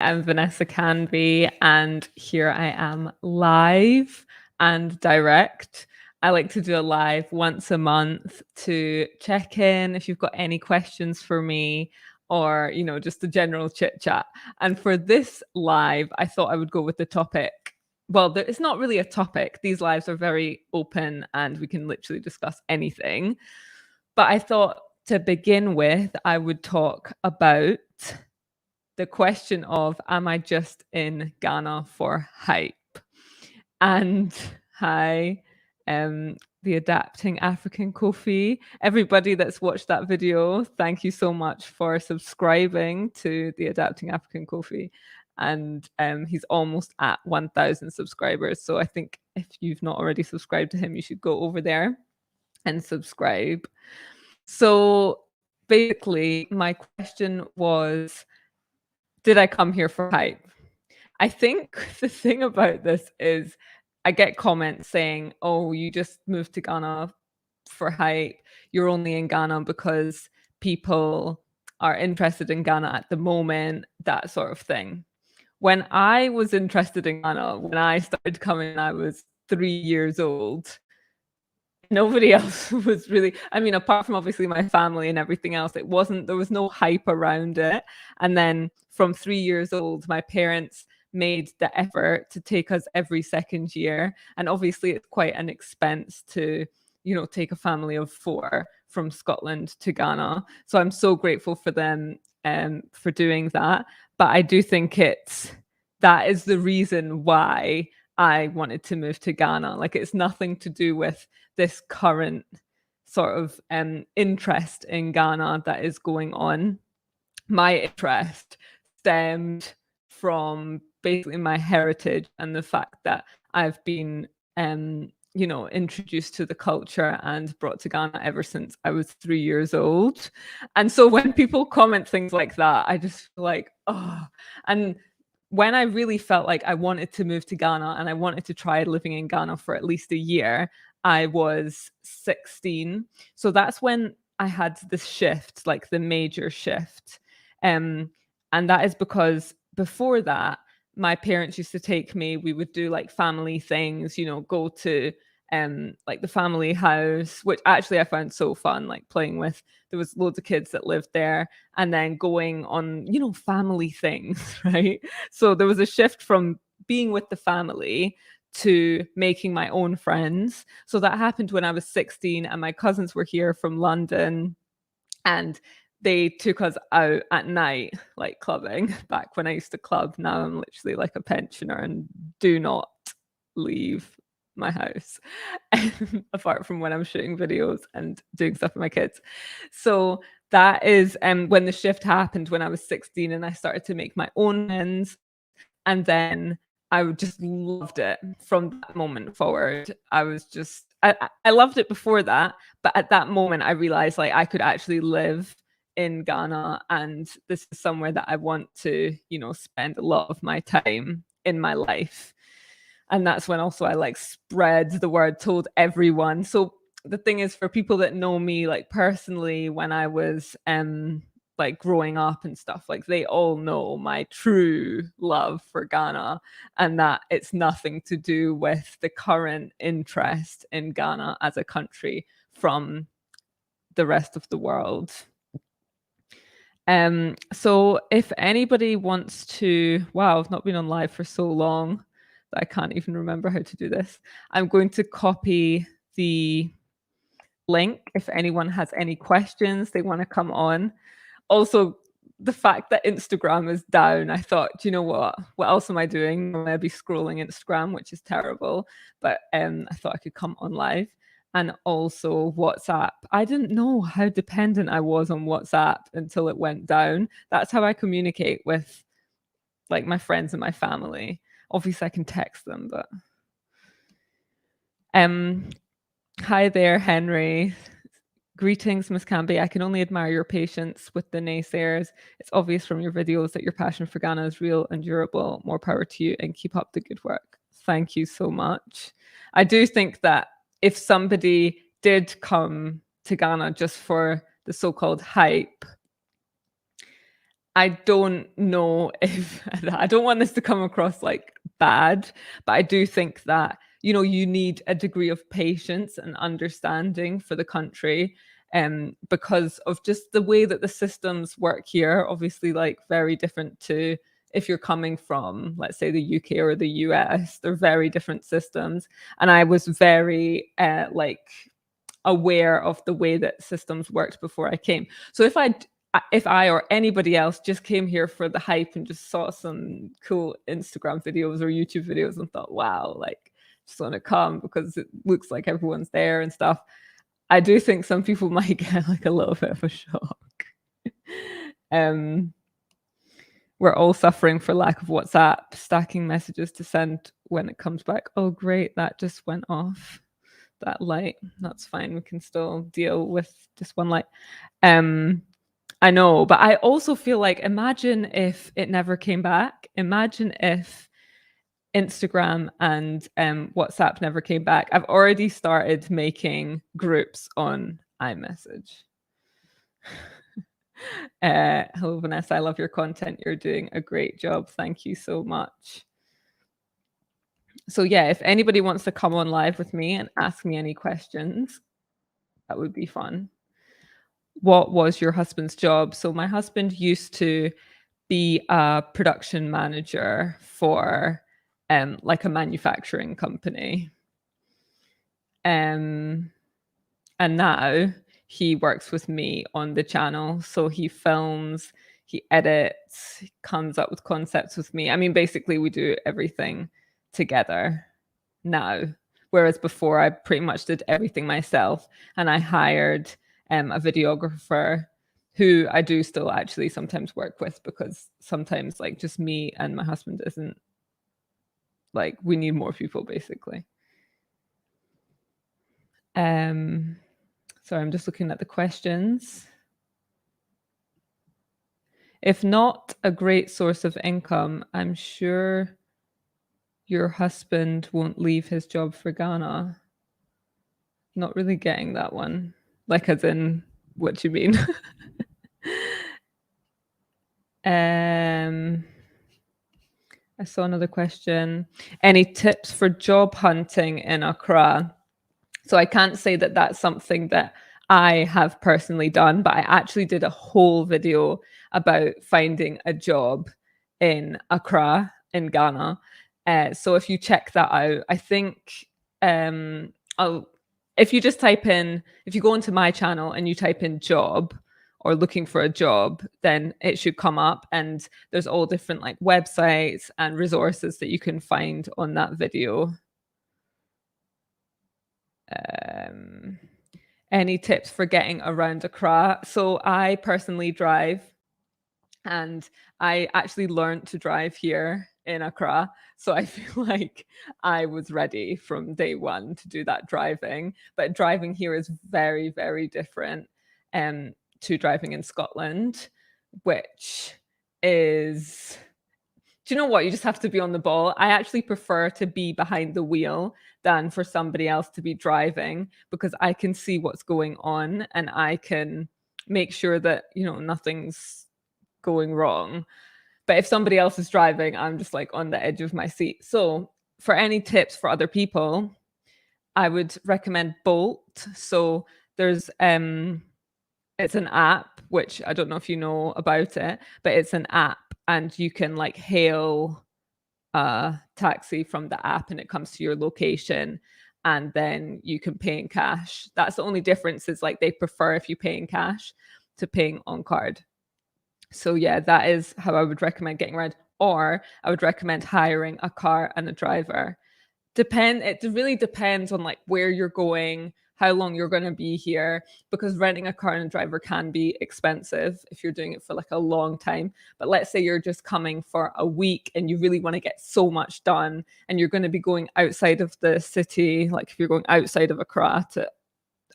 I'm Vanessa Canby, and here I am live and direct. I like to do a live once a month to check in if you've got any questions for me or, just a general chit chat. And for this live, I thought I would go with the topic. Well, it's not really a topic. These lives are very open and we can literally discuss anything. But I thought to begin with, I would talk about the question of, am I just in Ghana for hype? And hi, the Adapting African Kofi. Everybody that's watched that video, thank you so much for subscribing to the Adapting African Kofi. And he's almost at 1,000 subscribers. So I think if you've not already subscribed to him, you should go over there and subscribe. So basically, my question was, did I come here for hype? I think the thing about this is I get comments saying, oh, you just moved to Ghana for hype. You're only in Ghana because people are interested in Ghana at the moment, that sort of thing. When I was interested in Ghana, when I started coming, I was 3 years old. Nobody else was really, apart from obviously my family and everything else, there was no hype around it. And then from 3 years old, my parents made the effort to take us every second year. And obviously it's quite an expense to, take a family of 4 from Scotland to Ghana. So I'm so grateful for them for doing that. But I do think that is the reason why I wanted to move to Ghana. Like, it's nothing to do with this current sort of interest in Ghana that is going on. My interest stemmed from basically my heritage and the fact that I've been introduced to the culture and brought to Ghana ever since I was 3 years old. And so when people comment things like that, I just feel like, oh. And when I really felt like I wanted to move to Ghana and I wanted to try living in Ghana for at least a year, I was 16. So that's when I had this shift, like the major shift. And that is because before that, my parents used to take me, we would do like family things, go to like the family house, which actually I found so fun, like playing with, there was loads of kids that lived there, and then going on, family things, right? So there was a shift from being with the family to making my own friends. So that happened when I was 16 and my cousins were here from London and they took us out at night, like clubbing. Back when I used to club, now I'm literally like a pensioner and do not leave my house apart from when I'm shooting videos and doing stuff with my kids. So that is when the shift happened when I was 16 and I started to make my own friends. And then I just loved it from that moment forward. I loved it before that, but at that moment I realized like I could actually live in Ghana and this is somewhere that I want to, spend a lot of my time in my life. And that's when also I like spread the word, told everyone. So the thing is, for people that know me like personally, when I was like growing up and stuff, like they all know my true love for Ghana and that it's nothing to do with the current interest in Ghana as a country from the rest of the world. So if anybody wants to, wow, I've not been on live for so long that I can't even remember how to do this. I'm going to copy the link if anyone has any questions they want to come on. Also, the fact that Instagram is down, I thought, you know what else am I doing? I'll be scrolling Instagram, which is terrible, but I thought I could come on live. And also WhatsApp. I didn't know how dependent I was on WhatsApp until it went down. That's how I communicate with like my friends and my family. Obviously I can text them, but hi there, Henry. Greetings, Miss Canby. I can only admire your patience with the naysayers. It's obvious from your videos that your passion for Ghana is real and durable. More power to you and keep up the good work. Thank you so much. I do think that if somebody did come to Ghana just for the so-called hype, I don't know if I don't want this to come across like bad, but I do think that, you need a degree of patience and understanding for the country, because of just the way that the systems work here, obviously like very different to if you're coming from, let's say, the UK or the US. They're very different systems. And I was very like aware of the way that systems worked before I came. So if I or anybody else just came here for the hype and just saw some cool Instagram videos or YouTube videos and thought, wow, like just want to come because it looks like everyone's there and stuff, I do think some people might get like a little bit of a shock. um we're all suffering for lack of WhatsApp, stacking messages to send when it comes back. Oh great, that just went off. That light, that's fine, we can still deal with just one light. I know, but I also feel like, imagine if it never came back. Imagine if Instagram and WhatsApp never came back. I've already started making groups on iMessage. Hello, Vanessa. I love your content. You're doing a great job. Thank you so much. So yeah, if anybody wants to come on live with me and ask me any questions, that would be fun. What was your husband's job? So my husband used to be a production manager for like a manufacturing company. And now he works with me on the channel. So he films, he edits, he comes up with concepts with me. I mean, basically we do everything together now. Whereas before I pretty much did everything myself, and I hired a videographer who I do still actually sometimes work with, because sometimes like just me and my husband isn't, like, we need more people basically. Sorry, I'm just looking at the questions. If not a great source of income, I'm sure your husband won't leave his job for Ghana. Not really getting that one. Like, as in, what you mean? I saw another question. Any tips for job hunting in Accra? So I can't say that that's something that I have personally done, but I actually did a whole video about finding a job in Accra in Ghana. So if you check that out, I think if you just type in, if you go into my channel and you type in job or looking for a job, then it should come up, and there's all different like websites and resources that you can find on that video. Any tips for getting around Accra? So I personally drive, and I actually learned to drive here in Accra. So I feel like I was ready from day one to do that driving. But driving here is very, very different to driving in Scotland, which is, do you know what? You just have to be on the ball. I actually prefer to be behind the wheel than for somebody else to be driving, because I can see what's going on and I can make sure that, nothing's going wrong. But if somebody else is driving, I'm just like on the edge of my seat. So for any tips for other people, I would recommend Bolt. So there's it's an app, which I don't know if you know about it, but it's an app, and you can like hail a taxi from the app and it comes to your location, and then you can pay in cash. That's the only difference, is like they prefer if you pay in cash to paying on card. So yeah, that is how I would recommend getting around. Or I would recommend hiring a car and a driver. It really depends on like where you're going, how long you're going to be here, because renting a car and a driver can be expensive if you're doing it for like a long time. But let's say you're just coming for a week and you really want to get so much done, and you're going to be going outside of the city, like if you're going outside of Accra to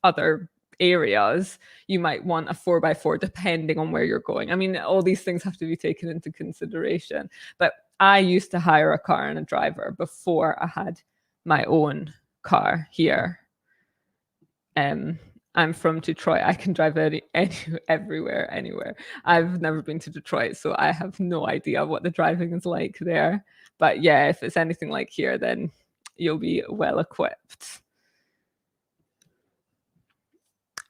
other areas, you might want a 4x4 depending on where you're going. I mean, all these things have to be taken into consideration. But I used to hire a car and a driver before I had my own car here. I'm from Detroit. I can drive everywhere, anywhere. I've never been to Detroit, so I have no idea what the driving is like there. But yeah, if it's anything like here, then you'll be well equipped.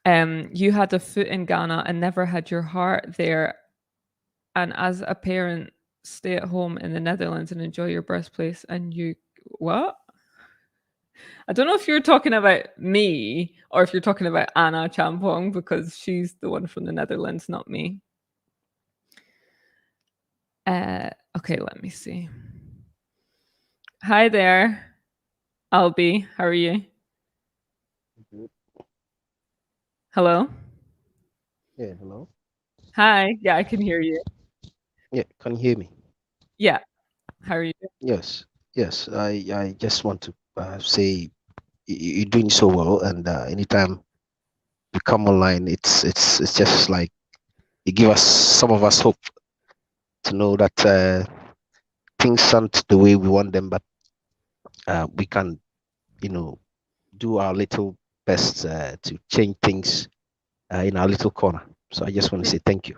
You had a foot in Ghana and never had your heart there. And as a parent, stay at home in the Netherlands and enjoy your birthplace. And you, what? I don't know if you're talking about me or if you're talking about Anna Champong, because she's the one from the Netherlands, not me. Okay, let me see. Hi there, Albie. How are you? Hello? Yeah, hello. Hi. Yeah, I can hear you. Yeah, can you hear me? Yeah. How are you? Yes, yes. I just want to say you're doing so well, and anytime you come online, it's just like you give us some of us hope to know that things aren't the way we want them, but we can, you know, do our little best to change things in our little corner. So I just want to say thank you.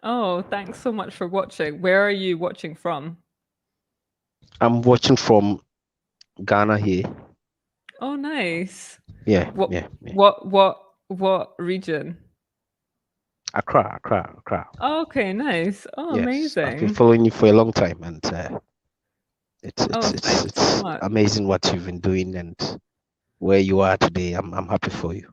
Oh, thanks so much for watching. Where are you watching from? I'm watching from Ghana here. Oh, nice. Yeah, What yeah, yeah. what region? Accra, Accra, Accra. Oh, okay, nice. Oh, Yes, I've been amazing. following you for a long time, and it's Oh, it's it's thanks so it's much. amazing what you've been doing and where you are today. I'm happy for you.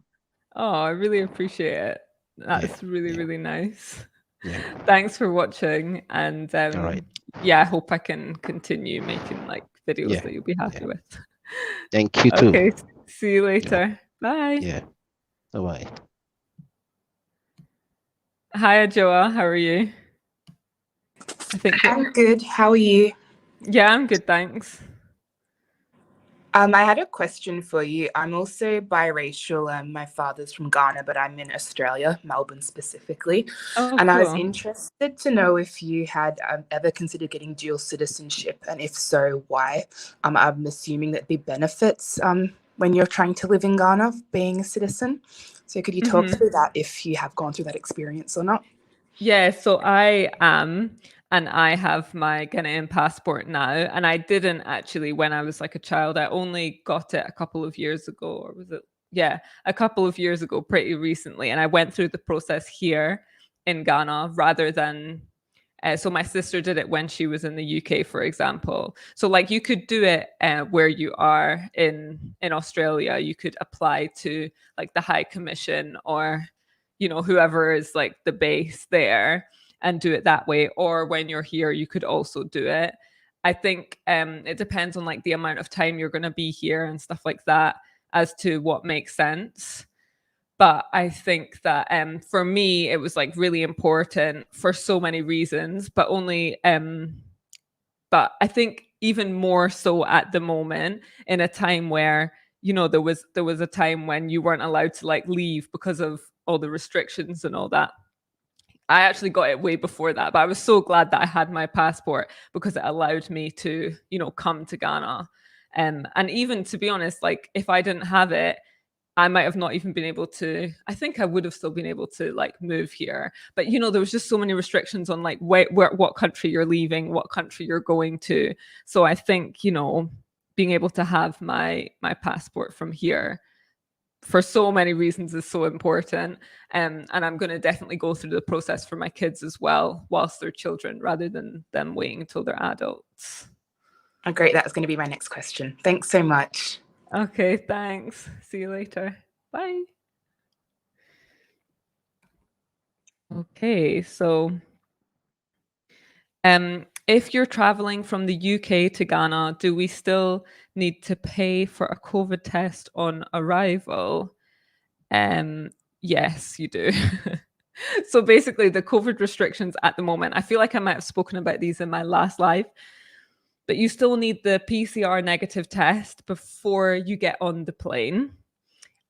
Oh, I really appreciate it. Yeah, That's really, yeah, really nice. yeah. Thanks for watching. And All right. yeah, I hope I can continue making like videos Yeah, that you'll be happy yeah. with. Thank you too. Okay, see you Yeah, later. Bye. yeah. Bye bye. Hi, Joa. How are you? I think you're. I'm good. How are you? Yeah, I'm good, thanks. I had a question for you. I'm also biracial. My father's from Ghana, but I'm in Australia, Melbourne specifically. Oh, And I was cool. interested to know if you had ever considered getting dual citizenship, and if so, why? I'm assuming that the benefits when you're trying to live in Ghana, being a citizen. So could you talk through that if you have gone through that experience or not? Yeah, so I am, and I have my Ghanaian passport now. And I didn't actually when I was like a child. I only got it a couple of years ago, or was it? Yeah, a couple of years ago, pretty recently. And I went through the process here in Ghana rather than. So my sister did it when she was in the UK, for example. So like you could do it where you are in Australia. You could apply to like the High Commission or whoever is like the base there and do it that way, or when you're here you could also do it. I think it depends on like the amount of time you're going to be here and stuff like that as to what makes sense. But I think that for me it was like really important for so many reasons, but only but I think even more so at the moment, in a time where there was a time when you weren't allowed to like leave because of all the restrictions and all that. I actually got it way before that, but I was so glad that I had my passport because it allowed me to come to Ghana. And even to be honest, like if I didn't have it, I might have not even been able to. I think I would have still been able to like move here, but there was just so many restrictions on like what country you're leaving, what country you're going to. So I think being able to have my passport from here for so many reasons is so important. And I'm going to definitely go through the process for my kids as well whilst they're children rather than them waiting until they're adults. Oh, great. That was going to be my next question. Thanks so much. Okay, thanks. See you later. Bye. Okay, so if you're traveling from the UK to Ghana, do we still need to pay for a COVID test on arrival? Um, yes, you do. So basically, the COVID restrictions at the moment, I feel like I might have spoken about these in my last live, but you still need the PCR negative test before you get on the plane.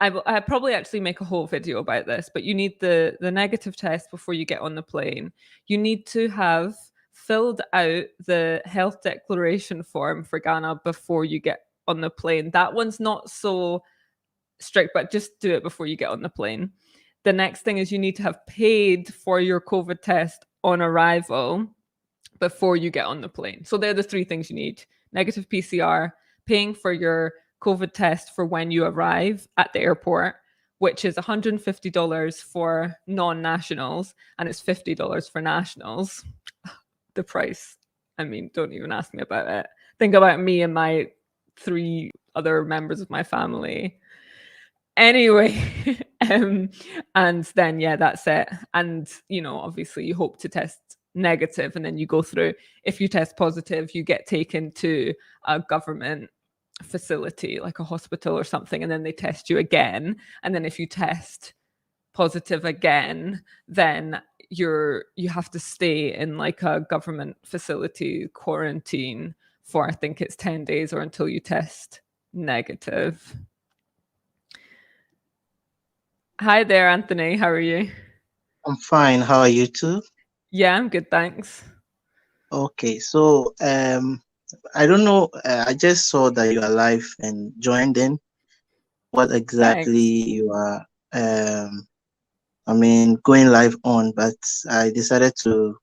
I probably actually make a whole video about this, but you need the negative test before you get on the plane. You need to have filled out the health declaration form for Ghana before you get on the plane. That one's not so strict, but just do it before you get on the plane. The next thing is you need to have paid for your COVID test on arrival before you get on the plane. So they're the three things you need: negative PCR, paying for your COVID test for when you arrive at the airport, which is $150 for non-nationals, and it's $50 for nationals. The price, I mean, don't even ask me about it. Think about me and my 3 other members of my family. Anyway, and then that's it. And obviously you hope to test negative, and then you go through. If you test positive, you get taken to a government facility like a hospital or something, and then they test you again. And then if you test positive again, then you have to stay in like a government facility quarantine for, I think it's 10 days or until you test negative. Hi there, Anthony. How are you? I'm fine. How are you too? Yeah, I'm good, thanks. Okay, so I don't know. I just saw that you are live and joined in. What exactly you are going live on, but I decided to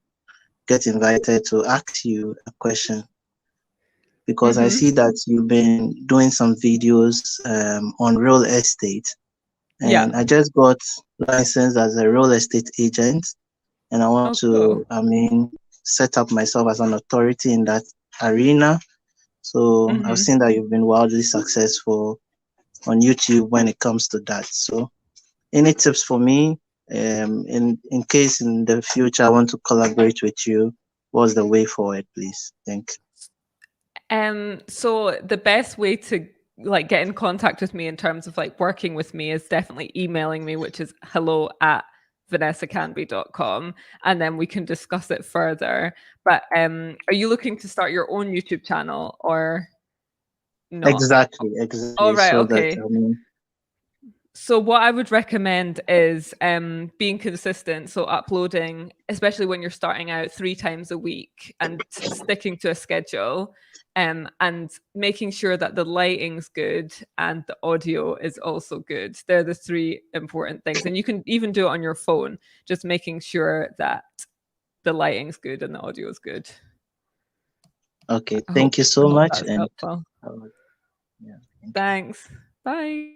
get invited to ask you a question because I see that you've been doing some videos on real estate, and I just got licensed as a real estate agent, and I want to set up myself as an authority in that arena. So I've seen that you've been wildly successful on YouTube when it comes to that. So any tips for me in case in the future I want to collaborate with you? What's the way forward, please? Thank you. So the best way to like get in contact with me in terms of like working with me is definitely emailing me, which is hello@vanessacanby.com, and then we can discuss it further. But are you looking to start your own YouTube channel or not? Exactly. Oh, right, okay. So what I would recommend is being consistent. So uploading, especially when you're starting out, 3 times a week, and sticking to a schedule, and making sure that the lighting's good and the audio is also good. They're the 3 important things. And you can even do it on your phone, just making sure that the lighting's good and the audio is good. Okay, thank you so much. And thanks. Bye.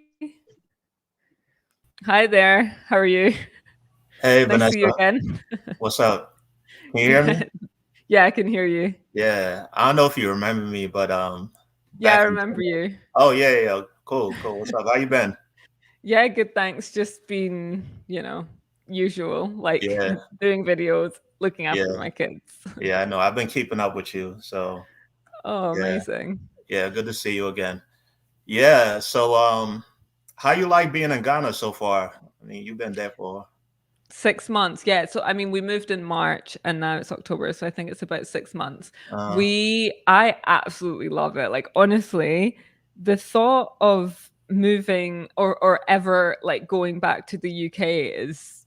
Hi there. How are you? Hey, nice Vanessa. to see you again. What's up? Can you hear me? Yeah, I can hear you. Yeah, I don't know if you remember me, but yeah, I remember you. Oh yeah. Cool. What's up? How you been? Yeah, good. Thanks. Just been, usual, like doing videos, looking after my kids. Yeah, I know. I've been keeping up with you. So. Oh, amazing. Yeah, good to see you again. Yeah. So how you like being in Ghana so far? I mean, you've been there for 6 months. Yeah. So, I mean, we moved in March and now it's October. So I think it's about 6 months. I absolutely love it. Like, honestly, the thought of moving or ever like going back to the UK is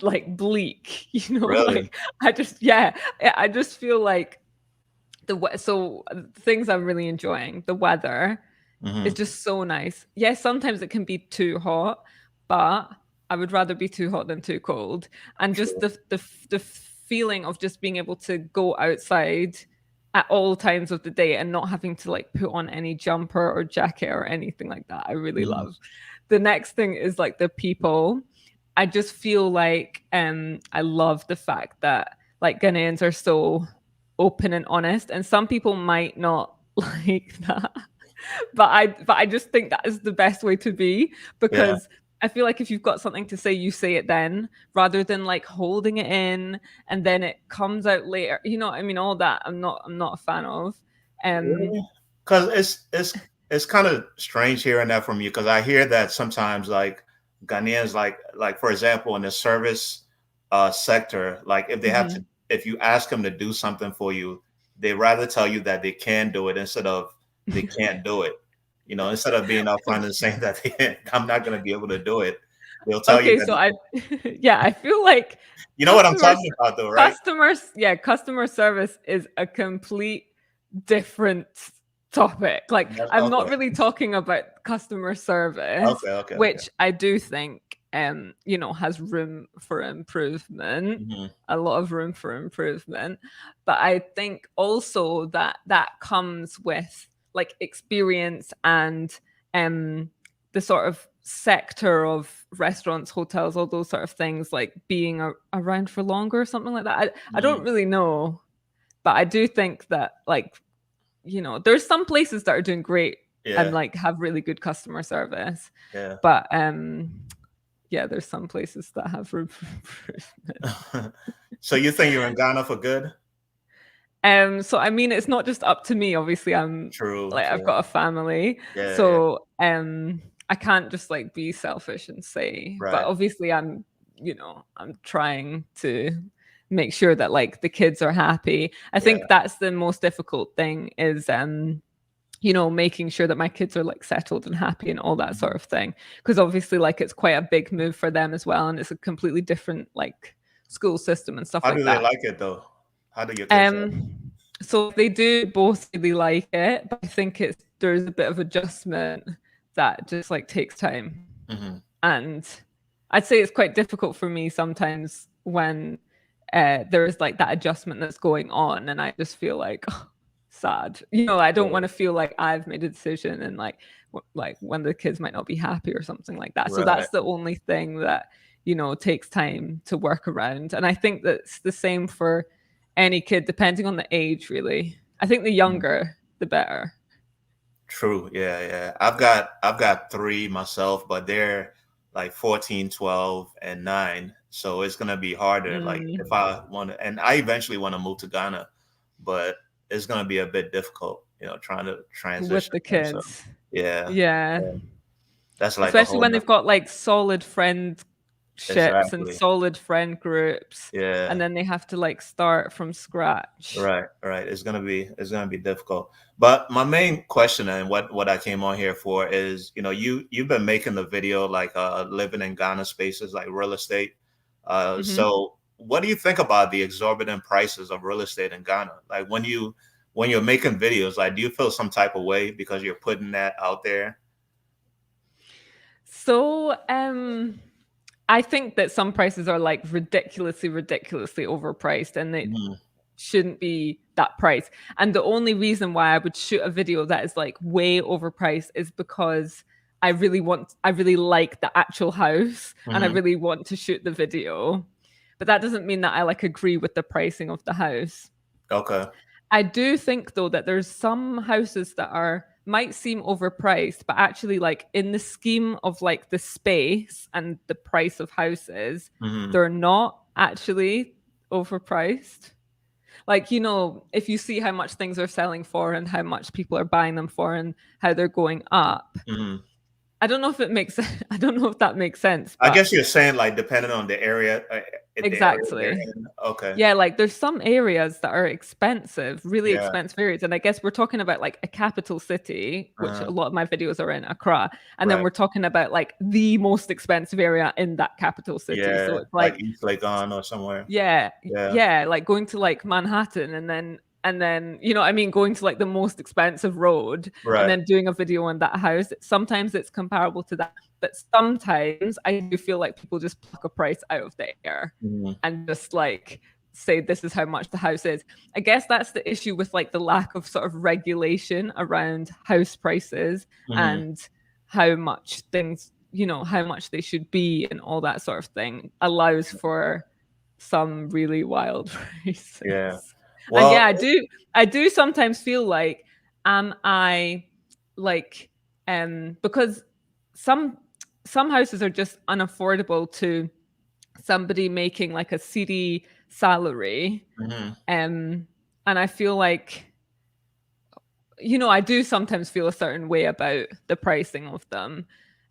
like bleak, Really? like I just feel like so things I'm really enjoying. The weather is just so nice. Yes, sometimes it can be too hot, but I would rather be too hot than too cold. And just the feeling of just being able to go outside at all times of the day and not having to like put on any jumper or jacket or anything like that, I really love. The next thing is like the people. I just feel like I love the fact that like Ghanaians are so open and honest, and some people might not like that, but I just think that is the best way to be, because I feel like if you've got something to say, you say it then, rather than like holding it in and then it comes out later. I mean, all that I'm not a fan of. Because it's kind of strange hearing that from you, because I hear that sometimes like Ghanaians, like for example, in the service sector, like if they have to, if you ask them to do something for you, they rather tell you that they can do it instead of they can't do it. Instead of being upfront and saying that I'm not going to be able to do it, they'll tell you. Okay, so I feel like what I'm talking about, though, right? Customer service is a complete different topic. Like, I'm not Okay. really talking about customer service, Okay. which I do think has room for improvement, Mm-hmm. a lot of room for improvement. But I think also that comes with like experience and the sort of sector of restaurants, hotels, all those sort of things, like being around for longer or something like that. I don't really know, but I do think that, like, there's some places that are doing great and Yeah. like have really good customer service, Yeah. but yeah, there's some places that have room for improvement. So you think you're in Ghana for good? So I mean, it's not just up to me. Obviously, True. I've got a family, Yeah. so I can't just like be selfish and say. But Right. obviously, I'm trying to make sure that like the kids are happy. I think that's the most difficult thing is making sure that my kids are like settled and happy and all that sort of thing. Because obviously, like, it's quite a big move for them as well, and it's a completely different like school system and stuff How like do they that. like it though? How do your kids like it? So they do both really like it, but I think there's a bit of adjustment that just like takes time. Mm-hmm. And I'd say it's quite difficult for me sometimes when there is like that adjustment that's going on, and I just feel like sad. I don't want to feel like I've made a decision and like when the kids might not be happy or something like that. So that's the only thing that takes time to work around. And I think that's the same for any kid, depending on the age, really. I think the younger, the better. True. Yeah. I've got 3 myself, but they're like 14, 12, and 9. So it's gonna be harder. Like if I want to, and I eventually want to move to Ghana, but it's gonna be a bit difficult, trying to transition with the them, so, kids. yeah. Yeah. That's like a Especially whole when nother. they've got like solid friendships and Exactly. solid friend groups. Yeah. And then they have to like start from scratch. Right. It's gonna be difficult. But my main question and what I came on here for is, you've been making the video like living in Ghana spaces like real estate. So what do you think about the exorbitant prices of real estate in Ghana? Like when you're making videos, like do you feel some type of way because you're putting that out there? So I think that some prices are like ridiculously overpriced, and they shouldn't be that price. And the only reason why I would shoot a video that is like way overpriced is because I really like the actual house and I really want to shoot the video. But that doesn't mean that I like agree with the pricing of the house. Okay. I do think though that there's some houses that might seem overpriced, but actually like in the scheme of like the space and the price of houses, they're not actually overpriced. Like, if you see how much things are selling for and how much people are buying them for and how they're going up. I don't know if that makes sense. I guess you're saying like depending on the area. Exactly. Okay. Yeah, like there's some areas that are expensive, really expensive areas. And I guess we're talking about like a capital city, which a lot of my videos are in, Accra. And then we're talking about like the most expensive area in that capital city. Yeah, so it's like East Legon or somewhere. Yeah, like going to like Manhattan and then you know what I mean, going to like the most expensive road and then doing a video on that house. Sometimes it's comparable to that, but sometimes I do feel like people just pluck a price out of the air and just like say this is how much the house is. I guess that's the issue with like the lack of sort of regulation around house prices and how much things, how much they should be and all that sort of thing allows for some really wild prices. Yeah. Well, and yeah, I do sometimes feel like, I like, because some houses are just unaffordable to somebody making like a city salary. And I feel like, I do sometimes feel a certain way about the pricing of them.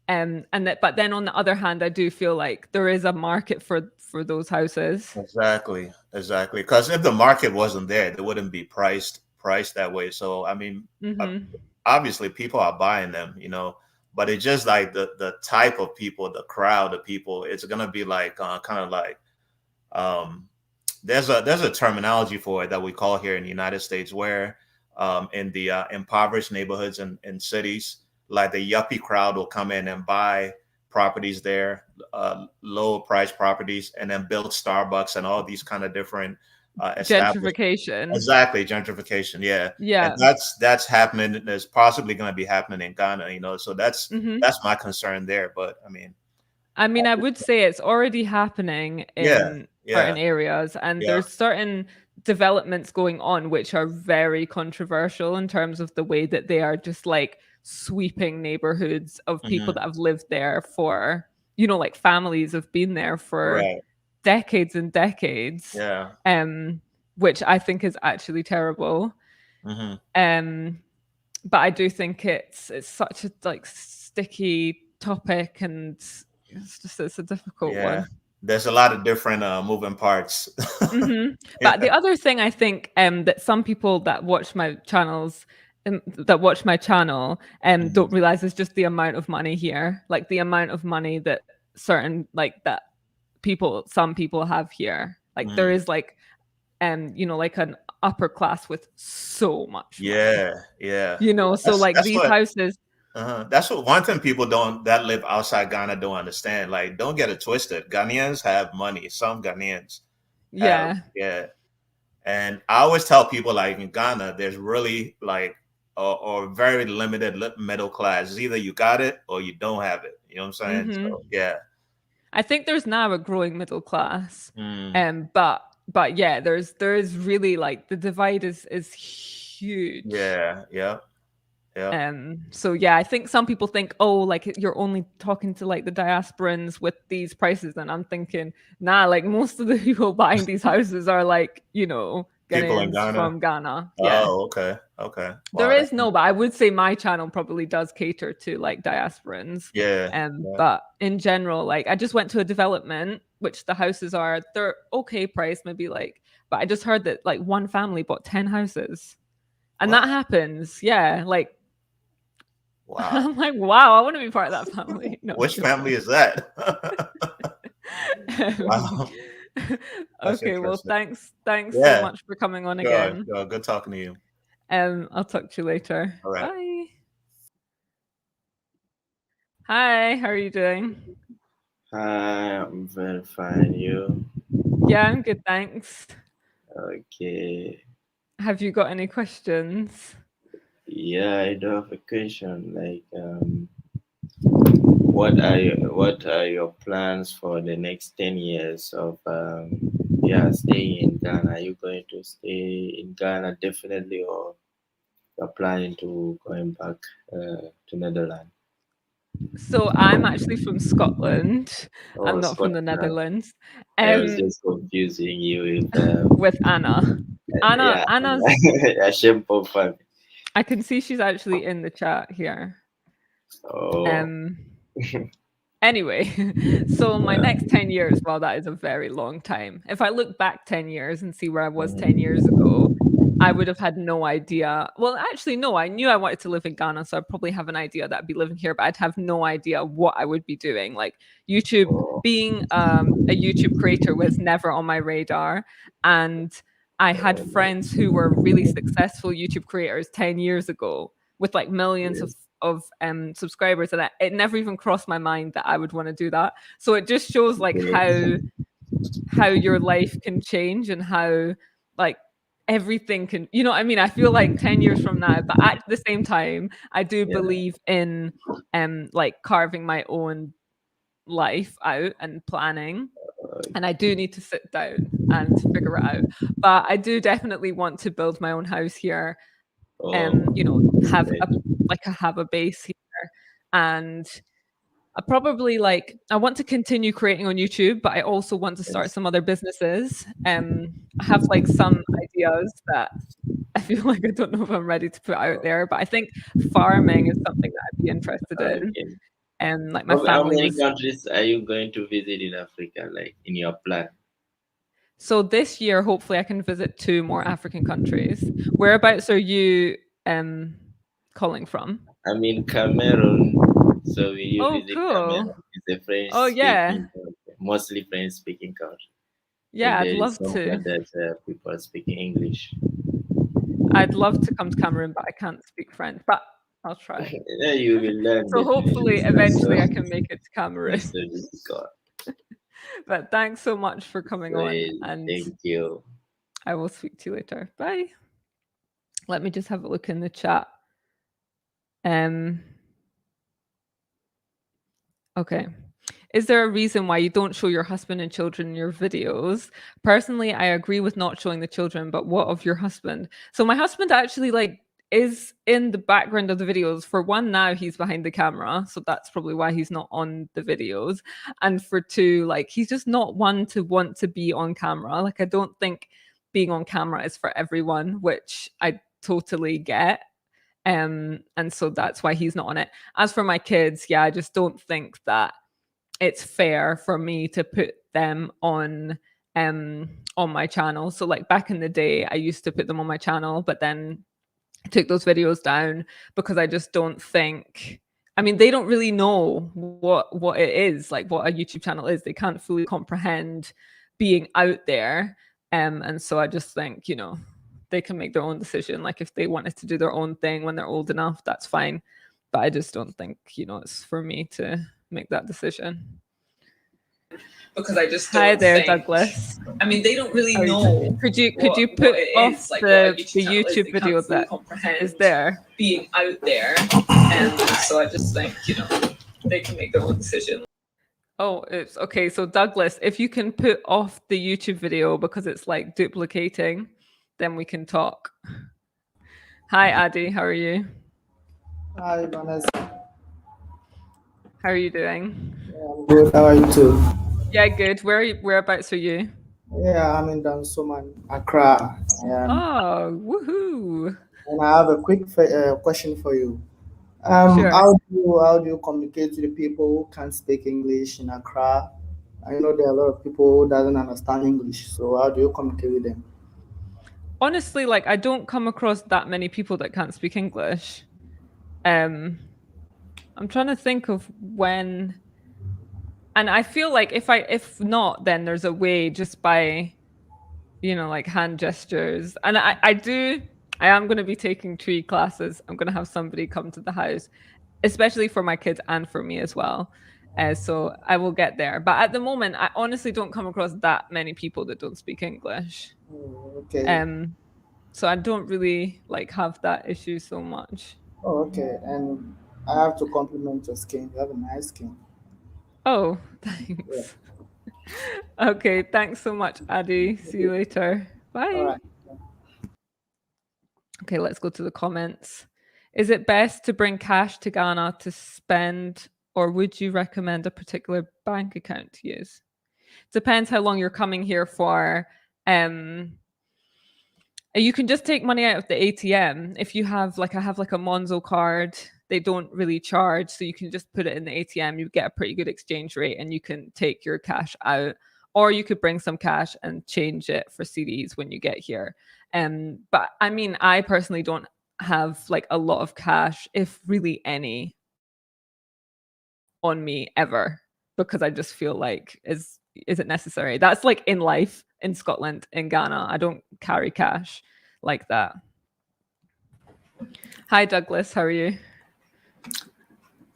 But then on the other hand, I do feel like there is a market for those houses. Exactly. Because if the market wasn't there, they wouldn't be priced that way. So I mean, obviously people are buying them, but it's just like the type of people, the crowd of people. It's gonna be like kind of like there's a terminology for it that we call here in the United States where in the impoverished neighborhoods and cities. Like the yuppie crowd will come in and buy properties there, low price properties, and then build Starbucks and all these kind of different establishments. Gentrification. Exactly, gentrification. Yeah, Yeah. and that's happening. There's possibly going to be happening in Ghana. You know, so that's my concern there. But I mean, I would say it's already happening in certain areas, and there's certain developments going on which are very controversial in terms of the way that they are just like sweeping neighborhoods of people that have lived there for, you know, like families have been there for decades and decades. Which I think is actually terrible. But I do think it's such a like sticky topic, and it's a difficult one. There's a lot of different moving parts. But the other thing I think that some people that watch my channels don't realize is just the amount of money here, like the amount of money that some people have here. Like there is like you know, like an upper class with so much money. You know, so like these houses. That's what one thing people that live outside Ghana don't understand. Like, don't get it twisted. Ghanaians have money. Some Ghanaians. And I always tell people, like, in Ghana, there's really like or very limited middle class. It's either you got it or you don't have it. You know what I'm saying? So, I think there's now a growing middle class. But yeah, there is really like the divide is huge. So yeah, I think some people think, oh, like you're only talking to like the diasporans with these prices, and I'm thinking, nah, like most of the people buying these houses are like, you know, Ghanaians from Ghana. Oh, okay. Wow, there is but I would say my channel probably does cater to like diasporans. But in general, like I just went to a development which the houses they're okay price, maybe like, but I just heard that like one family bought 10 houses, and that happens. Like. Wow. I'm like, wow, I want to be part of that family. No, which family is that? Wow. Okay, well, thanks so much for coming on again. Good talking to you. I'll talk to you later. All right. Bye. Hi, how are you doing? Hi, I'm very fine. You? Yeah, I'm good, thanks. Okay. Have you got any questions? Yeah, I do have a question. Like, what are your plans for the next 10 years of staying in Ghana? Are you going to stay in Ghana definitely, or you're planning to going back to Netherlands? So I'm actually from Scotland. I'm not from the Netherlands. I was just confusing you with Anna. Anna's a shameful family. I can see she's actually in the chat here. Anyway, so my next 10 years, well, that is a very long time. If I look back 10 years and see where I was 10 years ago, I would have had no idea. Well, actually, no, I knew I wanted to live in Ghana, so I'd probably have an idea that I'd be living here, but I'd have no idea what I would be doing. Like YouTube, being a YouTube creator was never on my radar. And I had friends who were really successful YouTube creators 10 years ago with like millions of subscribers, and it never even crossed my mind that I would want to do that. So it just shows like how your life can change and how like everything can, you know what I mean? I feel like 10 years from now, but at the same time, I do believe in like carving my own life out and planning. And I do need to sit down and figure it out. But I do definitely want to build my own house here and, you know, have a base here. And I want to continue creating on YouTube, but I also want to start some other businesses. I have like some ideas that I feel like I don't know if I'm ready to put out there, but I think farming is something that I'd be interested in. And like my family. How many countries are you going to visit in Africa, like in your plan? So this year, hopefully, I can visit 2 more African countries. Whereabouts are you calling from? I'm in Cameroon. So will you visit Cameroon? It's a French mostly French-speaking country. Yeah, I'd love to. That people are speaking English. I'd love to come to Cameroon, but I can't speak French. But I'll try. Yeah, you will learn. So hopefully, eventually, I can make it to Cameroon. So difficult. But thanks so much for coming Great. on, and Thank you. I will speak to you later. Bye. Let me just have a look in the chat. Okay. Is there a reason why you don't show your husband and children in your videos? Personally, I agree with not showing the children, but what of your husband? So my husband actually is in the background of the videos. For one, now he's behind the camera, so that's probably why he's not on the videos. And for two, he's just not one to want to be on camera. I don't think being on camera is for everyone, which I totally get. And so that's why he's not on it. As for my kids, I just don't think that it's fair for me to put them on my channel. So back in the day, I used to put them on my channel, but then I took those videos down because I just don't think, they don't really know what it is, what a YouTube channel is. They can't fully comprehend being out there. And so I just think, they can make their own decision. If they wanted to do their own thing when they're old enough, that's fine. But I just don't think, it's for me to make that decision. Because I just don't Hi there, think, Douglas. They don't really know. Could you put off the YouTube video that is there? Being out there. And so I just think, they can make their own decision. Oh, it's okay. So Douglas, if you can put off the YouTube video because it's duplicating, then we can talk. Hi, Addy. How are you? Hi, Vanessa. How are you doing? Yeah, I'm good. How are you too? Yeah, good. Whereabouts are you? Yeah, I'm in Dansoman, Accra. Oh, woohoo! And I have a quick question for you. Sure. How do you communicate to the people who can't speak English in Accra? I know there are a lot of people who doesn't understand English. So how do you communicate with them? Honestly, I don't come across that many people that can't speak English. I'm trying to think of when, and I feel if not, then there's a way just by, hand gestures. And I am going to be taking tree classes. I'm going to have somebody come to the house, especially for my kids and for me as well. So I will get there. But at the moment, I honestly don't come across that many people that don't speak English. Okay. So I don't really have that issue so much. Oh, okay. And I have to compliment your skin. You have a nice skin. Oh, thanks. Yeah. Okay, thanks so much, Addy. See you later. Bye. All right. Okay, let's go to the comments. Is it best to bring cash to Ghana to spend, or would you recommend a particular bank account to use? Depends how long you're coming here for. You can just take money out of the ATM. If you have I have a Monzo card, they don't really charge. So you can just put it in the ATM. You get a pretty good exchange rate and you can take your cash out. Or you could bring some cash and change it for CDs when you get here. But I personally don't have a lot of cash, if really any, on me ever, because I just feel is it necessary? That's in life. In Scotland, in Ghana, I don't carry cash like that. Hi, Douglas. How are you?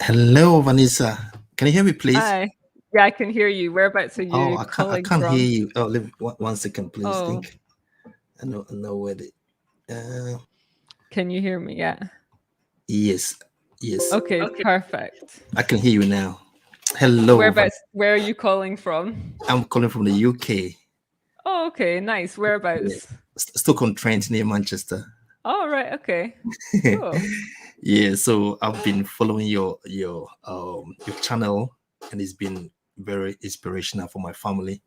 Hello, Vanessa. Can you hear me, please? Hi. Yeah, I can hear you. Whereabouts are you? Oh, I can't hear you. Oh, one second, please. Oh. I know where the. Can you hear me? Yeah. Yes. Okay, perfect. I can hear you now. Hello. Whereabouts? Where are you calling from? I'm calling from the UK. Oh, okay, nice. Whereabouts? Yeah. Stoke-on-Trent, near Manchester. Oh, right. Okay. Cool. Yeah. So I've been following your channel, and it's been very inspirational for my family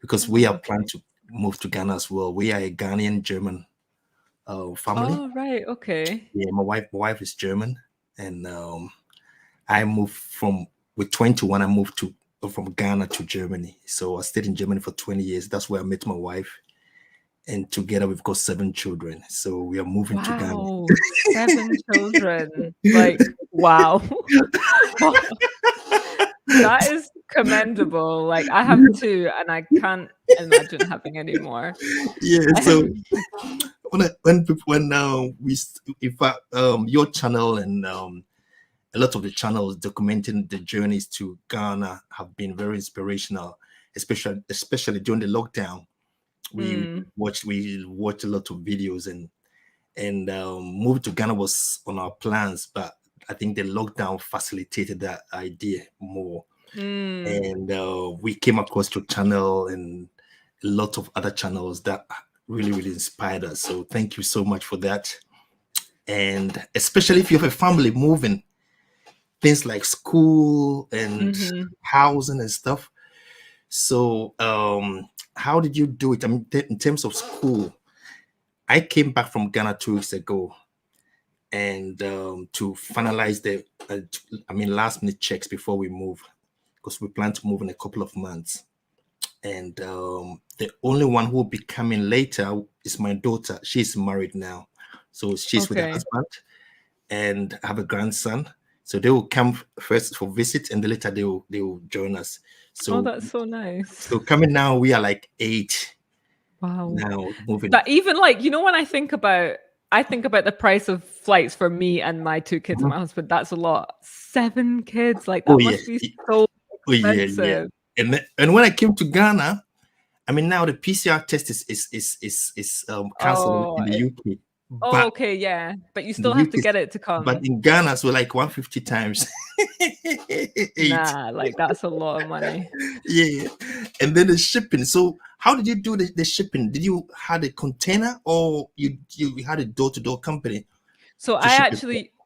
because we are planning to move to Ghana as well. We are a Ghanaian German family. Oh, right. Okay. Yeah, my wife is German, and I moved with 21. I moved from Ghana to Germany. So I stayed in Germany for 20 years. That's where I met my wife. And together we've got 7 children. So we are moving to Ghana. 7 children. Wow. That is commendable. I have 2 and I can't imagine having any more. Yeah. So in fact, your channel and a lot of the channels documenting the journeys to Ghana have been very inspirational, especially during the lockdown. We watched a lot of videos, and moving to Ghana was on our plans, but I think the lockdown facilitated that idea more. And we came across your channel and a lot of other channels that really, really inspired us. So thank you so much for that. And especially if you have a family moving, things like school and housing and stuff. So how did you do it? I mean, in terms of school, I came back from Ghana 2 weeks ago, and to finalize the last minute checks before we move, because we plan to move in a couple of months. And the only one who will be coming later is my daughter. She's married now, so she's with her husband and have a grandson. So they will come first for visit, and then later they will join us. So that's so nice. So coming now, we are like 8. Wow. Now moving. But even like, you know, when I think about the price of flights for me and my 2 kids and my husband, that's a lot. 7 kids, like that must be so expensive. And when I came to Ghana, I mean, now the PCR test is cancelled in the UK. But, yeah, but you still have to get it to come. But in Ghana, so like 150 times. Nah, like that's a lot of money. Yeah, and then the shipping. So how did you do the shipping? Did you have a container, or you had a door-to-door company? So I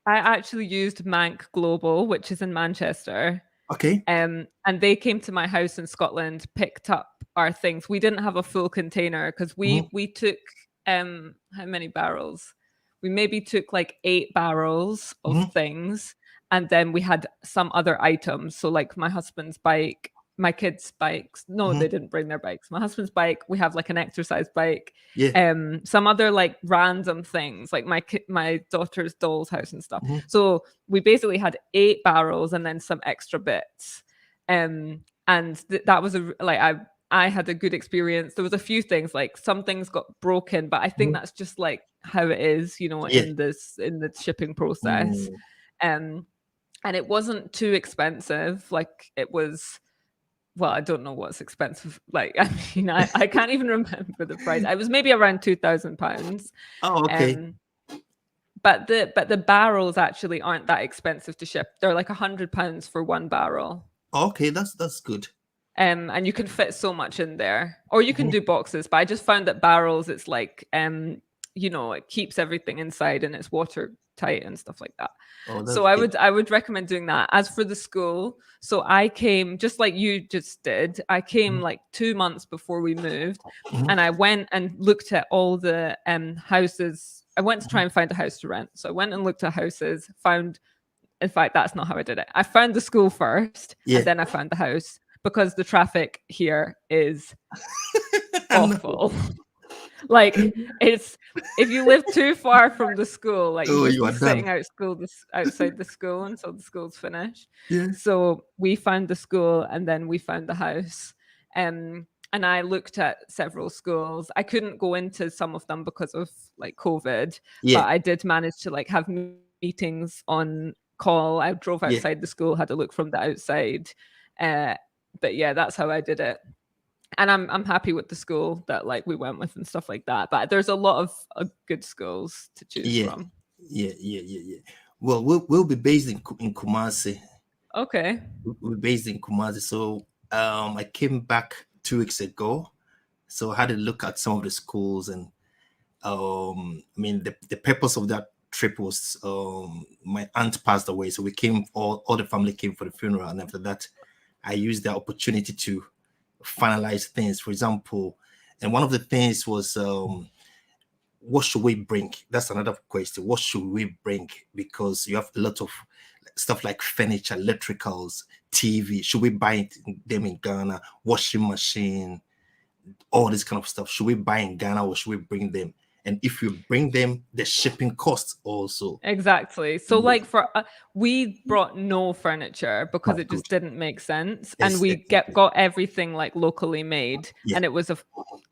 actually used Mank Global, which is in Manchester. Okay. And they came to my house in Scotland, picked up our things. We didn't have a full container because we took how many barrels? We maybe took like 8 barrels of things, and then we had some other items. So like my husband's bike, my kids' bikes. No, they didn't bring their bikes. My husband's bike, we have like an exercise bike. Yeah. Some other like random things, like my daughter's doll's house and stuff. So we basically had 8 barrels and then some extra bits. And that was I had a good experience. There was a few things, like some things got broken, but I think that's just like how it is, you know, in the shipping process. And it wasn't too expensive. Like it was, well, I don't know what's expensive. Like, I mean, I can't even remember the price. It was maybe around £2,000. Oh, okay. But the barrels actually aren't that expensive to ship. They're like £100 for 1 barrel. Okay, that's good. And you can fit so much in there, or you can do boxes. But I just found that barrels, it's like, you know, it keeps everything inside and it's watertight and stuff like that. So I would recommend doing that. As for the school, so I came just like you just did. I came like 2 months before we moved, and I went and looked at all the houses. I went to try and find a house to rent. So I went and looked at houses, found, in fact, that's not how I did it. I found the school first, and then I found the house, because the traffic here is awful. Like, it's, if you live too far from the school, like you're sitting outside the school until the school's finished. So we found the school, and then we found the house. And I looked at several schools. I couldn't go into some of them because of like COVID, but I did manage to like have meetings on call. I drove outside the school, had a look from the outside. But yeah, that's how I did it. And I'm happy with the school that like we went with and stuff like that. But there's a lot of good schools to choose from. Yeah. Well, we'll be based in Kumasi. Okay. We're based in Kumasi. So I came back 2 weeks ago. So I had a look at some of the schools, and I mean the purpose of that trip was my aunt passed away. So we came, all the family came for the funeral, and after that I used the opportunity to finalize things. For example, and one of the things was what should we bring? That's another question. What should we bring? Because you have a lot of stuff like furniture, electricals, TV. Should we buy them in Ghana? Washing machine, all this kind of stuff. Should we buy in Ghana, or should we bring them? And if you bring them, the shipping costs also. Exactly. So like for we brought no furniture because it just didn't make sense. And we got everything like locally made, and it was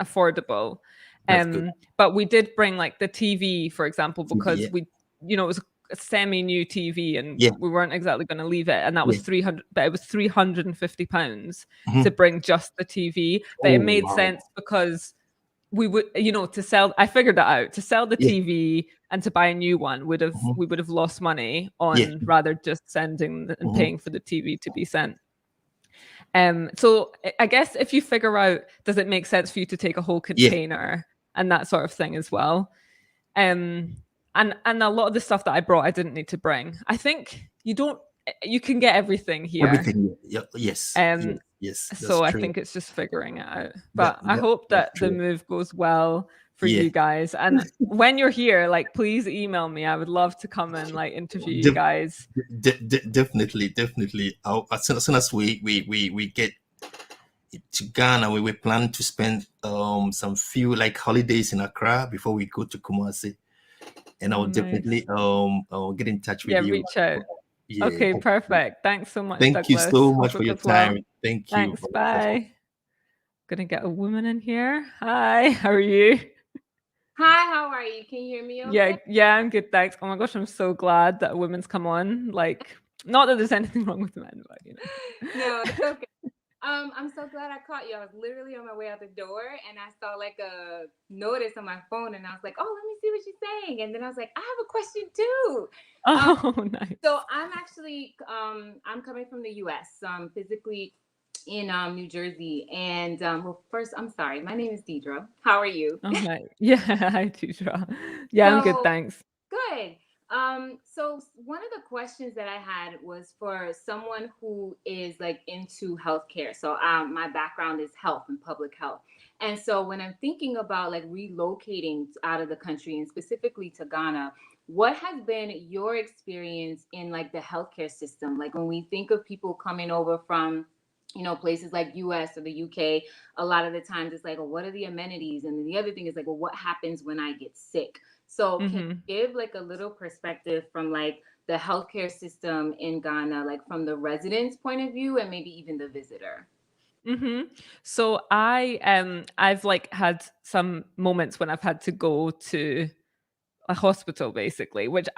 affordable. That's good. But we did bring like the TV, for example, because Yeah. we, you know, it was a semi-new TV and Yeah. we weren't exactly going to leave it, and that was Yeah. 300, but it was 350 pounds Mhm. to bring just the TV. But Oh, it made wow. sense because we would, you know, to sell, I figured that out, to sell the Yeah. TV and to buy a new one we Mhm. would have lost money on Yeah. rather just sending and Mhm. paying for the TV to be sent. So I guess if you figure out, does it make sense for you to take a whole Yeah. container and that sort of thing as well? And a lot of the stuff that I brought, I didn't need to bring. I think you can get everything here. Everything. Yeah. Yes. Yes. That's So I true. think it's just figuring it out. But I That- hope that that's the true. move goes well for Yeah. you guys. And when you're here, like, please email me. I would love to come and like interview you Def- guys. Definitely. As soon as we get to Ghana, we plan to spend some few like holidays in Accra before we go to Kumasi, and I'll Nice. definitely get in touch with Yeah, you. reach out. Yeah. Okay, perfect. Thanks so much, Thank you Douglas. so Hope much it for your goes well. time. Thank you. Thanks. Bye. Gonna get a woman in here. Hi, how are you? Hi, how are you? Can you hear me okay? Yeah, I'm good, thanks. Oh my gosh, I'm so glad that a woman's come on. Like, not that there's anything wrong with men, but you know. No, it's okay. I'm so glad I caught you. I was literally on my way out the door and I saw like a notice on my phone and I was like, oh, let me see what she's saying. And then I was like, I have a question too. Oh, nice. So I'm actually I'm coming from the US. So I'm physically in New Jersey. And well, first, I'm sorry. My name is Debra. How are you? Okay. Yeah, hi, Debra. Yeah, I'm good, So- thanks. Good. So one of the questions that I had was for someone who is like into healthcare. So my background is health and public health. And so when I'm thinking about like relocating out of the country and specifically to Ghana, what has been your experience in like the healthcare system? Like when we think of people coming over from, you know, places like US or the UK, a lot of the times it's like, well, what are the amenities? And then the other thing is like, well, what happens when I get sick? So can you give like a little perspective from like the healthcare system in Ghana, like from the resident's point of view and maybe even the visitor? So I've like had some moments when I've had to go to a hospital basically, which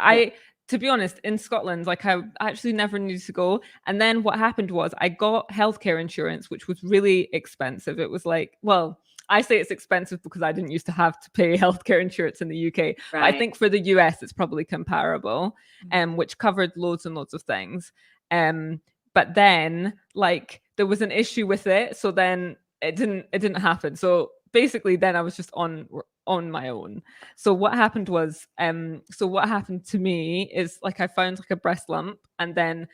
to be honest, in Scotland, like I actually never needed to go. And then what happened was I got healthcare insurance, which was really expensive. It was like, well, I say it's expensive because I didn't used to have to pay healthcare insurance in the UK. Right. But I think for the US, it's probably comparable, which covered loads and loads of things. But then like there was an issue with it. So then it didn't happen. So basically then I was just on my own. So what happened was, what happened to me is like I found like a breast lump and then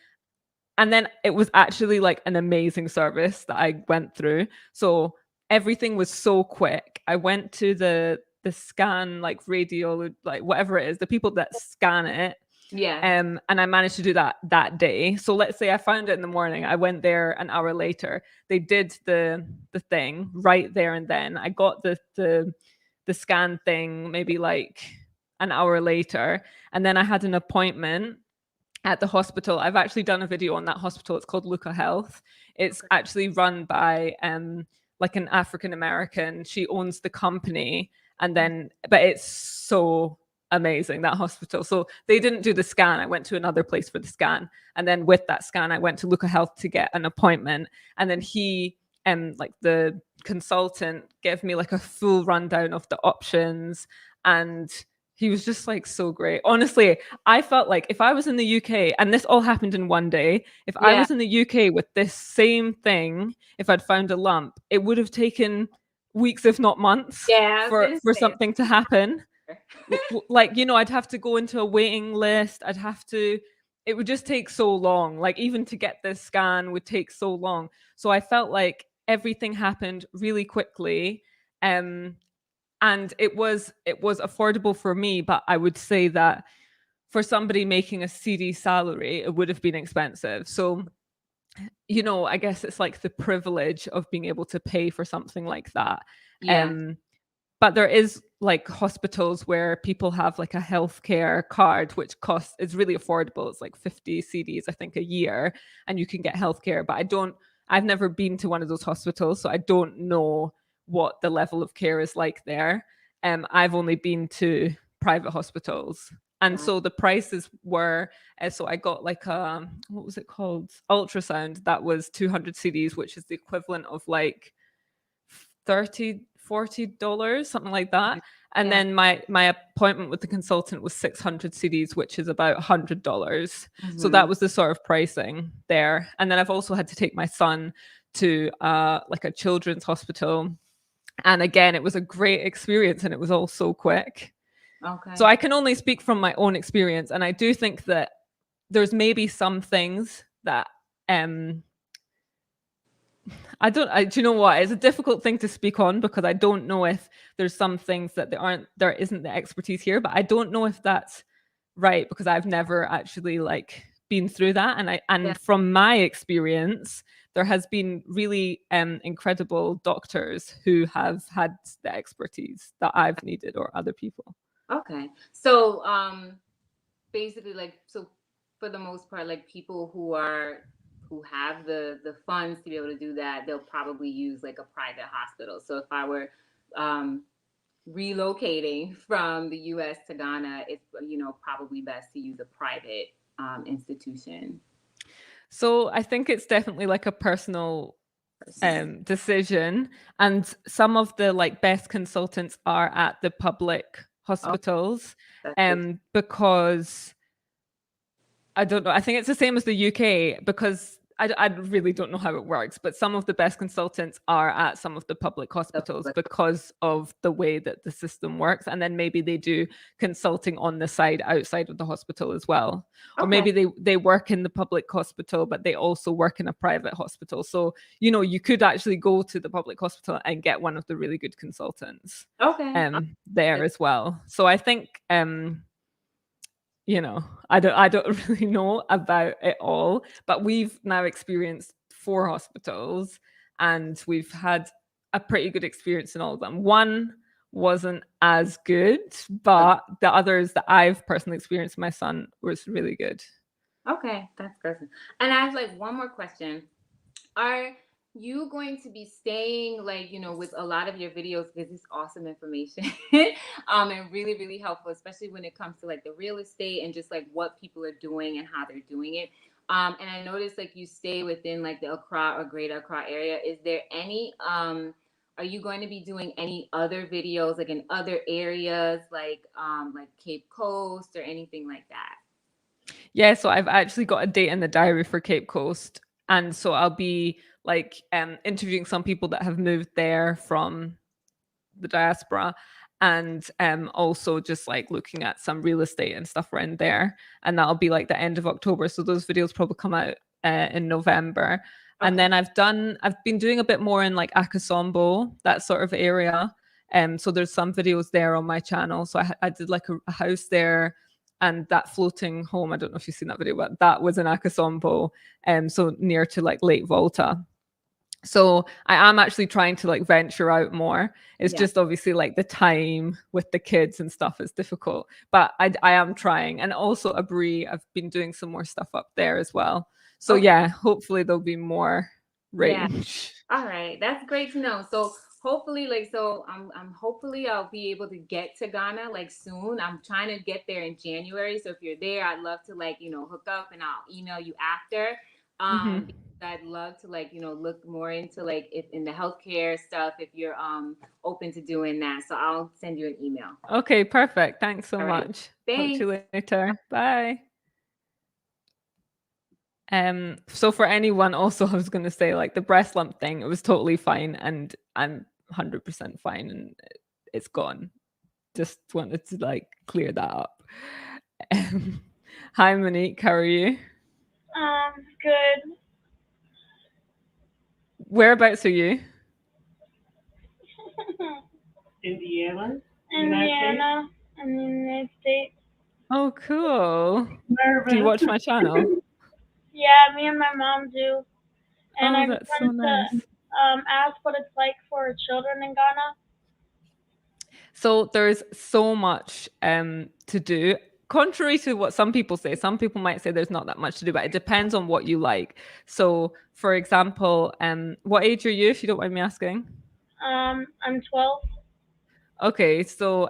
it was actually like an amazing service that I went through. So everything was so quick. I went to the scan, like radio, like whatever it is, the people that scan it. Yeah. And I managed to do that day. So let's say I found it in the morning. I went there an hour later. They did the thing right there and then. I got the scan thing maybe like an hour later. And then I had an appointment at the hospital. I've actually done a video on that hospital. It's called Luca Health. It's actually run by like an African American. She owns the company. And then, but it's so amazing, that hospital. So they didn't do the scan. I went to another place for the scan. And then with that scan, I went to Luca Health to get an appointment. And then he, like the consultant, gave me like a full rundown of the options. And he was just like so great. Honestly, I felt like if I was in the UK, and this all happened in one day, if I was in the UK with this same thing, if I'd found a lump, it would have taken weeks, if not months, for something to happen. Like, you know, I'd have to go into a waiting list. It would just take so long. Like even to get this scan would take so long. So I felt like everything happened really quickly. And it was affordable for me, but I would say that for somebody making a CD salary, it would have been expensive. So, you know, I guess it's like the privilege of being able to pay for something like that. Yeah. But there is like hospitals where people have like a healthcare card, which is really affordable. It's like 50 CDs, I think, a year, and you can get healthcare. But I've never been to one of those hospitals, so I don't know what the level of care is like there. I've only been to private hospitals. And so the prices were, so I got like a, what was it called? Ultrasound. That was 200 cedis, which is the equivalent of like $40, something like that. And then my appointment with the consultant was 600 cedis, which is about $100. So that was the sort of pricing there. And then I've also had to take my son to like a children's hospital. And again, it was a great experience, and it was all so quick. Okay. So I can only speak from my own experience. And I do think that there's maybe some things that do you know what? It's a difficult thing to speak on, because I don't know if there's some things that there isn't the expertise here, but I don't know if that's right, because I've never actually like been through that. And from my experience, there has been really incredible doctors who have had the expertise that I've needed, or other people. Okay. So basically, like, so for the most part, like people who have the funds to be able to do that, they'll probably use like a private hospital. So if I were relocating from the US to Ghana, it's, you know, probably best to use a private institution. So I think it's definitely like a personal decision, and some of the like best consultants are at the public hospitals, because I don't know, I think it's the same as the UK, because I really don't know how it works, but some of the best consultants are at some of the public hospitals because of the way that the system works. And then maybe they do consulting on the side outside of the hospital as well. Or maybe they work in the public hospital, but they also work in a private hospital. So, you know, you could actually go to the public hospital and get one of the really good consultants there as well. So I think you know, I don't really know about it all, but we've now experienced 4 hospitals, and we've had a pretty good experience in all of them. One wasn't as good, but the others that I've personally experienced, my son, was really good. Okay, that's good. And I have like one more question. Are you going to be staying, like, you know, with a lot of your videos, because it's awesome information and really, really helpful, especially when it comes to like the real estate and just like what people are doing and how they're doing it. And I noticed like you stay within like the Accra or Greater Accra area. Is there any, are you going to be doing any other videos like in other areas, like Cape Coast or anything like that? Yeah, so I've actually got a date in the diary for Cape Coast. And so I'll be like interviewing some people that have moved there from the diaspora, and also just like looking at some real estate and stuff around there. And that'll be like the end of October. So those videos probably come out in November. Okay. And then I've been doing a bit more in like Akosombo, that sort of area. So there's some videos there on my channel. So I did like a house there, and that floating home, I don't know if you've seen that video, but that was in Akosombo, so near to like Lake Volta. So I am actually trying to like venture out more. It's just obviously like the time with the kids and stuff is difficult, but I am trying. And also Abri, I've been doing some more stuff up there as well. So yeah, hopefully there'll be more range. Yeah. All right, that's great to know. So hopefully, like, so I'm hopefully I'll be able to get to Ghana like soon. I'm trying to get there in January. So if you're there, I'd love to like, you know, hook up, and I'll email you after. I'd love to like, you know, look more into like if in the healthcare stuff, if you're open to doing that. So I'll send you an email. Okay, perfect. Thanks so much. Thanks. Talk to you later. Bye. So for anyone also, I was going to say like the breast lump thing, it was totally fine, and I'm 100% fine, and it's gone. Just wanted to like clear that up. Hi Monique, how are you? Good. Whereabouts are you? Indiana, in the United States. Oh, cool. Do you watch my channel? Yeah, me and my mom do. And I that's wanted so nice. to ask what it's like for children in Ghana. So there's so much to do. Contrary to what some people say, some people might say there's not that much to do, but it depends on what you like. So, for example, what age are you, if you don't mind me asking? I'm 12. Okay, so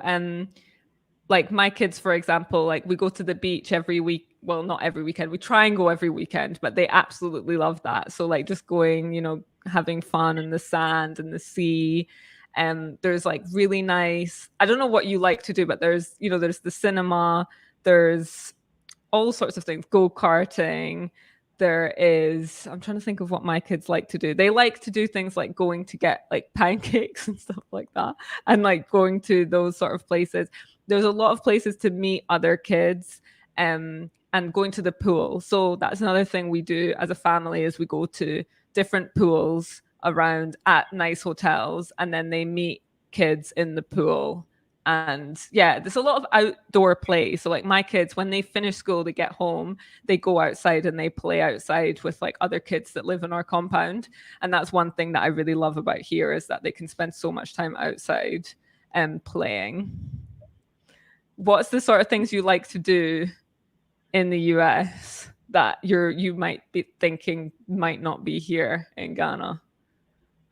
like my kids, for example, like we go to the beach every week. Well, not every weekend. We try and go every weekend, but they absolutely love that. So like just going, having fun in the sand and the sea. There's like really nice. I don't know what you like to do, but there's the cinema. There's all sorts of things. Go karting. I'm trying to think of what my kids like to do. They like to do things like going to get like pancakes and stuff like that, and like going to those sort of places. There's a lot of places to meet other kids, and going to the pool. So that's another thing we do as a family is we go to different pools around at nice hotels, and then they meet kids in the pool. And yeah, there's a lot of outdoor play. So like my kids, when they finish school, they get home, they go outside and they play outside with like other kids that live in our compound. And that's one thing that I really love about here is that they can spend so much time outside and playing. What's the sort of things you like to do in the US that you might be thinking might not be here in Ghana?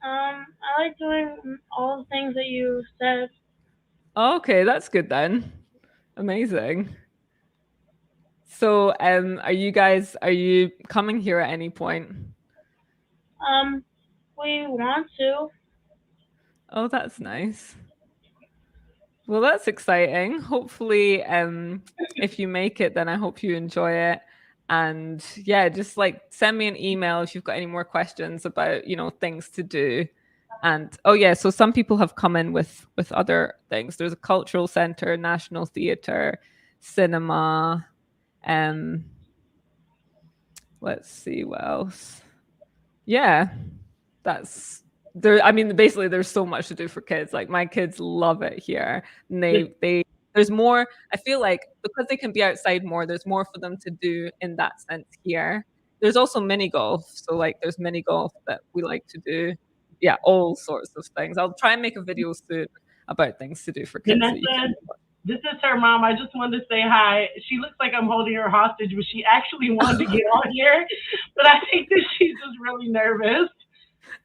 I like doing all the things that you said. Okay, that's good then. Amazing. So, are you coming here at any point? We want to. Oh, that's nice. Well, that's exciting. Hopefully, if you make it, then I hope you enjoy it. And yeah, just like send me an email if you've got any more questions about, things to do. And oh yeah, so some people have come in with other things. There's a cultural center, national theater, cinema. Let's see what else. Yeah, that's there. I mean, basically, there's so much to do for kids. Like my kids love it here. And there's more. I feel like because they can be outside more, there's more for them to do in that sense here. There's also mini golf. So like there's mini golf that we like to do. Yeah, all sorts of things. I'll try and make a video soon about things to do for kids. Vanessa, this is her mom. I just wanted to say hi. She looks like I'm holding her hostage, but she actually wanted to get on here. But I think that she's just really nervous.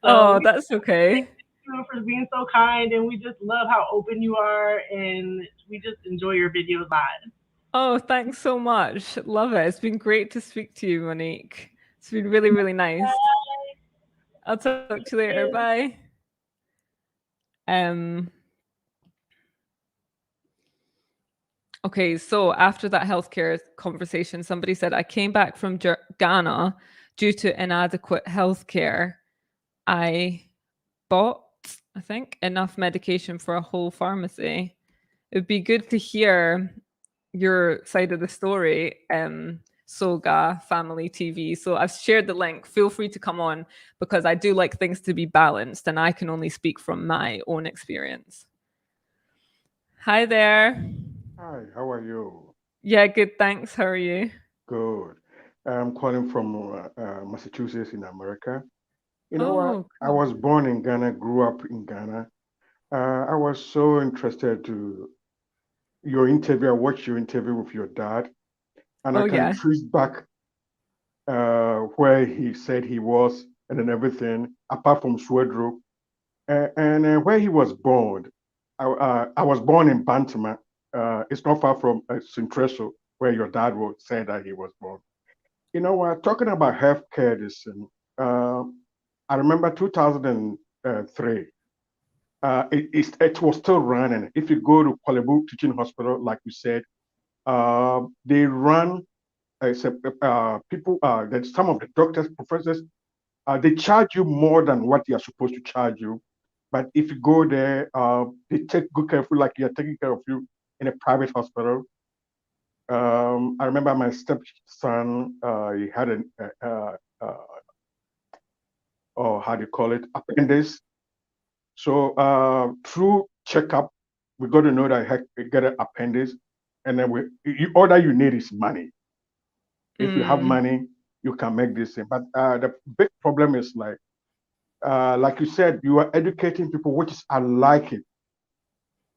So that's okay. Thank you for being so kind, and we just love how open you are, and we just enjoy your videos live. Oh, thanks so much. Love it. It's been great to speak to you, Monique. It's been really, really nice. Bye. I'll talk to you later. Bye. Okay, so after that healthcare conversation, somebody said, I came back from Ghana due to inadequate healthcare. I bought, I think, enough medication for a whole pharmacy. It would be good to hear your side of the story, Soga Family TV. So I've shared the link. Feel free to come on because I do like things to be balanced and I can only speak from my own experience. Hi there. Hi, how are you? Yeah, good, thanks. How are you? Good. I'm calling from Massachusetts in America. You know what? I was born in Ghana, grew up in Ghana. I was so interested to your interview. I watched your interview with your dad, and I can trace back where he said he was and then everything, apart from Swedro, and where he was born. I was born in Bantama. It's not far from Sintreso, where your dad said that he was born. You know what? Talking about healthcare, I remember 2003. It was still running. If you go to Kwalebu Teaching Hospital, like you said, they run. People, that some of the doctors, professors, they charge you more than what they are supposed to charge you. But if you go there, they take good care of you, like you're taking care of you in a private hospital. I remember my stepson, he had how do you call it, appendix. So through checkup, we got to know that he get an appendix, and then all that you need is money. If you have money, you can make this thing. But the big problem is like you said, you are educating people, which is I like it.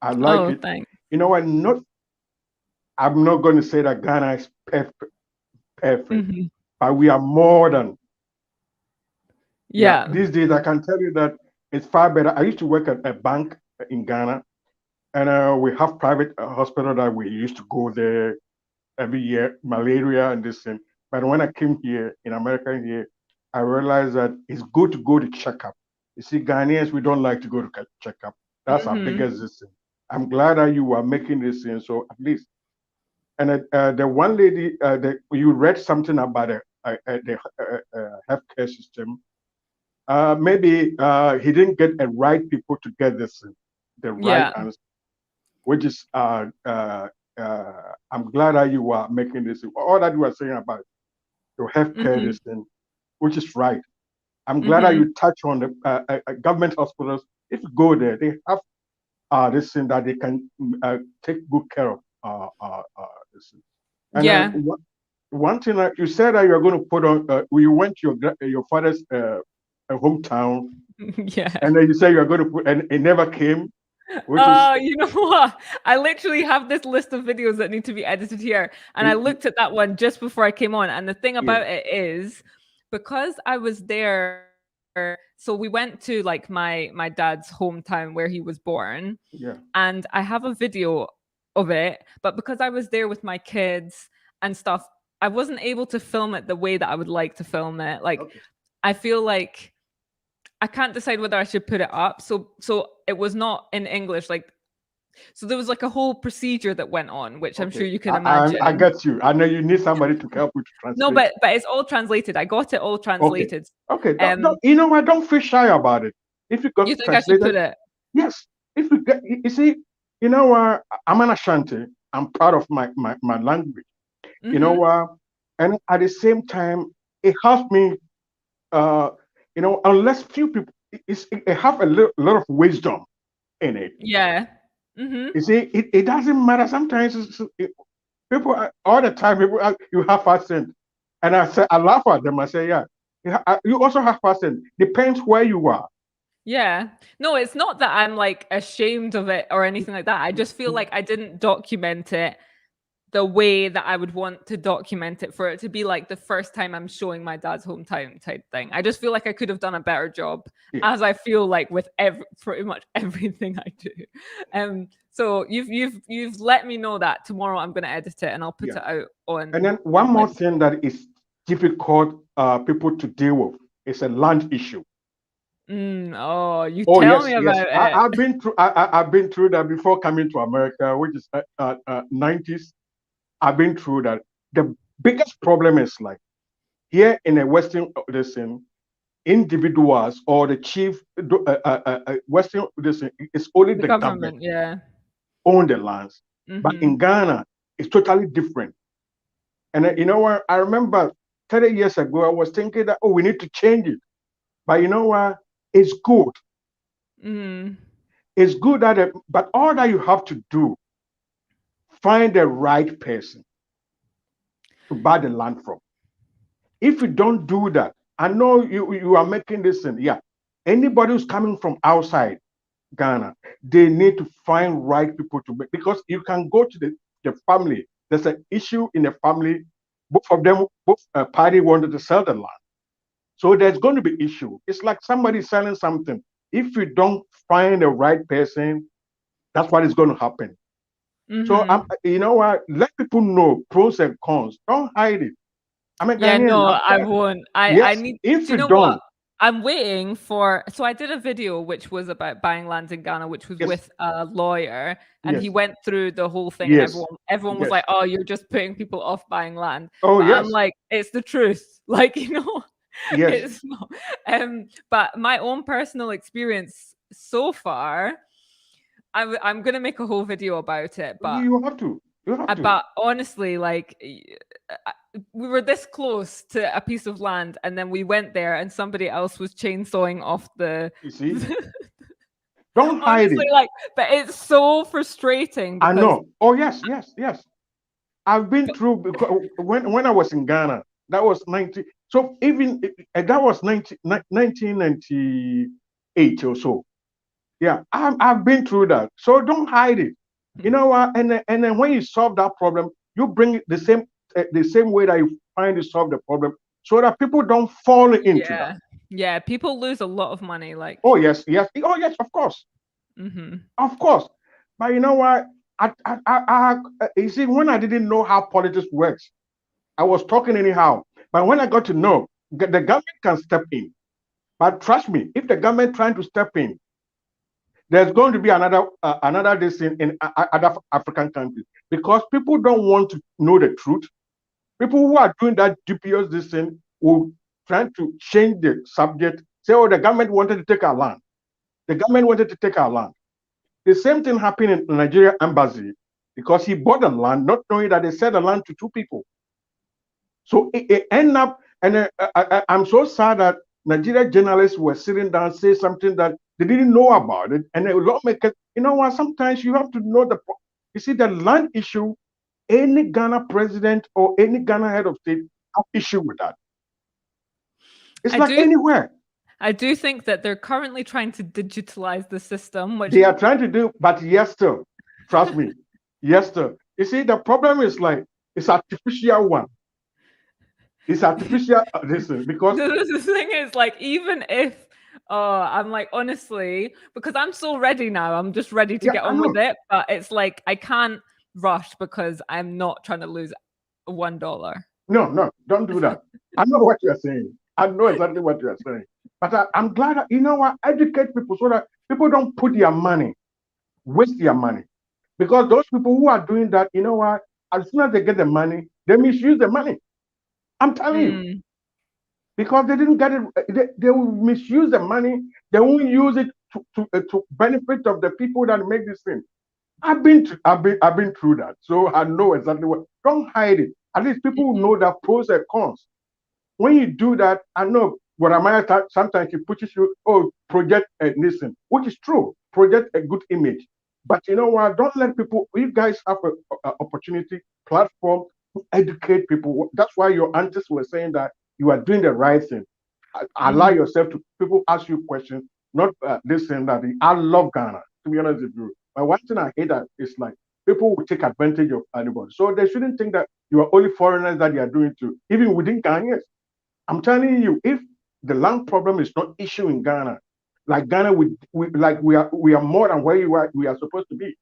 I like it. Thanks. You know, I'm not going to say that Ghana is perfect, but we are more than. Yeah. These days, I can tell you that it's far better. I used to work at a bank in Ghana, And we have private hospital that we used to go there every year, malaria and this thing. But when I came here in America here, I realized that it's good to go to checkup. You see, Ghanaians, we don't like to go to checkup. That's our biggest thing. I'm glad that you are making this thing. So at least, and the one lady that you read something about the healthcare system. Maybe he didn't get the right people to get this thing, the right answer, which is I'm glad that you are making this. All that you are saying about your healthcare this thing, which is right. I'm glad that you touch on the government hospitals. If you go there, they have this thing that they can take good care of this thing. And one thing that you said that you are going to put on, you went to your father's hometown, and then you say you are going to put, and it never came. You know what? I literally have this list of videos that need to be edited here, and I looked at that one just before I came on. And the thing about it is, because I was there, so we went to like my dad's hometown where he was born, and I have a video of it. But because I was there with my kids and stuff, I wasn't able to film it the way that I would like to film it. Like, I feel like I can't decide whether I should put it up. So it was not in English. Like, so there was like a whole procedure that went on, which I'm sure you can imagine. I get you. I know you need somebody to help you to translate. No, but it's all translated. I got it all translated. Okay. You know what? Don't feel shy about it. If you got you think I should put it? Yes. If you get, you see, you know what? I'm an Ashanti. I'm proud of my language. You know what? And at the same time, it helps me. You know, unless few people, it have a lot of wisdom in it. You see, it doesn't matter. Sometimes people all the time. People you have accent, and I laugh at them. I say, yeah, you also have accent. Depends where you are. Yeah. No, it's not that I'm like ashamed of it or anything like that. I just feel like I didn't document it the way that I would want to document it for it to be like the first time I'm showing my dad's hometown type thing. I just feel like I could have done a better job, as I feel like with pretty much everything I do. So you've let me know that tomorrow I'm going to edit it and I'll put it out on. And then one more thing that is difficult people to deal with is a land issue. Tell me about it. I've been through that before coming to America, which is 90s. I've been through that. The biggest problem is like here in a Western listen, individuals or the chief Western listen, it's only the government own the lands. But in Ghana, it's totally different. And you know what? I remember 30 years ago, I was thinking that, we need to change it. But you know what? It's good. It's good that, but all that you have to do, find the right person to buy the land from. If you don't do that, I know you are making this thing. Yeah, anybody who's coming from outside Ghana, they need to find right people to make, because you can go to the family. There's an issue in the family. Both party wanted to sell the land, so there's going to be issue. It's like somebody selling something. If you don't find the right person, that's what is going to happen. So you know what? Let people know pros and cons. Don't hide it. I mean, I won't. I need. If you know don't, what? I'm waiting for. So I did a video which was about buying land in Ghana, which was with a lawyer, and he went through the whole thing, and everyone was like, "Oh, you're just putting people off buying land." I'm like, it's the truth. Like, you know, it's not. But my own personal experience so far. I'm gonna make a whole video about it, but you have to. But honestly, like, we were this close to a piece of land, and then we went there, and somebody else was chainsawing off the. You see, don't hide it. Like, but it's so frustrating. I know. Oh yes. I've been through, because when I was in Ghana, that was 90. So even that was 1998 or so. Yeah, I've been through that. So don't hide it. You know what? And then when you solve that problem, you bring it the same way that you find to solve the problem, so that people don't fall into that. Yeah, people lose a lot of money. Like, oh yes, of course. Of course. But you know what? You see, when I didn't know how politics works, I was talking anyhow. But when I got to know, the government can step in. But trust me, if the government trying to step in, there's going to be another this in other African countries, because people don't want to know the truth. People who are doing that dubious this thing will try to change the subject. Say, oh, the government wanted to take our land. The government wanted to take our land. The same thing happened in the Nigeria embassy, because he bought the land, not knowing that they sell the land to two people. So it ended up, and I'm so sad that Nigeria journalists were sitting down say something that they didn't know about it, and the lawmakers. You know what? Sometimes you have to know you see, the land issue. Any Ghana president or any Ghana head of state have issue with that. It's anywhere. I do think that they're currently trying to digitalize the system, which they are trying to do, but yes, sir. Trust me. Yes, sir. You see, the problem is it's artificial one. It's artificial listen, because the thing is, even if I'm honestly, because I'm so ready now, I'm just ready to get on with it, but it's I can't rush because I'm not trying to lose $1. No, don't do that. I know what you're saying. I know exactly what you're saying. But I'm glad that, you know what, educate people so that people don't put their money, waste their money. Because those people who are doing that, you know what, as soon as they get the money, they misuse the money. I'm telling you. Because they didn't get it, they will misuse the money. They won't use it to benefit of the people that make this thing. I've been through that, so I know exactly what. Don't hide it. At least people will know that pros and cons. When you do that, I know what I might sometimes it pushes you. Oh, project listen, which is true. Project a good image, but you know what? Don't let people. You guys have an opportunity platform to educate people. That's why your aunties were saying that you are doing the right thing. Allow yourself to people ask you questions, not listen that. I love Ghana, to be honest with you. But one thing I hate that is people will take advantage of anybody. So they shouldn't think that you are only foreigners that you are doing to, even within Ghanaians. I'm telling you, if the land problem is not issue in Ghana, Ghana, we are more than where we are supposed to be.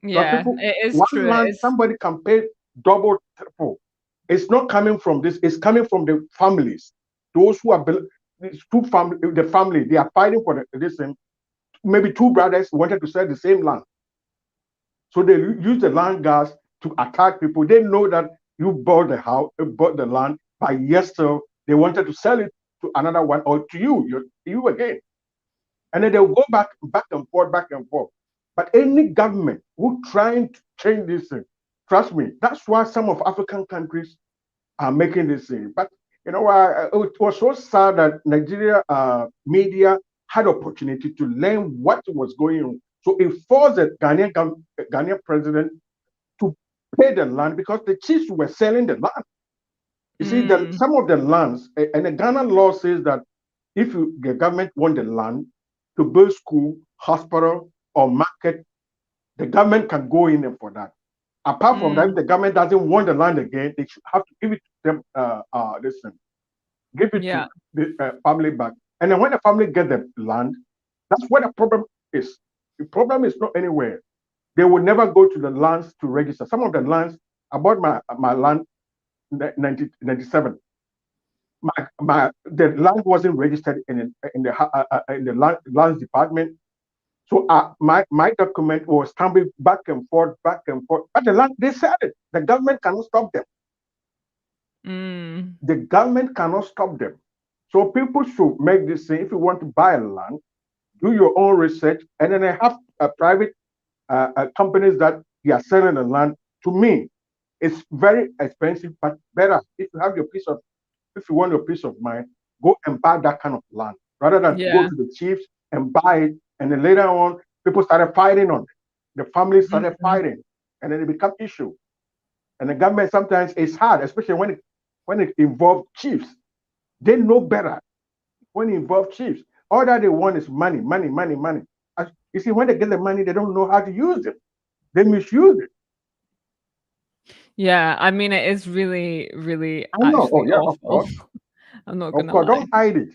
Yeah, people, it is one true. land, somebody can pay double, triple. It's not coming from this. It's coming from the families. Those who are the family, they are fighting for this thing. Maybe two brothers wanted to sell the same land. So they use the land gas to attack people. They know that you bought the house, bought the land, but yes, so they wanted to sell it to another one or to you again. And then they'll go back and forth, back and forth. But any government who trying to change this thing, trust me, that's why some of African countries are making this thing. But you know, it was so sad that Nigeria media had opportunity to learn what was going on. So it forced the Ghanaian president to pay the land because the chiefs were selling the land. You see, some of the lands, and the Ghana law says that if the government want the land to build school, hospital, or market, the government can go in there for that. Apart from that, if the government doesn't want the land again, they should have to give it to them. Give it to the family back. And then when the family get the land, that's where the problem is. The problem is not anywhere. They will never go to the lands to register. Some of the lands, I bought my land in 1997. The land wasn't registered in the lands department. So my document was stamping back and forth. But the land, they said it. The government cannot stop them. The government cannot stop them. So people should make this thing. If you want to buy a land, do your own research, and then they have private companies that they are selling the land. To me, it's very expensive, but better if you have if you want your peace of mind, go and buy that kind of land rather than go to the chiefs and buy it. And then later on, people started fighting on it. The families started fighting, and then it become issue. And the government sometimes it's hard, especially when it involves chiefs. They know better when it involves chiefs. All that they want is money. You see, when they get the money, they don't know how to use it. They misuse it. Yeah, I mean, it is really, really awful. Of course. I'm not gonna lie. Don't hide it.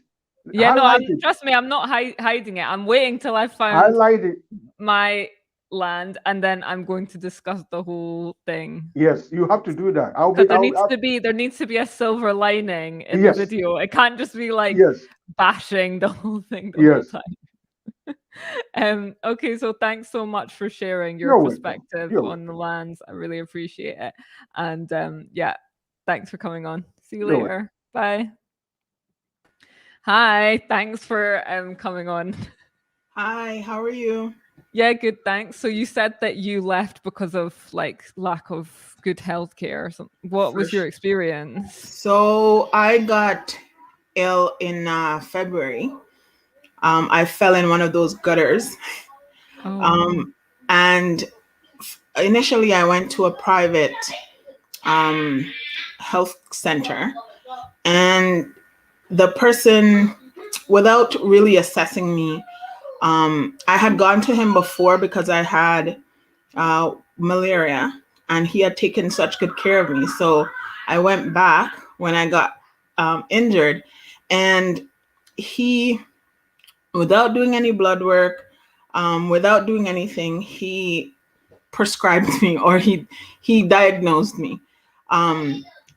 Yeah, trust me, I'm not hiding it. I'm waiting till I found highlight it. my land, and then I'm going to discuss the whole thing. Yes, you have to do that. Because there needs to be a silver lining in the video. It can't just be like bashing the whole thing the whole time. Okay, so thanks so much for sharing your perspective on the lands. I really appreciate it. And yeah, thanks for coming on. See you later. Bye. Hi, thanks for coming on. Hi, how are you? Yeah, good, thanks. So you said that you left because of like lack of good healthcare or something. What was your experience? So I got ill in February. I fell in one of those gutters. And initially I went to a private health center, and the person, without really assessing me, I had gone to him before because I had malaria, and he had taken such good care of me. So I went back when I got injured, and he, without doing any blood work, without doing anything, he prescribed me, or he diagnosed me.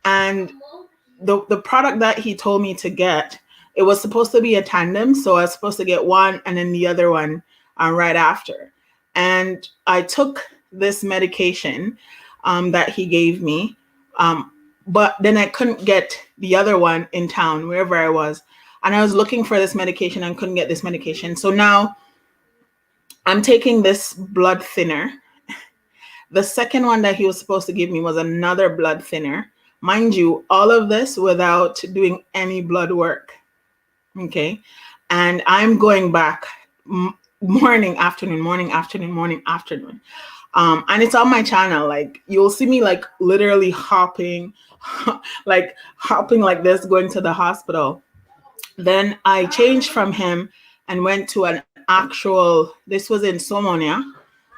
And the product that he told me to get, it was supposed to be a tandem. So I was supposed to get one and then the other one right after. And I took this medication that he gave me, but then I couldn't get the other one in town, wherever I was. And I was looking for this medication and couldn't get this medication. So now I'm taking this blood thinner. The second one that he was supposed to give me was another blood thinner. Mind you, all of this without doing any blood work. Okay. And I'm going back morning, afternoon, morning, afternoon, morning, afternoon. And it's on my channel. Like, you'll see me like literally hopping like this, going to the hospital. Then I changed from him and went to an actual, this was in Somonia,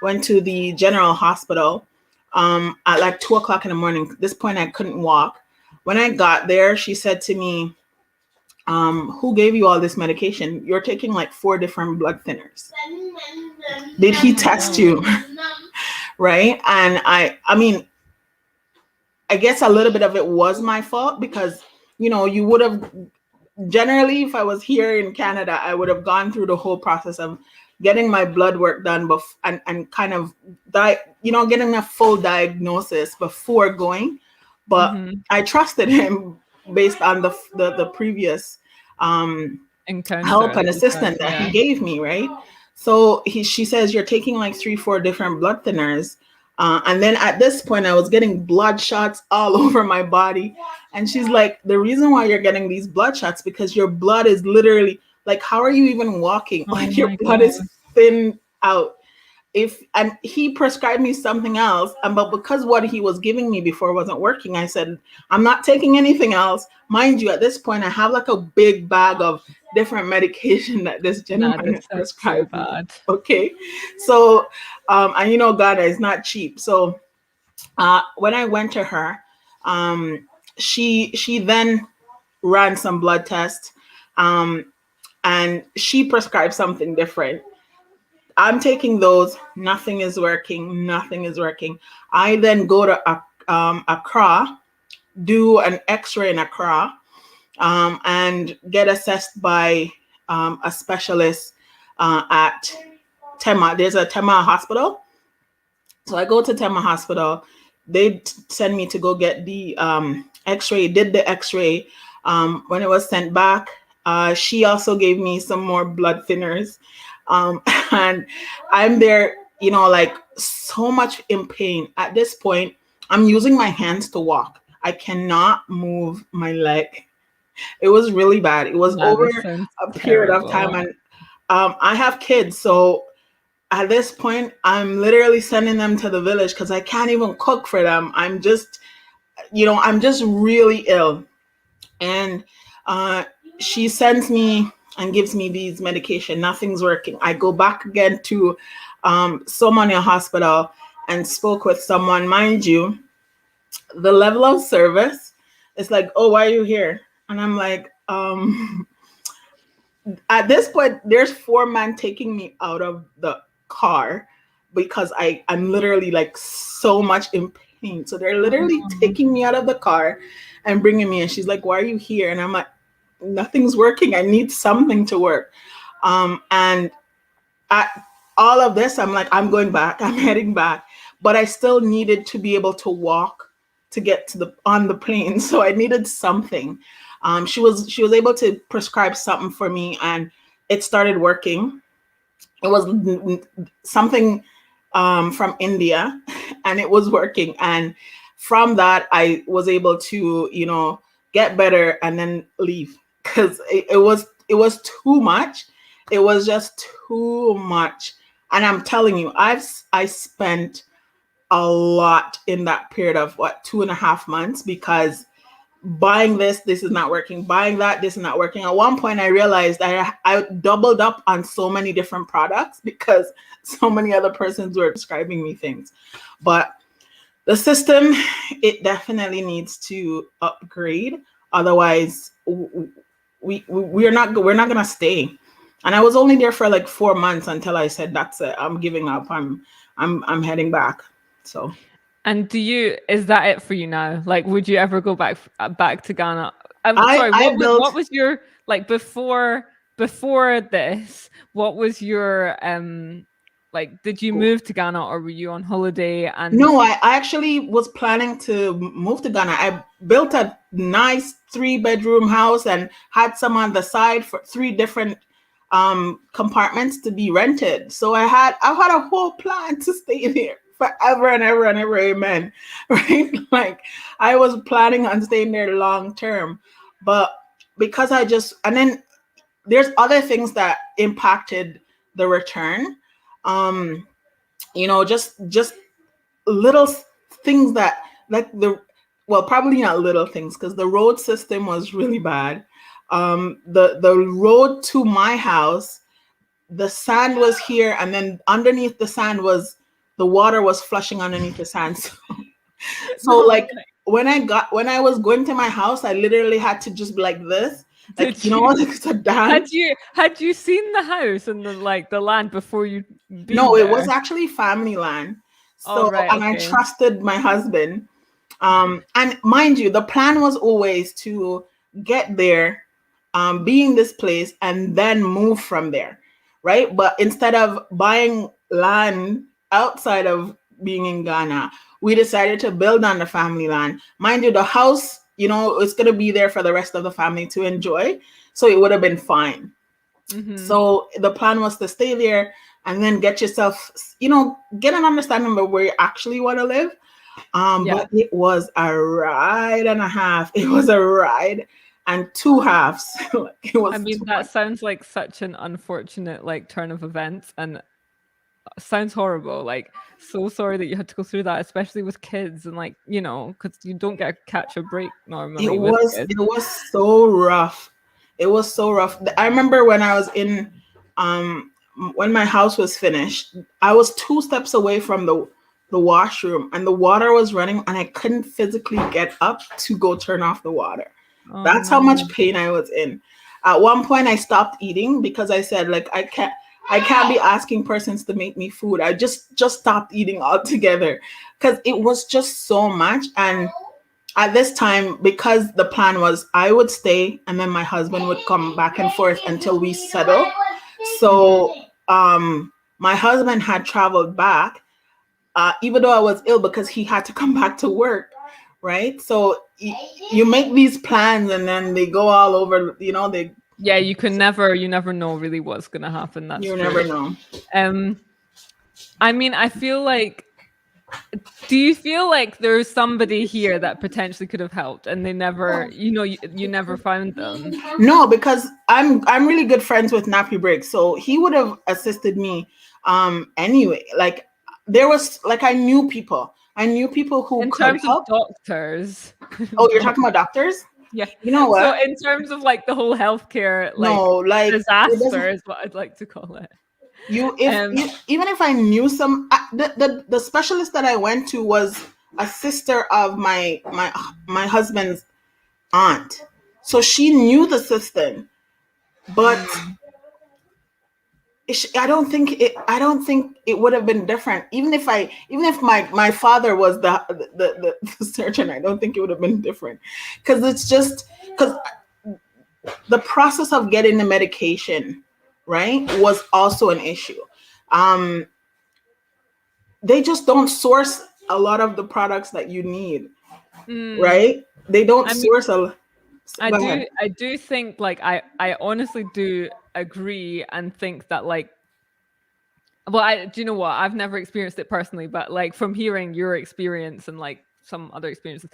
went to the general hospital at like 2:00 in the morning. At this point, I couldn't walk. When I got there, she said to me, who gave you all this medication? You're taking like 4 different blood thinners. Did he test you? Right? And I mean, I guess a little bit of it was my fault, because, you know, you would have, generally, if I was here in Canada, I would have gone through the whole process of getting my blood work done and kind of getting a full diagnosis before going. But I trusted him based on the previous help and assistance that he gave me, right? So she says, you're taking like 3-4 different blood thinners. And then at this point, I was getting blood shots all over my body. And she's like, the reason why you're getting these blood shots, because your blood is literally like, how are you even walking? Like, your blood is thinned out. And he prescribed me something else, but because what he was giving me before wasn't working, I said, I'm not taking anything else. Mind you, at this point, I have like a big bag of different medication that this gentleman has prescribed me. Okay. So, and you know, Ghana is not cheap. So when I went to her, she then ran some blood tests, and she prescribed something different. I'm taking those. Nothing is working. Nothing is working. I then go to Accra, do an X-ray in Accra, and get assessed by a specialist at Tema. There's a Tema hospital. So I go to Tema hospital. They send me to go get the X-ray. Did the X-ray. When it was sent back, she also gave me some more blood thinners. And I'm there, you know, like so much in pain. At this point, I'm using my hands to walk. I cannot move my leg. It was really bad. It was over a period of time. And I have kids. So at this point, I'm literally sending them to the village because I can't even cook for them. I'm just, you know, I'm just really ill. And she sends me and gives me these medication. Nothing's working. I go back again to Somonia Hospital and spoke with someone. Mind you, the level of service is like, oh, why are you here? And I'm like, at this point, there's 4 men taking me out of the car. because I'm literally like so much in pain. So they're literally taking me out of the car and bringing me in. She's like, why are you here? And I'm like, nothing's working. I need something to work. And all of this, I'm like, I'm going back. I'm heading back. But I still needed to be able to walk to get to on the plane. So I needed something. She was able to prescribe something for me, and it started working. It was something from India, and it was working. And from that, I was able to, get better and then leave, because it was too much. It was just too much. And I'm telling you, I spent a lot in that period of 2.5 months, because buying this is not working, buying that, this is not working. At one point I realized I doubled up on so many different products because so many other persons were prescribing me things. But the system, it definitely needs to upgrade. Otherwise we're not gonna stay. And I was only there for like 4 months until I said, that's it, I'm giving up, I'm heading back. So. And is that it for you now? Like, would you ever go back to Ghana? What was your, like, before this? What was your like? Did you move to Ghana, or were you on holiday? And no, I actually was planning to move to Ghana. I built a nice 3-bedroom house and had some on the side for 3 different compartments to be rented. So I had a whole plan to stay there forever and ever and ever, amen. Right? Like, I was planning on staying there long term, but because and then there's other things that impacted the return. Just little things that, like, probably not little things, because the road system was really bad. The road to my house, the sand was here, and then underneath the sand the water was flushing underneath the sand. So like when I was going to my house, I literally had to just be like this. Like, it's a dance. Had you seen the house and the land before you? No, it was actually family land. So, and I trusted my husband. And mind you, the plan was always to get there, be in this place, and then move from there, right? But instead of buying land outside of being in Ghana, we decided to build on the family land. Mind you, the house, it's going to be there for the rest of the family to enjoy. So it would have been fine. Mm-hmm. So the plan was to stay there and then get yourself, get an understanding of where you actually want to live. But it was a ride and a half. It was a ride and 2 halves. That sounds like such an unfortunate turn of events, and sounds horrible. Like, so sorry that you had to go through that, especially with kids, and because you don't catch a break normally. It was so rough. It was so rough. I remember when I was in when my house was finished, I was 2 steps away from the washroom, and the water was running, and I couldn't physically get up to go turn off the water. That's how much pain I was in. At one point I stopped eating because I said, like, I can't be asking persons to make me food. I just stopped eating altogether because it was just so much. And at this time, because the plan was I would stay and then my husband would come back and forth until we settle. So my husband had traveled back, even though I was ill, because he had to come back to work, right? So you make these plans and then they go all over, you never know really what's going to happen. That's true. Never know. I feel like, do you feel like there's somebody here that potentially could have helped and they never, you never found them? No, because I'm really good friends with Nappy Briggs, so he would have assisted me anyway. Like, there was, like, I knew people who in could terms help. Of doctors. Oh, you're talking about doctors? Yeah. You know what? So in terms of the whole healthcare disaster is what I'd like to call it. Even if I knew some, the specialist that I went to was a sister of my husband's aunt, so she knew the system, but I don't think it would have been different. Even if my father was the surgeon, I don't think it would have been different. Because it's just because the process of getting the medication, right, was also an issue. They just don't source a lot of the products that you need, right? They don't source a. I do think, like, I honestly do agree and think that, like, well, do you know what? I've never experienced it personally, but like from hearing your experience and like some other experiences,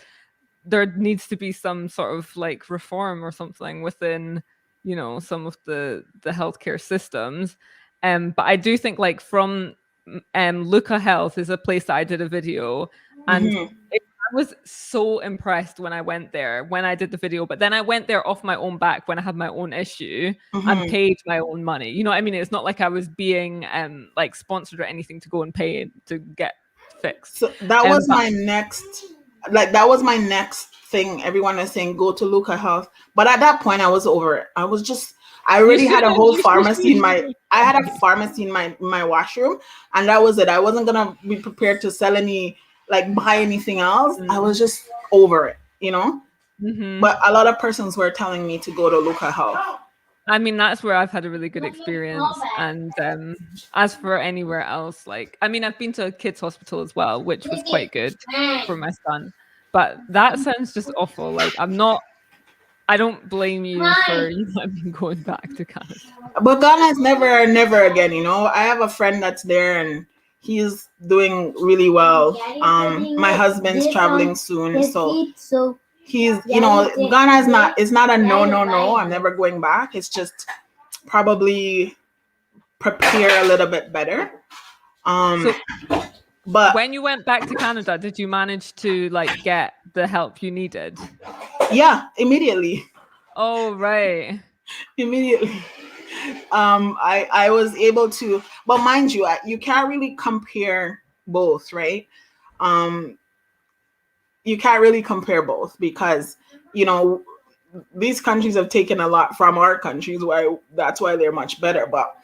there needs to be some sort of like reform or something within, you know, some of the healthcare systems. But I do think, like, from Luca Health is a place that I did a video, and I was so impressed when I went there, when I did the video, but then I went there off my own back when I had my own issue and paid my own money. You know what I mean? It's not like I was being like sponsored or anything to go and pay to get fixed. So that was my next, that was my next thing. Everyone is saying go to Luca Health, but at that point I was over it. I already had a whole pharmacy in my. I had a pharmacy in my washroom, and that was it. I wasn't gonna be prepared to sell buy anything else. I was just over it, you know. But a lot of persons were telling me to go to Luca Health. I mean, that's where I've had a really good experience. And as for anywhere else, like, I mean, I've been to a kids' hospital as well, which was quite good for my son. But that sounds just awful. Like, I don't blame you for going back to Canada. But Ghana is never again, you know. I have a friend that's there and he's doing really well. My husband's traveling soon, so he's, you know, Ghana is not a no. I'm never going back. It's just probably prepare a little bit better. But when you went back to Canada, did you manage to like get the help you needed? Yeah, immediately. Oh, right. Immediately. I was able to, but mind you, you can't really compare both, right? You can't really compare both because, you know, these countries have taken a lot from our countries, that's why they're much better. But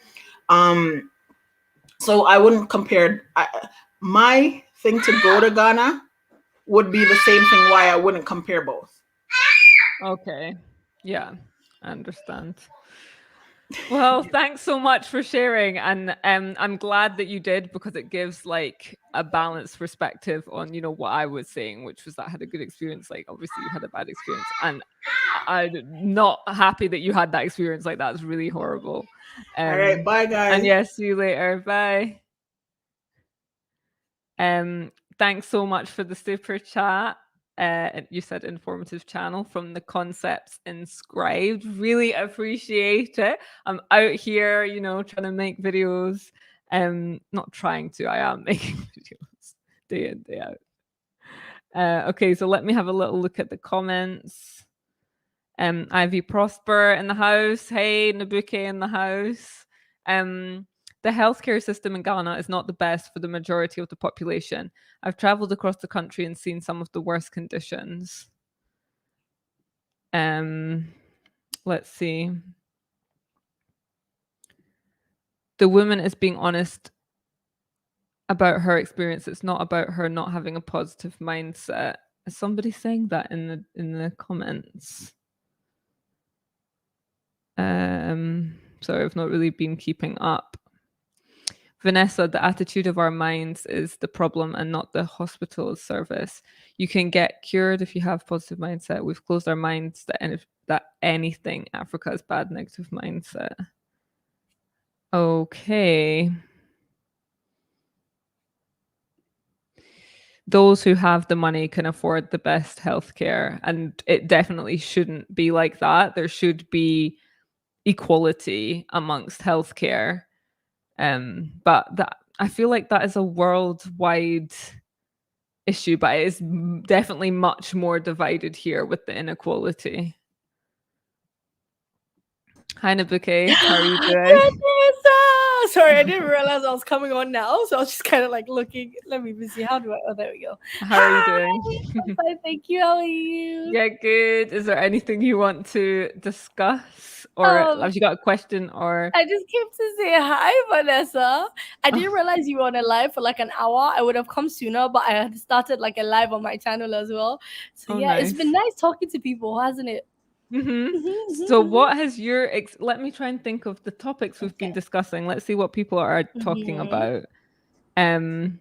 so I wouldn't compare. My thing to go to Ghana would be the same thing why I wouldn't compare both. Okay. Yeah, I understand. Well, thanks so much for sharing, and I'm glad that you did, because it gives like a balanced perspective on, you know, what I was saying, which was that I had a good experience. Like, obviously you had a bad experience, and I'm not happy that you had that experience. Like, that's really horrible. All right, bye guys. And yes, see you later. Bye. Thanks so much for the super chat. You said informative channel from the Concepts Inscribed. Really appreciate it. I'm out here, you know, trying to make videos. Not trying to, I am making videos day in, day out. Okay, so let me have a little look at the comments. Ivy Prosper in the house. Hey, Nabuke in the house. The healthcare system in Ghana is not the best for the majority of the population. I've traveled across the country and seen some of the worst conditions. Let's see. The woman is being honest about her experience. It's not about her not having a positive mindset. Is somebody saying that in the comments? Sorry, I've not really been keeping up. Vanessa, the attitude of our minds is the problem and not the hospital service. You can get cured if you have positive mindset. We've closed our minds that anything Africa is bad, negative mindset. Okay. Those who have the money can afford the best healthcare, and it definitely shouldn't be like that. There should be equality amongst healthcare. But that, I feel like that is a worldwide issue, but it is definitely much more divided here with the inequality. Hi, Nabuke. How are you doing? Oh, sorry, I didn't realize I was coming on now, so I was just kind of like looking. Let me see. How do I? Oh, there we go. How are you doing? I'm fine, thank you. How are you? Yeah, good. Is there anything you want to discuss, or have you got a question? Or I just came to say hi, Vanessa. I didn't realize you were on a live for like an hour. I would have come sooner, but I had started like a live on my channel as well. So yeah, it's been nice talking to people, hasn't it? So what has your let me try and think of the topics we've been discussing. Let's see what people are talking about. Even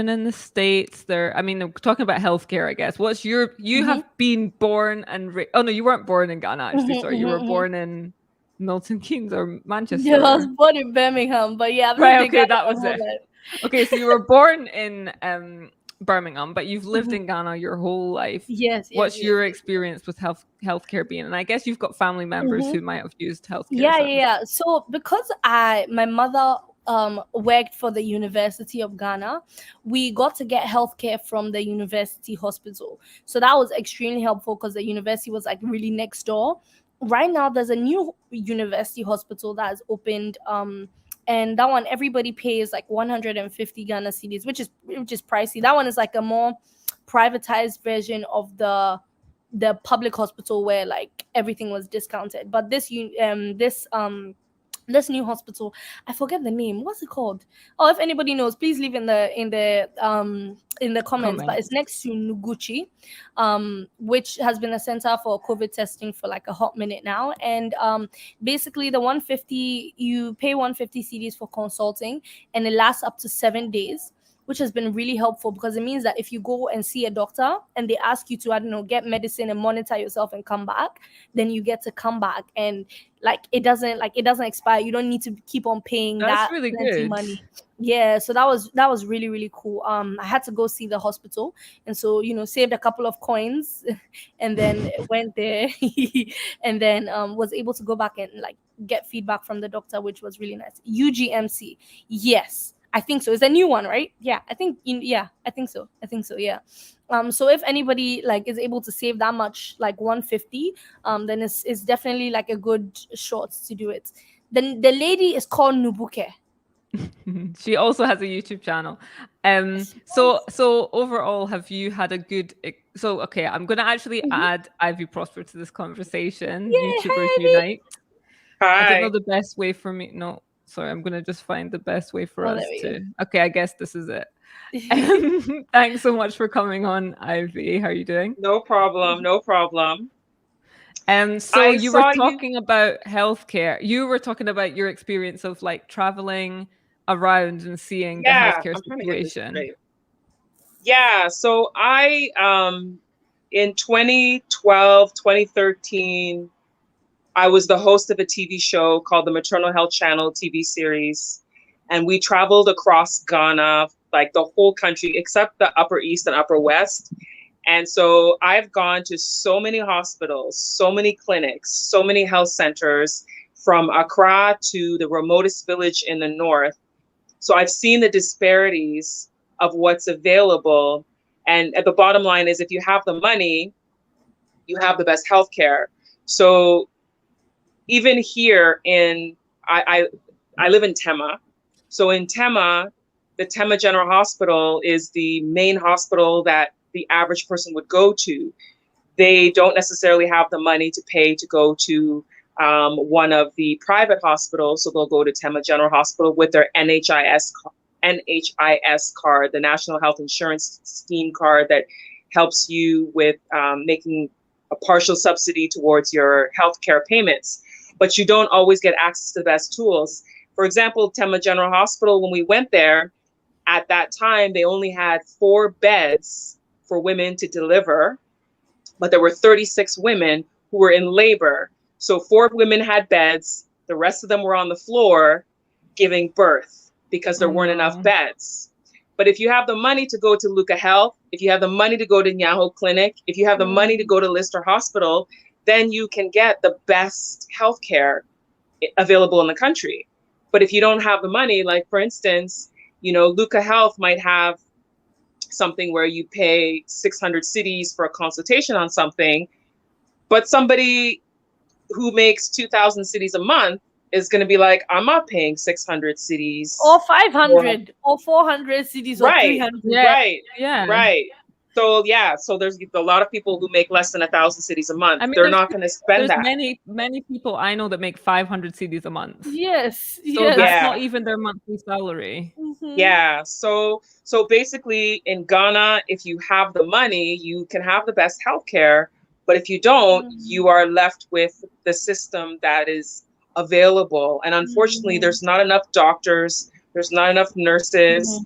in the States, they're talking about healthcare, I guess. What's your you have been born and oh no, you weren't born in Ghana, actually. Sorry, you were born in Milton Keynes or Manchester. Yeah, I was born in Birmingham, but yeah, I've right, lived in okay, Ghana that was my it. whole life. Okay, so you were born in Birmingham, but you've lived in Ghana your whole life. Yes. What's your experience with healthcare being? And I guess you've got family members who might have used healthcare. Yeah. So because my mother worked for the University of Ghana, we got to get healthcare from the university hospital. So that was extremely helpful because the university was like really next door. Right now, there's a new university hospital that has opened. And that one everybody pays like 150 Ghana cedis, which is pricey. That one is like a more privatized version of the public hospital where like everything was discounted. But this new hospital, I forget the name. What's it called? Oh, if anybody knows, please leave in the comments. But it's next to Noguchi, which has been a center for COVID testing for like a hot minute now. And basically the 150, you pay 150 cedis for consulting, and it lasts up to 7 days, which has been really helpful because it means that if you go and see a doctor and they ask you to, I don't know, get medicine and monitor yourself and come back, then you get to come back and like it doesn't expire. You don't need to keep on paying that really plenty good money. Yeah, so that was really, really cool. I had to go see the hospital, and so saved a couple of coins and then went there and then was able to go back and like get feedback from the doctor, which was really nice. UGMC, yes. I think so. It's a new one, right? Yeah, I think so. Yeah. So if anybody like is able to save that much, like 150, then it's definitely like a good shot to do it. Then the lady is called Nubuke. She also has a YouTube channel. So overall, have you had a good? So okay, I'm gonna actually add Ivy Prosper to this conversation. Yay, YouTubers hi, Unite. I don't know Hi. the best way for me. No, sorry, I'm gonna just find the best way for us there we to. Okay, I guess this is it. Thanks so much for coming on, Ivy. How are you doing? No problem. No problem. So you were talking about healthcare. You were talking about your experience of like traveling around and seeing the healthcare situation. Yeah. So I in 2012, 2013, I was the host of a TV show called the Maternal Health Channel TV series. And we traveled across Ghana, like the whole country, except the Upper East and Upper West. And so I've gone to so many hospitals, so many clinics, so many health centers, from Accra to the remotest village in the north. So I've seen the disparities of what's available. And at the bottom line is, if you have the money, you have the best healthcare. So even here I live in Tema. So in Tema, the Tema General Hospital is the main hospital that the average person would go to. They don't necessarily have the money to pay to go to one of the private hospitals. So they'll go to Tema General Hospital with their NHIS card, the National Health Insurance Scheme card that helps you with making a partial subsidy towards your healthcare payments. But you don't always get access to the best tools. For example, Tema General Hospital, when we went there, at that time, they only had 4 beds for women to deliver, but there were 36 women who were in labor. So 4 women had beds, the rest of them were on the floor giving birth because there weren't enough beds. But if you have the money to go to Luca Health, if you have the money to go to Nyaho Clinic, if you have the money to go to Lister Hospital, then you can get the best healthcare available in the country. But if you don't have the money, like for instance, Luca Health might have something where you pay 600 cedis for a consultation on something, but somebody who makes 2,000 cedis a month is going to be like, I'm not paying 600 cedis or 500 or 400 cedis or right, 300. right. So yeah, so there's a lot of people who make less than 1,000 cedis a month. I mean, they're not going to spend that. Many people I know that make 500 cedis a month. Yes. So that's not even their monthly salary. Yeah. So basically in Ghana, if you have the money, you can have the best healthcare. But if you don't, you are left with the system that is available. And unfortunately, there's not enough doctors. There's not enough nurses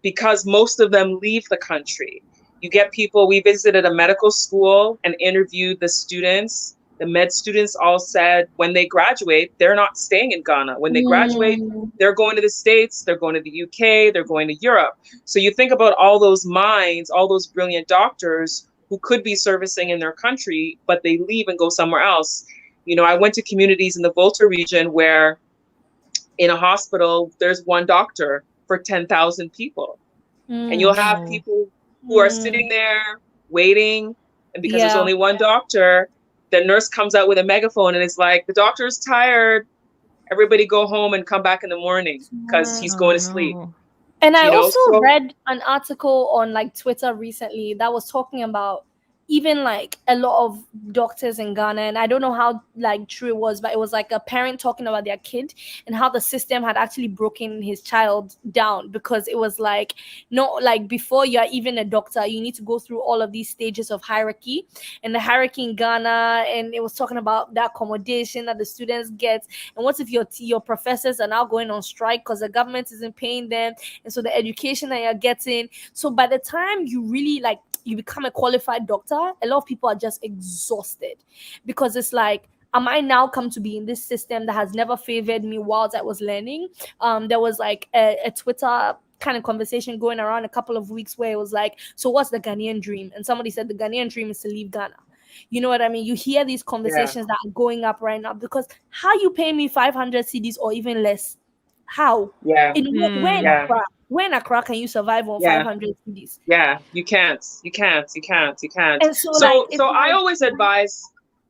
because most of them leave the country. You get people, we visited a medical school and interviewed the students. The med students all said when they graduate, they're not staying in Ghana. When they graduate, they're going to the States, they're going to the UK, they're going to Europe. So you think about all those minds, all those brilliant doctors who could be servicing in their country, but they leave and go somewhere else. You know, I went to communities in the Volta region where in a hospital, there's one doctor for 10,000 people. And you'll have people who are sitting there waiting, and because there's only one doctor, the nurse comes out with a megaphone and it's like, the doctor's tired. Everybody go home and come back in the morning because he's going to sleep. And I also read an article on like Twitter recently that was talking about even like a lot of doctors in Ghana, and I don't know how like true it was, but it was like a parent talking about their kid and how the system had actually broken his child down, because it was like, no, like before you're even a doctor, you need to go through all of these stages of hierarchy, and the hierarchy in Ghana, and it was talking about the accommodation that the students get, and what if your professors are now going on strike because the government isn't paying them, and so the education that you're getting. So by the time you really like you become a qualified doctor, a lot of people are just exhausted, because it's like, am I now come to be in this system that has never favored me whilst I was learning? There was like a Twitter kind of conversation going around a couple of weeks where it was like, so what's the Ghanaian dream? And somebody said the Ghanaian dream is to leave Ghana. You know what I mean? You hear these conversations that are going up right now, because how you pay me 500 cedis or even less? How? Where in Accra? Where in Accra can you survive on 500 cedis? Yeah, you can't. And so I always advise,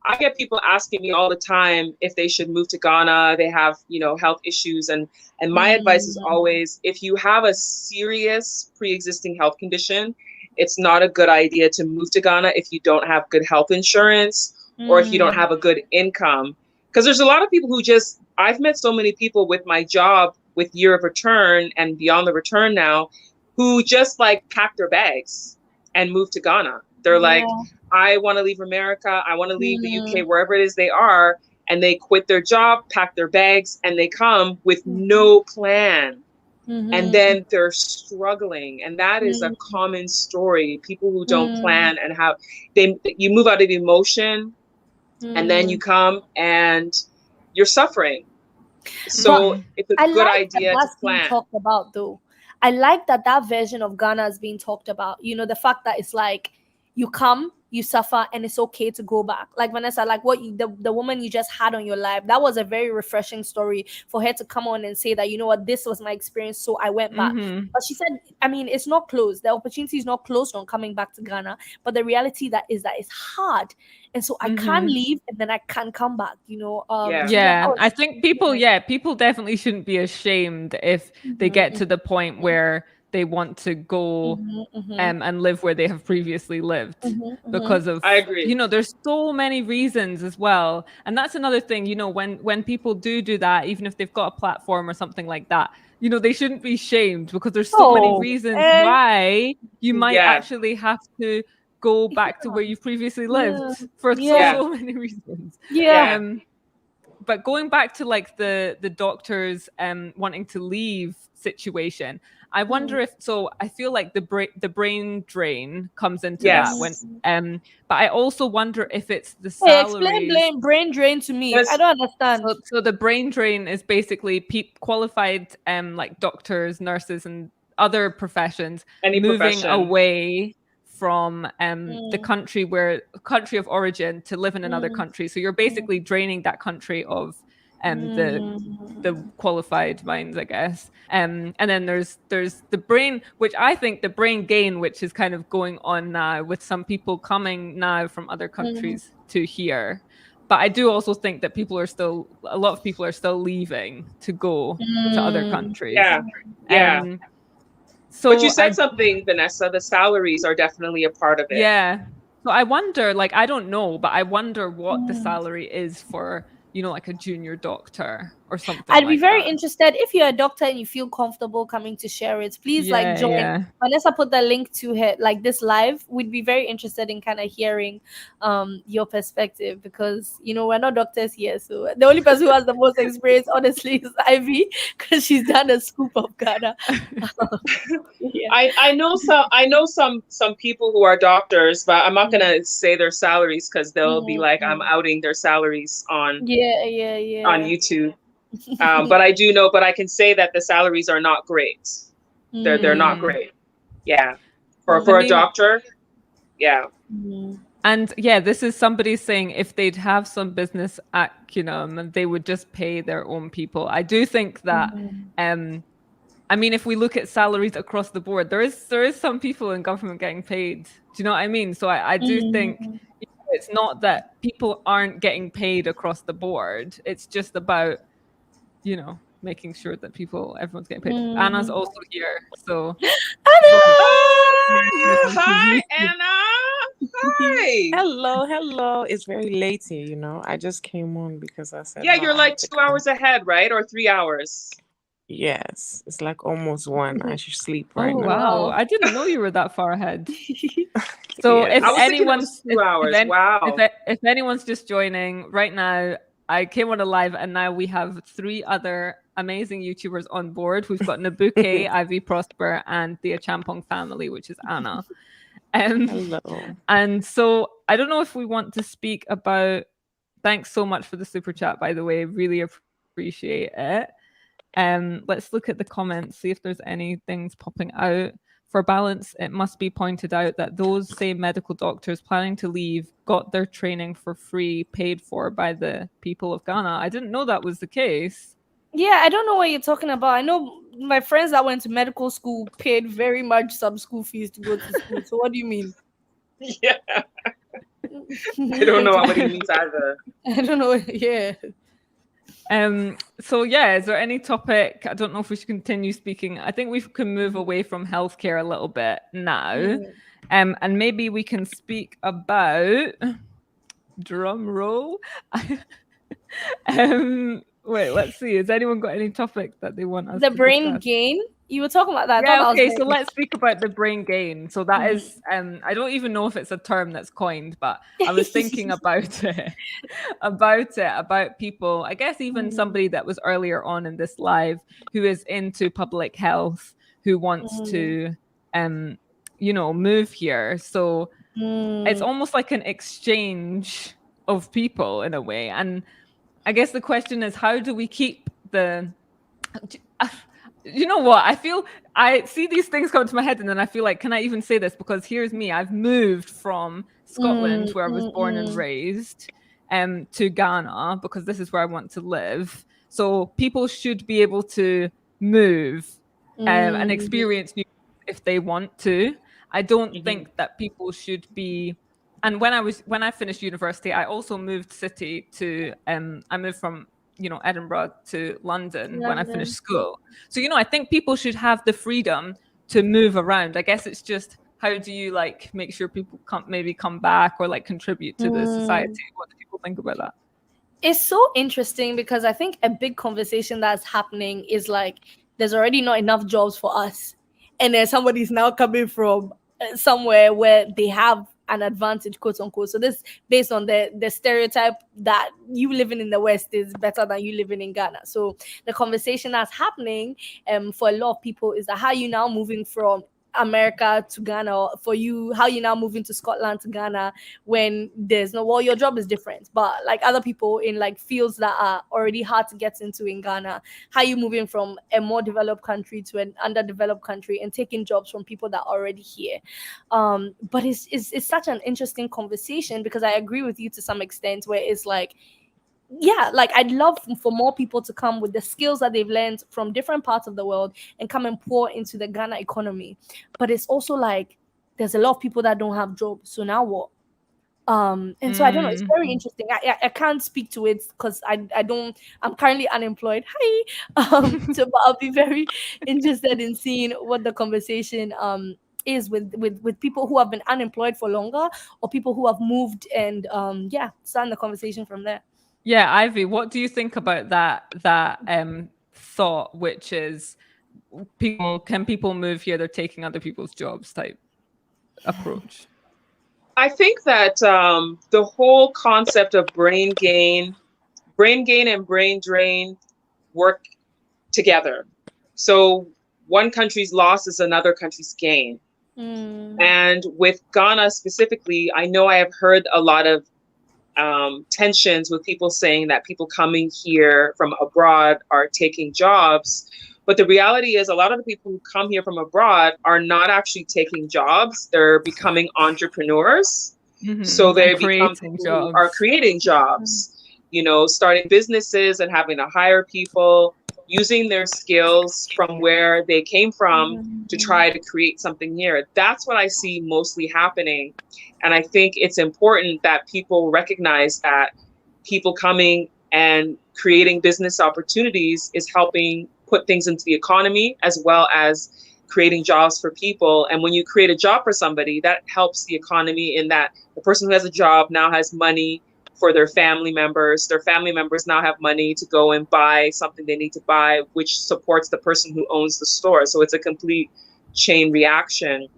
I get people asking me all the time if they should move to Ghana. They have, you know, health issues. And my advice is always, if you have a serious pre-existing health condition, it's not a good idea to move to Ghana if you don't have good health insurance or if you don't have a good income. Because there's a lot of people who just, I've met so many people with my job with Year of Return and Beyond the Return now, who just like pack their bags and move to Ghana. They're like, I want to leave America. I want to leave the UK, wherever it is they are. And they quit their job, pack their bags, and they come with no plan. And then they're struggling. And that is a common story. People who don't plan and how you move out of emotion and then you come and you're suffering. So it's a good idea to plan. Being talked about, though. I like that version of Ghana is being talked about. You know, the fact that it's like you come, you suffer, and it's okay to go back. Like Vanessa, like the woman you just had on your live, that was a very refreshing story for her to come on and say that, you know what, this was my experience, so I went back. But she said, I mean, it's not closed. The opportunity is not closed on coming back to Ghana. But the reality that is that it's hard. And so I can't leave and then I can't come back, you know. I think people definitely shouldn't be ashamed if they get to the point where they want to go and live where they have previously lived because of, I agree. You know, there's so many reasons as well. And that's another thing, you know, when people do that, even if they've got a platform or something like that, you know, they shouldn't be shamed, because there's so many reasons why you might actually have to go back to where you've previously lived for so many reasons. But going back to like the doctors wanting to leave situation, I wonder if, so I feel like the brain drain comes into that when but I also wonder if it's the salaries. Explain brain drain to me. I don't understand. So the brain drain is basically qualified like doctors, nurses, and other professions moving away from the country of origin to live in another country. So you're basically draining that country of the qualified minds, I guess. And then there's the brain, which I think the brain gain, which is kind of going on now with some people coming now from other countries to here. But I do also think that a lot of people are still leaving to go to other countries. Yeah. So but you said something, Vanessa. The salaries are definitely a part of it. Yeah. So I wonder, like, I don't know, but I wonder what the salary is for, like a junior doctor or something. I'd be like very that. interested if you're a doctor and you feel comfortable coming to share it. Please, join. Yeah. Vanessa put the link to her, this live. We'd be very interested in kind of hearing your perspective, because we're not doctors here. So the only person who has the most experience, honestly, is Ivy, because she's done a scoop of Ghana. I know some people who are doctors, but I'm not gonna say their salaries because they'll be like, I'm outing their salaries on on YouTube. But I do know, but I can say that the salaries are not great. They're not great. Yeah, for a doctor. Yeah. And this is somebody saying if they'd have some business acumen, they would just pay their own people. I do think that I mean, if we look at salaries across the board, there is some people in government getting paid. Do you know what I mean? So I do think it's not that people aren't getting paid across the board. It's just about, making sure that everyone's getting paid. Anna's also here. So hi, Anna. Hi. Hello. It's very late here, I just came on because I said, yeah, you're like 2 hours ahead, right? Or 3 hours? Yes, it's like almost 1. I should sleep right now. Wow. I didn't know you were that far ahead. So Yes. if anyone's 2 hours, wow. If anyone's just joining right now, I came on a live and now we have 3 other amazing YouTubers on board. We've got Nabuke, Ivy Prosper, and the Achampong family, which is Anna. Hello. And so I don't know if we want to speak about. Thanks so much for the super chat, by the way. Really appreciate it. Let's look at the comments, see if there's any things popping out. For balance, it must be pointed out that those same medical doctors planning to leave got their training for free, paid for by the people of Ghana. I didn't know that was the case. Yeah, I don't know what you're talking about. I know my friends that went to medical school paid very much some school fees to go to school. So what do you mean? Yeah. I don't know what he means either. I don't know. Yeah. So is there any topic? I don't know if we should continue speaking. I think we can move away from healthcare a little bit now. And maybe we can speak about drum roll. Wait, let's see. Has anyone got any topic that they want us the to brain discuss? gain? You were talking about that. Yeah, okay, so let's speak about the brain gain. So that is I don't even know if it's a term that's coined, but I was thinking about it. About people, I guess even somebody that was earlier on in this live who is into public health, who wants to move here. So it's almost like an exchange of people in a way. And I guess the question is, how do we keep the you know what? I see these things come to my head and then I feel like, can I even say this? Because here's me. I've moved from Scotland, where I was born and raised, to Ghana, because this is where I want to live. So people should be able to move and experience new if they want to. I don't think that people should be. And when I finished university, I also moved city to I moved from Edinburgh to London when I finished school. So I think people should have the freedom to move around. I guess it's just, how do you make sure people come back or contribute to the society? What do people think about that? It's so interesting because I think a big conversation that's happening is there's already not enough jobs for us, and then somebody's now coming from somewhere where they have an advantage, quote unquote. So this based on the stereotype that you living in the West is better than you living in Ghana. So the conversation that's happening for a lot of people is that how you now moving from America to Ghana, or for you, how you now moving to Scotland to Ghana when there's your job is different, but other people in fields that are already hard to get into in Ghana, how you moving from a more developed country to an underdeveloped country and taking jobs from people that are already here. But it's such an interesting conversation, because I agree with you to some extent, where it's I'd love for more people to come with the skills that they've learned from different parts of the world and come and pour into the Ghana economy. But it's also there's a lot of people that don't have jobs. So now what? And so I don't know, it's very interesting. I can't speak to it because I'm currently unemployed. Hi. But I'll be very interested in seeing what the conversation is with people who have been unemployed for longer, or people who have moved, and starting the conversation from there. Yeah, Ivy, what do you think about that thought, which is can people move here? They're taking other people's jobs type approach. I think that the whole concept of brain gain and brain drain work together. So one country's loss is another country's gain. And with Ghana specifically, I know I have heard a lot of tensions with people saying that people coming here from abroad are taking jobs. But the reality is a lot of the people who come here from abroad are not actually taking jobs. They're becoming entrepreneurs. So they become people who are creating jobs, starting businesses and having to hire people, using their skills from where they came from to try to create something here. That's what I see mostly happening. And I think it's important that people recognize that people coming and creating business opportunities is helping put things into the economy as well as creating jobs for people. And when you create a job for somebody, that helps the economy in that the person who has a job now has money for their family members. Their family members now have money to go and buy something they need to buy, which supports the person who owns the store. So it's a complete chain reaction.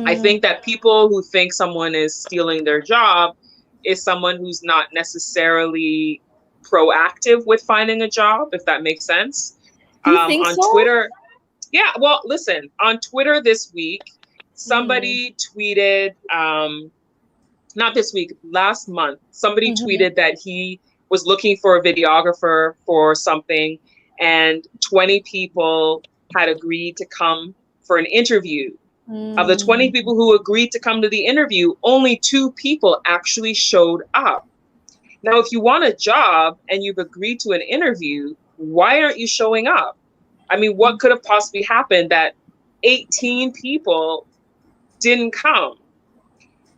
I think that people who think someone is stealing their job is someone who's not necessarily proactive with finding a job, if that makes sense. Do you think on so? Twitter, yeah, well, listen, on Twitter this week, somebody tweeted, not this week, last month, somebody tweeted that he was looking for a videographer for something, and 20 people had agreed to come for an interview. Of the 20 people who agreed to come to the interview, only 2 people actually showed up. Now, if you want a job and you've agreed to an interview, why aren't you showing up? I mean, what could have possibly happened that 18 people didn't come?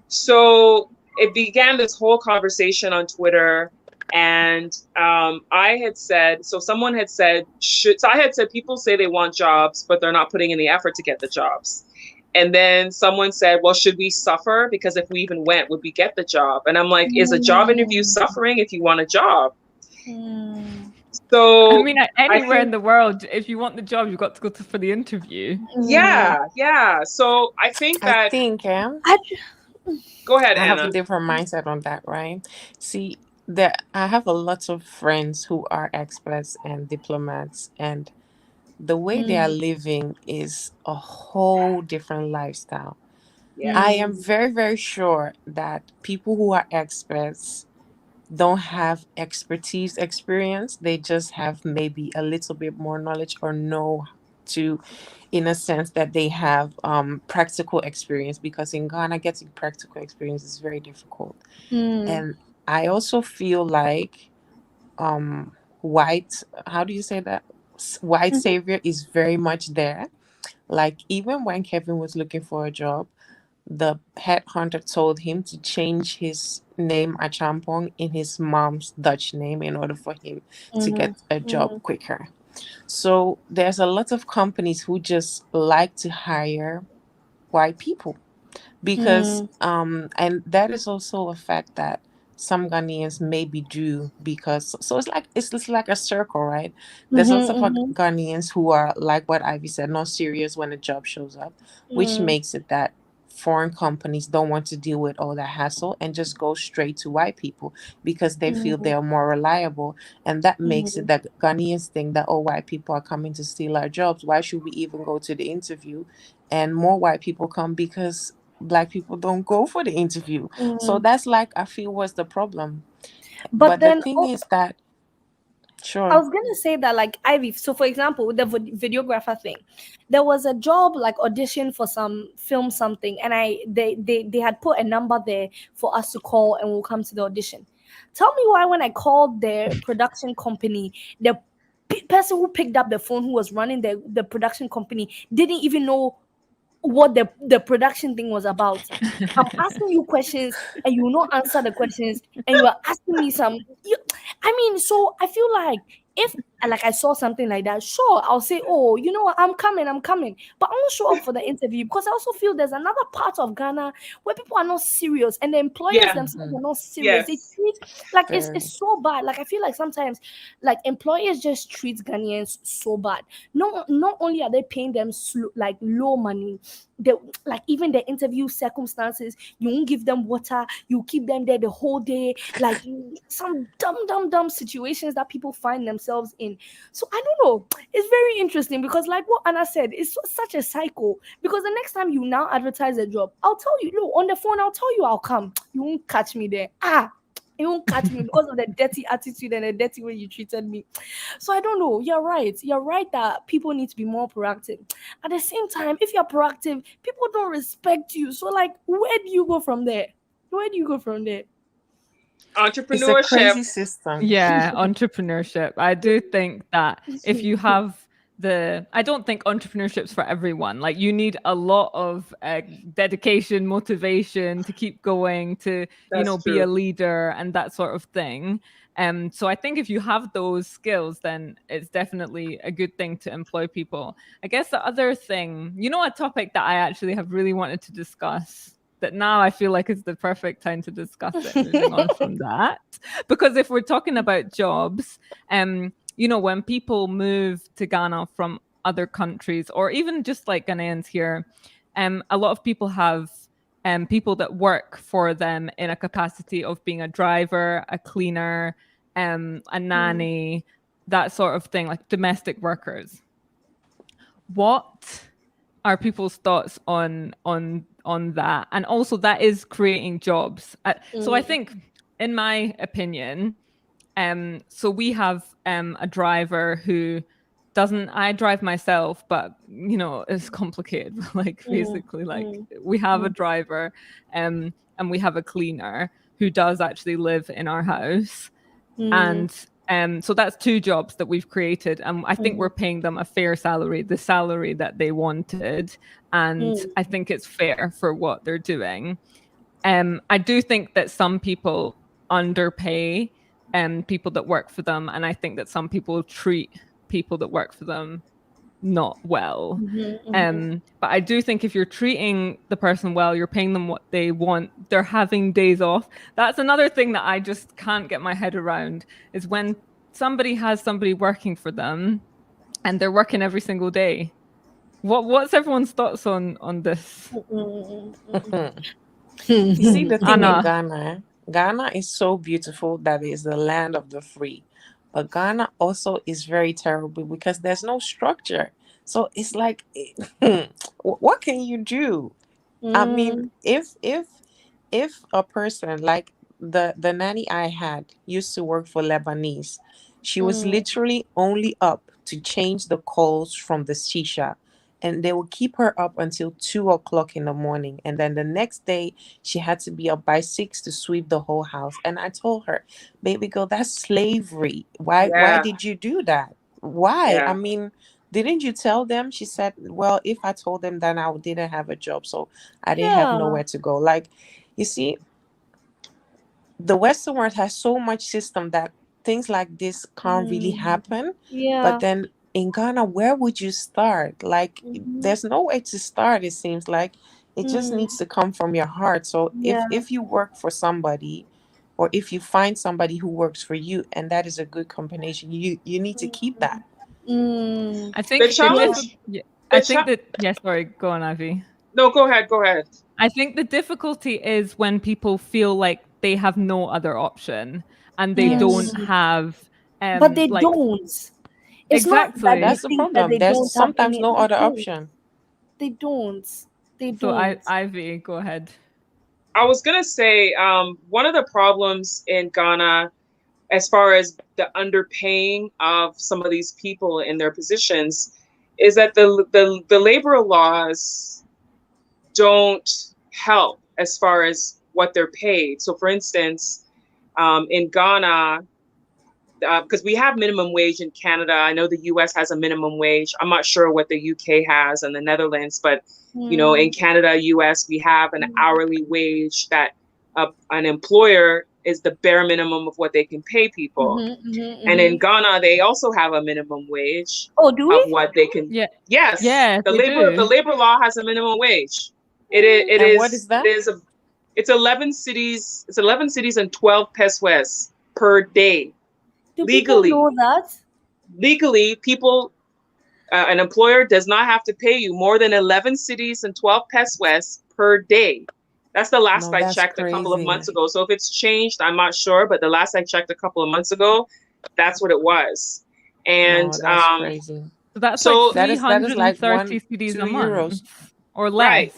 So it began this whole conversation on Twitter. And I had said, so someone had said, I had said, people say they want jobs, but they're not putting in the effort to get the jobs. And then someone said, well, should we suffer? Because if we even went, would we get the job? And I'm like, is a job interview suffering if you want a job? So I mean, anywhere in the world, if you want the job, you've got to go for the interview. Yeah. So I think that. Go ahead, I Anna. have a different mindset on that, right? See, I have a lot of friends who are expats and diplomats, and the way they are living is a whole different lifestyle. I am very, very sure that people who are experts don't have expertise experience. They just have maybe a little bit more knowledge or know to, in a sense that they have practical experience, because in Ghana getting practical experience is very difficult. And I also feel like white, how do you say that? White savior is very much there. Like even when Kevin was looking for a job, the headhunter told him to change his name Achampong in his mom's Dutch name in order for him to get a job quicker. So there's a lot of companies who just like to hire white people because and that is also a fact that some Ghanaians maybe do, because so it's like a circle, right? There's lots of Ghanaians who are like what Ivy said, not serious when a job shows up, which makes it that foreign companies don't want to deal with all that hassle and just go straight to white people because they feel they're more reliable. And that makes it that Ghanaians think that, oh, white people are coming to steal our jobs. Why should we even go to the interview? And more white people come because Black people don't go for the interview. So that's like, I feel, was the problem. But the thing is that, I was gonna say that, like, Ivy, so for example, with the videographer thing, there was a job like audition for some film something, and they had put a number there for us to call and we'll come to the audition. Tell me why when I called the production company, the person who picked up the phone, who was running the production company, didn't even know what the production thing was about. I'm asking you questions and you will not answer the questions, and you are asking me some. I mean, so I feel like if like I saw something like that, sure, I'll say, oh, you know what, I'm coming. But I won't show up for the interview because I also feel there's another part of Ghana where people are not serious and the employers themselves are not serious. They Yes. treat like Very. it's so bad. Like I feel like sometimes like employers just treat Ghanaians so bad. Not only are they paying them like low money, they like even the interview circumstances, you won't give them water, you keep them there the whole day, like some dumb situations that people find themselves in. So I don't know, it's very interesting because like what Anna said, it's such a cycle. Because the next time you now advertise a job, I'll tell you, no, on the phone, I'll tell you I'll come, you won't catch me there. You won't catch me because of the dirty attitude and the dirty way you treated me. So I don't know. You're right. You're right that people need to be more proactive. At the same time, if you're proactive, people don't respect you. So like, where do you go from there? Where do you go from there? It's a Entrepreneurship. crazy system. Yeah, entrepreneurship. I do think that if you have I don't think entrepreneurship's for everyone. Like you need a lot of dedication, motivation to keep going, to That's be a true. leader and that sort of thing. So I think if you have those skills, then it's definitely a good thing to employ people. I guess the other thing, a topic that I actually have really wanted to discuss, that now I feel like is the perfect time to discuss it, moving on from that. Because if we're talking about jobs, when people move to Ghana from other countries, or even just like Ghanaians here, a lot of people have people that work for them in a capacity of being a driver, a cleaner, a nanny, that sort of thing, like domestic workers. What are people's thoughts on that? And also that is creating jobs. So I think, in my opinion, so we have a driver who I drive myself, but it's complicated. Like basically, like we have a driver and we have a cleaner who does actually live in our house. And so that's two jobs that we've created, and I think we're paying them a fair salary, the salary that they wanted, and I think it's fair for what they're doing. I do think that some people underpay people that work for them, and I think that some people treat people that work for them not well. But I do think if you're treating the person well, you're paying them what they want, they're having days off. That's another thing that I just can't get my head around, is when somebody has somebody working for them and they're working every single day. What's everyone's thoughts on this? You see, the thing Anna. in Ghana is so beautiful that it is the land of the free. But Ghana also is very terrible because there's no structure. So it's like, what can you do? I mean, if a person like the nanny I had used to work for Lebanese, she was literally only up to change the calls from the shisha, and they would keep her up until 2 o'clock in the morning, and then the next day she had to be up by 6 to sweep the whole house. And I told her, baby girl, that's slavery. Why did you do that? Why? I mean, didn't you tell them? She said, well, if I told them, then I didn't have a job, so I didn't have nowhere to go. Like, you see, the Western world has so much system that things like this can't really happen. But then in Ghana, where would you start? Like, there's no way to start, it seems like. It just needs to come from your heart. So if you work for somebody, or if you find somebody who works for you, and that is a good combination, you need to keep that. I think The challenge. sorry, go on, Ivy. No, go ahead. I think the difficulty is when people feel like they have no other option and they don't have but they don't. It's exactly. not that That's the problem. There's sometimes no other option. They don't. So Ivy, go ahead. I was gonna say, one of the problems in Ghana, as far as the underpaying of some of these people in their positions, is that the labor laws don't help as far as what they're paid. So, for instance, in Ghana, because we have minimum wage in Canada. I know the US has a minimum wage. I'm not sure what the UK has and the Netherlands, but you know, in Canada, US, we have an hourly wage that an employer is the bare minimum of what they can pay people. And in Ghana, they also have a minimum wage of what they can. Yeah. Yes. Yeah, The labor law has a minimum wage. It's 11 cities. It's 11 cities and 12 pesos per day. Do Legally. people know that? Legally, an employer does not have to pay you more than 11 cities and 12 pesos per day. That's the last I checked a couple of months ago. So if it's changed, I'm not sure. But the last I checked a couple of months ago, that's what it was. And that's crazy. That's so like 330 cedis a month or less. Right.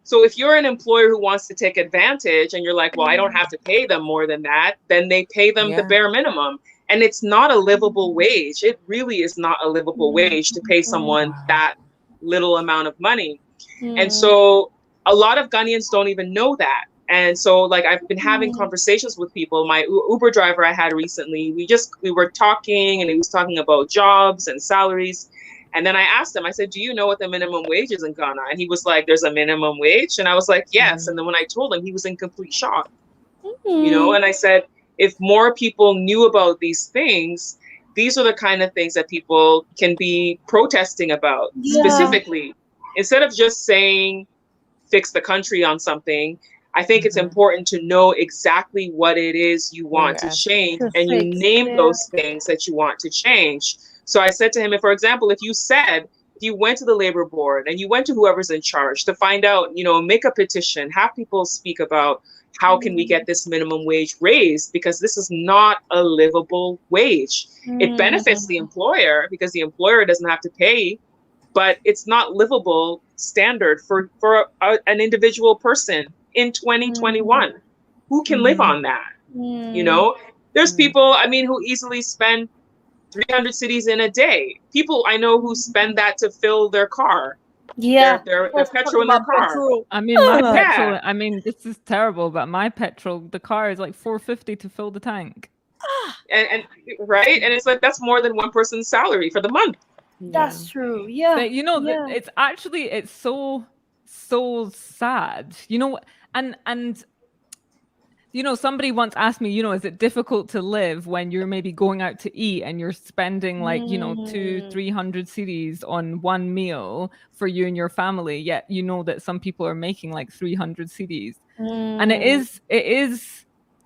So if you're an employer who wants to take advantage and you're like, well, I don't have to pay them more than that, then they pay them the bare minimum. And it's not a livable wage. It really is not a livable wage to pay someone that little amount of money. And so a lot of Ghanaians don't even know that. And so like I've been having conversations with people. My Uber driver I had recently, we were talking and he was talking about jobs and salaries. And then I asked him, I said, do you know what the minimum wage is in Ghana? And he was like, there's a minimum wage. And I was like, yes. And then when I told him, he was in complete shock. You know, and I said, if more people knew about these things, these are the kind of things that people can be protesting about specifically. Instead of just saying, fix the country on something, I think it's important to know exactly what it is you want to change and you name those things that you want to change. So I said to him, for example, if you went to the labor board and you went to whoever's in charge to find out, you know, make a petition, have people speak about how can we get this minimum wage raised, because this is not a livable wage. It benefits the employer because the employer doesn't have to pay, but it's not livable standard for an individual person in 2021. Who can live on that? You know, there's people, I mean, who easily spend 300 cities in a day. People I know who spend that to fill their car. Their petrol in their car. Petrol. I mean, my petrol, I mean, this is terrible, but my petrol, the car is like $4.50 to fill the tank. And right? And it's like, that's more than one person's salary for the month. That's true. Yeah. But, you know, it's actually, it's so sad, you know, and you know, somebody once asked me, you know, is it difficult to live when you're maybe going out to eat and you're spending like, you know, 200-300 cedis on one meal for you and your family, yet you know that some people are making like 300 cedis. And it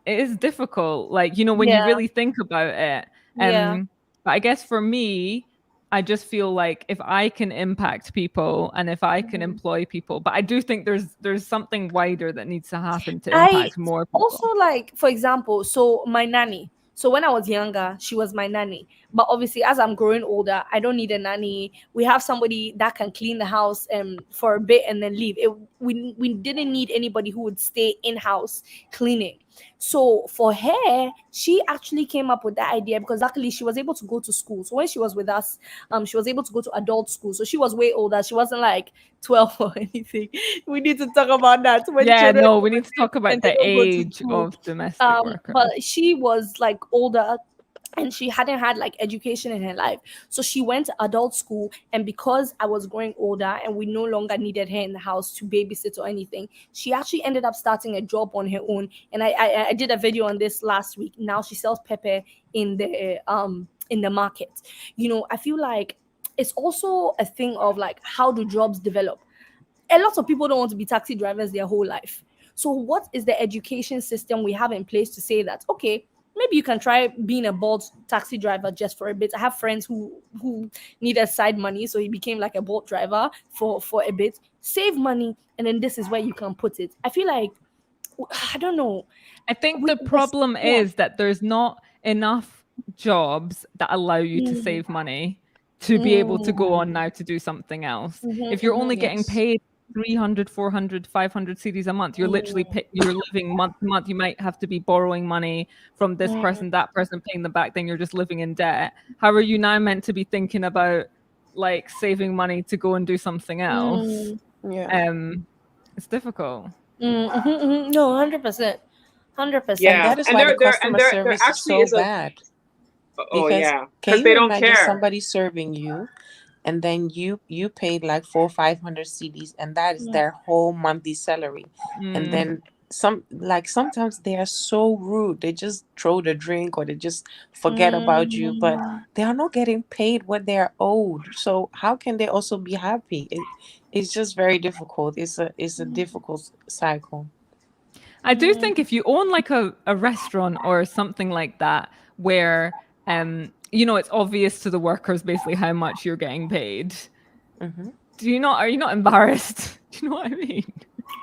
is difficult, like, you know, when you really think about it. But I guess for me, I just feel like if I can impact people and if I can employ people, but I do think there's something wider that needs to happen to impact more people. Also, like, for example, so my nanny. So when I was younger, she was my nanny. But obviously, as I'm growing older, I don't need a nanny. We have somebody that can clean the house for a bit and then leave. We didn't need anybody who would stay in-house cleaning. So for her, she actually came up with that idea because luckily she was able to go to school. So when she was with us, she was able to go to adult school. So she was way older. She wasn't like 12 or anything. We need to talk about that. We need to talk about the age of domestic workers. But she was like older and she hadn't had like education in her life. So she went to adult school, and because I was growing older and we no longer needed her in the house to babysit or anything, she actually ended up starting a job on her own. And I did a video on this last week. Now she sells pepper in the market. You know, I feel like it's also a thing of like, how do jobs develop? A lot of people don't want to be taxi drivers their whole life. So what is the education system we have in place to say that, okay, maybe you can try being a Bolt taxi driver just for a bit. I have friends who needed side money, so he became like a Bolt driver for a bit. Save money, and then this is where you can put it. I feel like, I don't know. I think the problem is that there's not enough jobs that allow you to save money to be able to go on now to do something else. If you're only getting paid 300, 400, 500 cedis a month, you're literally you're living month to month. You might have to be borrowing money from this person, that person, paying them back, then you're just living in debt. How are you now meant to be thinking about like saving money to go and do something else? It's difficult. No, 100%. 100%. And that is why the customer service is so bad. Oh yeah, can they you don't imagine care. somebody serving you, and then you paid like 400 or 500 CDs, and that is their whole monthly salary. And then sometimes they are so rude. They just throw the drink, or they just forget about you, but they are not getting paid what they are owed. So how can they also be happy? It's just very difficult. It's a difficult cycle. I do think if you own like a restaurant or something like that, where it's obvious to the workers basically how much you're getting paid. Mm-hmm. Are you not embarrassed? Do you know what I mean?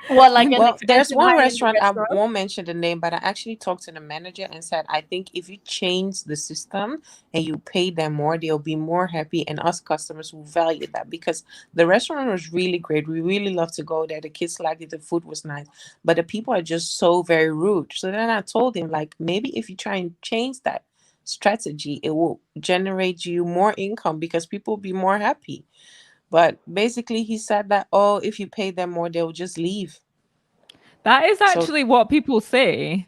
Well, there's one restaurant, I won't mention the name, but I actually talked to the manager and said, I think if you change the system and you pay them more, they'll be more happy, and us customers will value that, because the restaurant was really great. We really loved to go there. The kids liked it. The food was nice, but the people are just so very rude. So then I told him, like, maybe if you try and change that strategy, it will generate you more income because people will be more happy. But basically, he said that, if you pay them more, they'll just leave. That is actually what people say.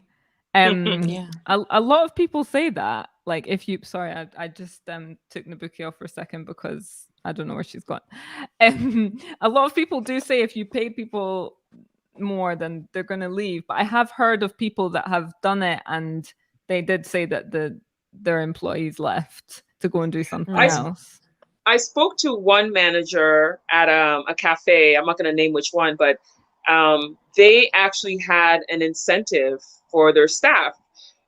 Yeah. A lot of people say that. Like, if you, sorry, I just took Nabuki off for a second because I don't know where she's gone. A lot of people do say if you pay people more, then they're going to leave. But I have heard of people that have done it, and they did say that their employees left to go and do something else. I spoke to one manager at a cafe. I'm not going to name which one, but they actually had an incentive for their staff.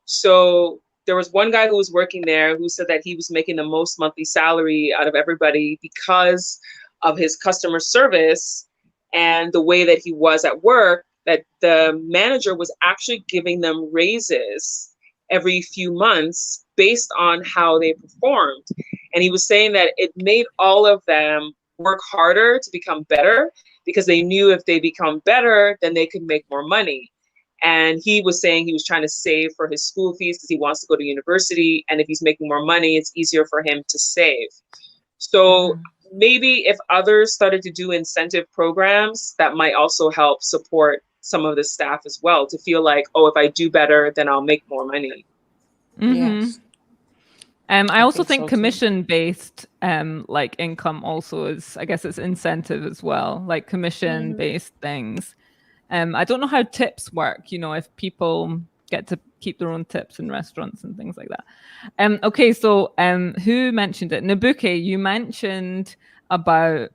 So there was one guy who was working there who said that he was making the most monthly salary out of everybody because of his customer service and the way that he was at work, that the manager was actually giving them raises every few months based on how they performed. And he was saying that it made all of them work harder to become better, because they knew if they become better, then they could make more money. And he was saying he was trying to save for his school fees because he wants to go to university. And if he's making more money, it's easier for him to save. So maybe if others started to do incentive programs, that might also help support some of the staff as well, to feel like, if I do better, then I'll make more money. Yes. I also think commission-based like income also is, I guess it's incentive as well, like commission-based things. I don't know how tips work, if people get to keep their own tips in restaurants and things like that. Okay, so who mentioned it? Nabuke, you mentioned about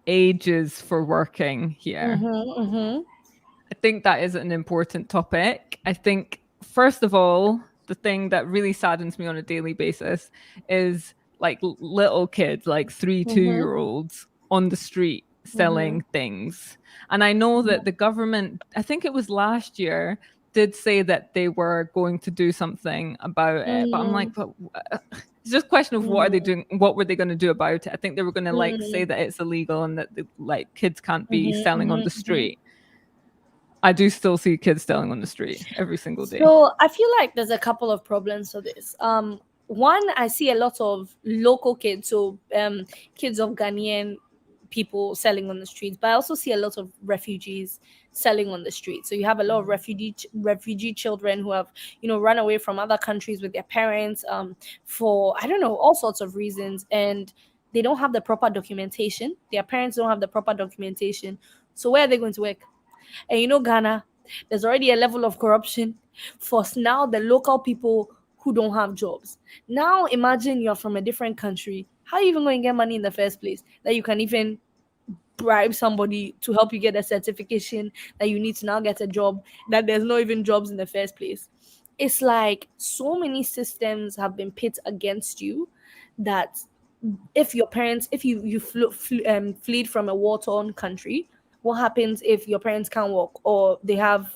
ages for working here. I think that is an important topic. I think, first of all, the thing that really saddens me on a daily basis is like little kids, like 2-year-olds on the street selling things. And I know that the government, I think it was last year, did say that they were going to do something about it. But I'm like, it's just a question of what are they doing? What were they going to do about it? I think they were going to say that it's illegal and that like kids can't be selling on the street. I do still see kids selling on the street every single day. So I feel like there's a couple of problems for this. One, I see a lot of local kids, so kids of Ghanaian people selling on the streets, but I also see a lot of refugees selling on the street. So you have a lot of refugee children who have, run away from other countries with their parents for, I don't know, all sorts of reasons, and they don't have the proper documentation. Their parents don't have the proper documentation. So where are they going to work? And Ghana, there's already a level of corruption for now the local people who don't have jobs. Now imagine you're from a different country. How are you even going to get money in the first place that you can even bribe somebody to help you get a certification that you need to now get a job, that there's no even jobs in the first place? It's like so many systems have been pit against you that if your parents, if you fled from a war-torn country, what happens if your parents can't walk or they have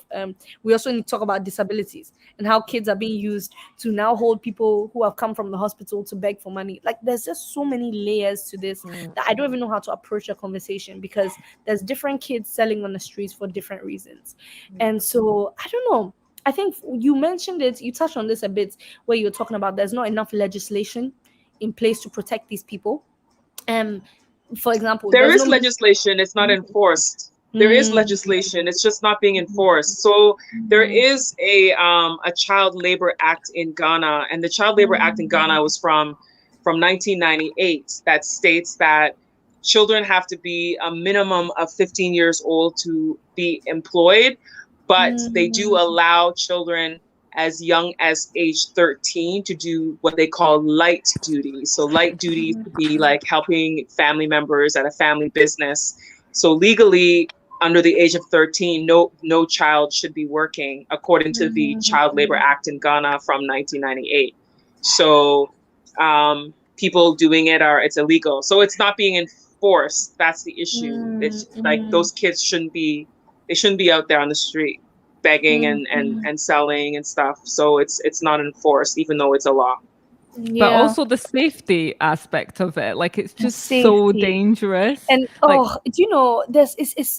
we also need to talk about disabilities and how kids are being used to now hold people who have come from the hospital to beg for money. Like, there's just so many layers to this that I don't even know how to approach a conversation, because there's different kids selling on the streets for different reasons. And so I don't know, I think you mentioned it, you touched on this a bit, where you were talking about there's not enough legislation in place to protect these people. For example, there is legislation, it's not enforced. There is legislation. It's just not being enforced. So there is a Child Labor Act in Ghana, and the Child Labor Act in Ghana was from 1998 that states that children have to be a minimum of 15 years old to be employed, but they do allow children as young as age 13 to do what they call light duty. So light duties could be like helping family members at a family business. So legally, under the age of 13, no child should be working according to the Child Labor Act in Ghana from 1998. So people doing it's illegal. So it's not being enforced. That's the issue. It's like those kids shouldn't be out there on the street begging and selling and stuff. So it's not enforced, even though it's a law. Yeah. But also the safety aspect of it, like it's just so dangerous. And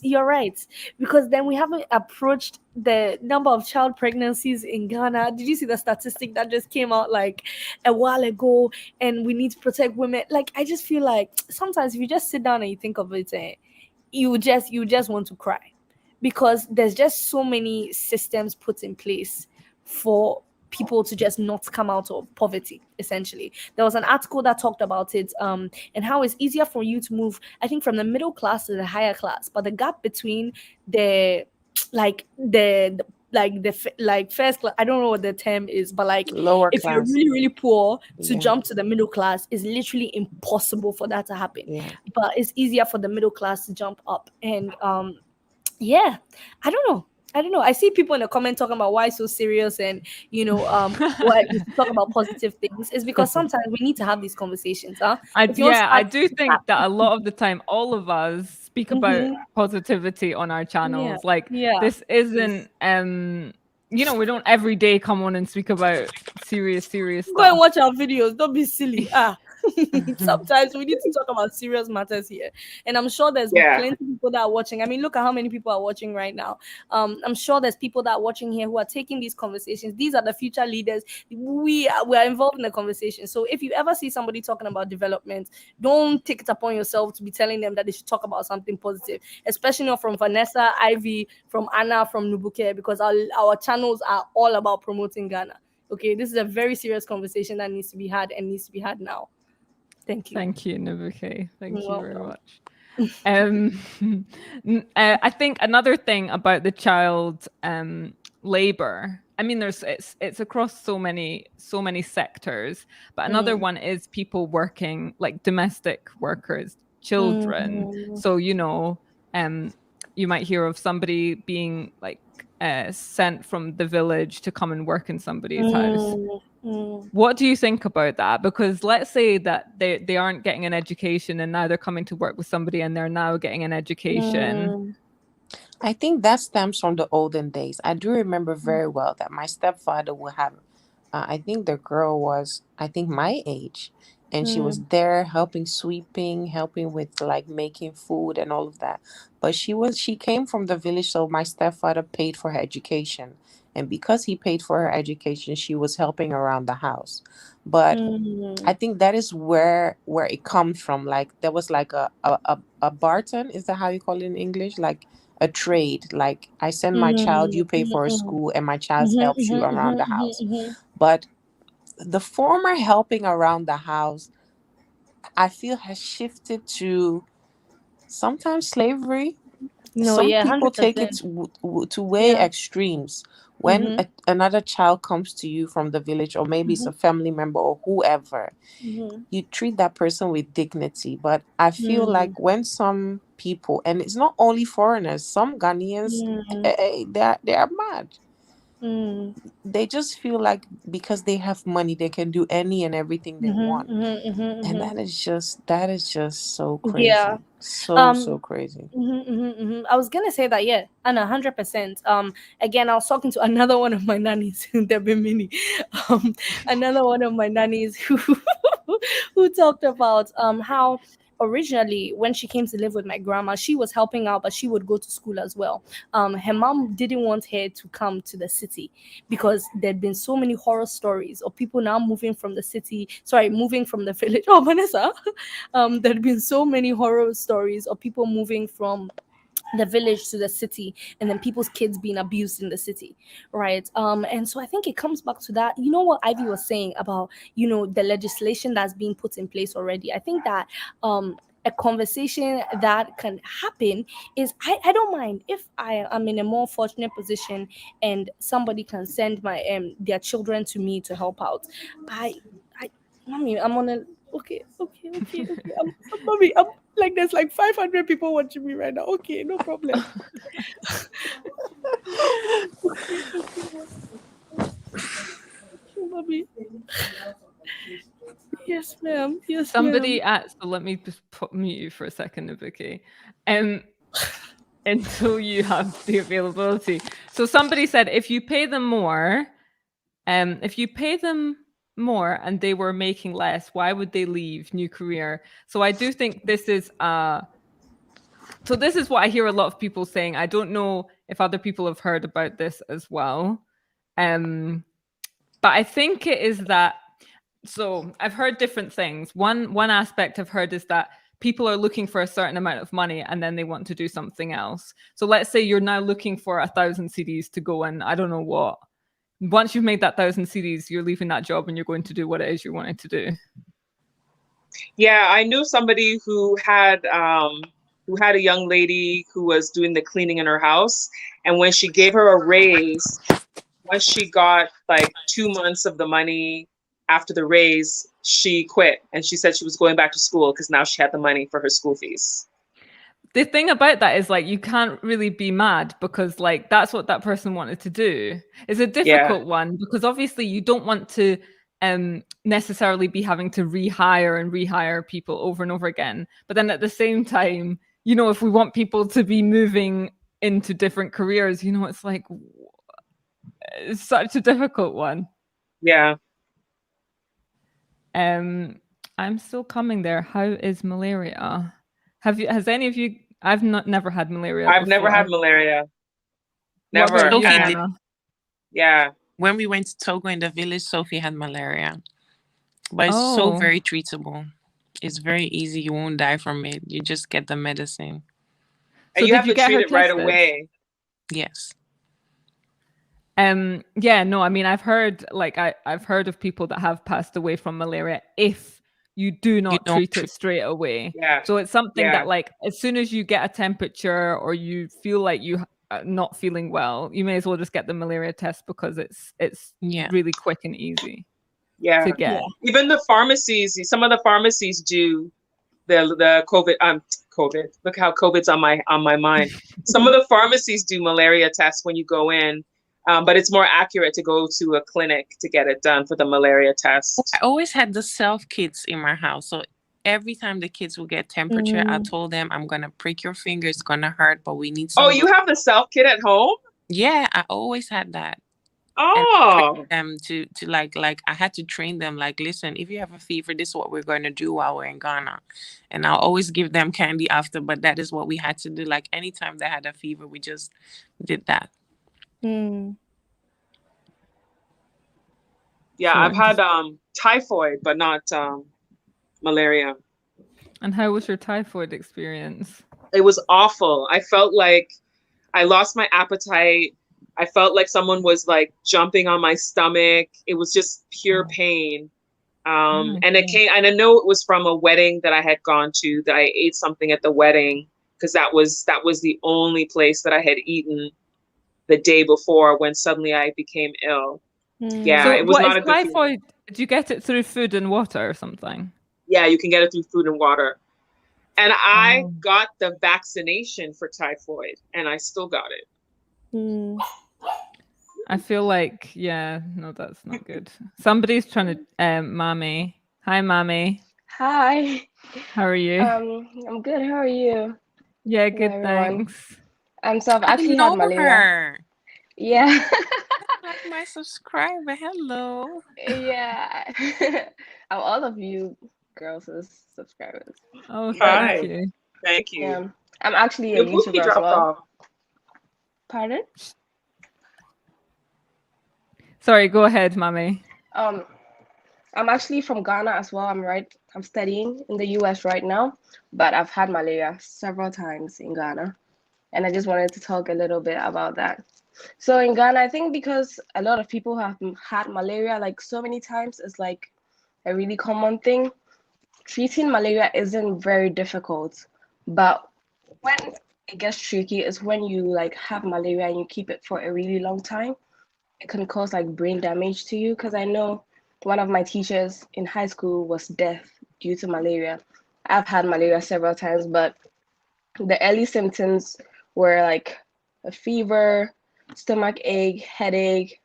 you're right, because then we haven't approached the number of child pregnancies in Ghana. Did you see the statistic that just came out like a while ago? And we need to protect women. Like, I just feel like sometimes if you just sit down and you think of it, you just want to cry, because there's just so many systems put in place for people to just not come out of poverty. Essentially, there was an article that talked about it, and how it's easier for you to move, I think, from the middle class to the higher class, but the gap between the first class, I don't know what the term is, but like lower if class, you're really, really poor, to jump to the middle class is literally impossible for that to happen. But it's easier for the middle class to jump up. And I don't know. I see people in the comment talking about why so serious, and why we talk about positive things. It's because sometimes we need to have these conversations. I do think that a lot of the time, all of us speak about positivity on our channels. This isn't we don't every day come on and speak about serious stuff. Go and watch our videos. Don't be silly. Sometimes we need to talk about serious matters here, and I'm sure there's plenty of people that are watching. I mean, look at how many people are watching right now. I'm sure there's people that are watching here who are taking these conversations. These are the future leaders. We are involved in the conversation. So if you ever see somebody talking about development, don't take it upon yourself to be telling them that they should talk about something positive, especially not from Vanessa, Ivy, from Anna, from Nubuke, because our channels are all about promoting Ghana. Okay, this is a very serious conversation that needs to be had, and needs to be had now. Thank you. Thank you, Nubuke. Thank you very much. I think another thing about the child labor, I mean, it's across so many sectors, but another one is people working, like domestic workers, children. So you might hear of somebody being like sent from the village to come and work in somebody's house. What do you think about that? Because let's say that they aren't getting an education, and now they're coming to work with somebody and they're now getting an education. I think that stems from the olden days. I do remember very well that my stepfather would have, I think the girl was, I think, my age. And she was there helping sweeping, helping with like making food and all of that. But she came from the village, so my stepfather paid for her education. And because he paid for her education, she was helping around the house. But I think that is where it comes from. Like there was like a barton, is that how you call it in English? Like a trade. Like I send my child, you pay for her school, and my child helps you around the house. But the former helping around the house, I feel, has shifted to sometimes slavery. Some people 100%. take it to way extremes. When another child comes to you from the village, or maybe it's a family member or whoever, you treat that person with dignity. But I feel like when some people, and it's not only foreigners, some Ghanaians, they are mad. They just feel like because they have money, they can do any and everything they want. And that is just so crazy. So crazy. I was gonna say that, and 100%. Again, I was talking to another one of my nannies, Debra Mini, another one of my nannies who talked about how originally when she came to live with my grandma, she was helping out, but she would go to school as well. Her mom didn't want her to come to the city because there'd been so many horror stories of people now moving from the village. Oh, Vanessa. There'd been so many horror stories of people moving from the village to the city, and then people's kids being abused in the city, right? And so I think it comes back to that, you know, what Ivy was saying about, you know, the legislation that's being put in place already. I think that a conversation that can happen is, I don't mind if I am in a more fortunate position and somebody can send my their children to me to help out. Mommy, I'm on a okay. Mommy, I'm like, there's like 500 people watching me right now. Okay, no problem. Mommy. Yes, ma'am. Yes, Somebody ma'am. asked, so let me just mute you for a second, Ibuki. Until you have the availability. So somebody said, if you pay them more and they were making less, why would they leave new career? So I do think this is so this is what I hear a lot of people saying. I don't know if other people have heard about this as well. But I think it is that, so I've heard different things. One aspect I've heard is that people are looking for a certain amount of money and then they want to do something else. So let's say you're now looking for 1,000 CDs to go and I don't know what. Once you've made that 1,000 CDs, you're leaving that job and you're going to do what it is you're wanting to do. Yeah, I knew somebody who had a young lady who was doing the cleaning in her house, and when she gave her a raise, once she got like 2 months of the money after the raise, she quit, and she said she was going back to school because now she had the money for her school fees. The thing about that is, like, you can't really be mad because, like, that's what that person wanted to do. It's a difficult one because obviously you don't want to necessarily be having to rehire people over and over again. But then at the same time, you know, if we want people to be moving into different careers, you know, it's like, it's such a difficult one. Yeah. I'm still coming there. How is malaria? Has any of you? I've never had malaria. I've never had malaria. Never. Sophie did. Yeah. When we went to Togo in the village, Sophie had malaria. But it's so very treatable. It's very easy. You won't die from it. You just get the medicine. And you have to treat it right away. Yes. Yeah, no, I mean, I've heard of people that have passed away from malaria if you do not treat it straight away. Yeah. So it's something that, like, as soon as you get a temperature or you feel like you are not feeling well, you may as well just get the malaria test because it's really quick and easy. Yeah. To get. Even the pharmacies, some of the pharmacies do the COVID. Look how COVID's on my mind. Some of the pharmacies do malaria tests when you go in. But it's more accurate to go to a clinic to get it done for the malaria test. I always had the self kits in my house. So every time the kids will get temperature, I told them, I'm going to prick your finger. It's going to hurt, but we need some. Oh, you have the self kit at home? Yeah, I always had that. Oh. And to like I had to train them, like, listen, if you have a fever, this is what we're going to do while we're in Ghana. And I'll always give them candy after, but that is what we had to do. Like, anytime they had a fever, we just did that. Yeah, I've had typhoid, but not malaria. And how was your typhoid experience? It was awful. I felt like I lost my appetite. I felt like someone was like jumping on my stomach. It was just pure pain. And I know it was from a wedding that I had gone to, that I ate something at the wedding, because that was the only place that I had eaten the day before when suddenly I became ill. Yeah, so it was not a good typhoid feeling. Did you get it through food and water or something? Yeah, you can get it through food and water. And I got the vaccination for typhoid and I still got it. I feel like, no, that's not good. Somebody's trying to Mommy. Hi, Mommy. Hi. How are you? I'm good. How are you? Yeah, good, thanks. So I've actually had malaria. Yeah. Like my subscriber. Hello. Yeah. All of you girls as subscribers. Oh, thank you. Thank you. Yeah. I'm actually a YouTuber as well. Pardon? Sorry, go ahead, Mommy. I'm actually from Ghana as well. I'm studying in the US right now, but I've had malaria several times in Ghana. and I just wanted to talk a little bit about that. So in Ghana, I think because a lot of people have had malaria like so many times, it's like a really common thing. Treating malaria isn't very difficult, but when it gets tricky is when you like have malaria and you keep it for a really long time. It can cause like brain damage to you, because I know one of my teachers in high school was deaf due to malaria. I've had malaria several times, but the early symptoms were like a fever, stomach ache, headache,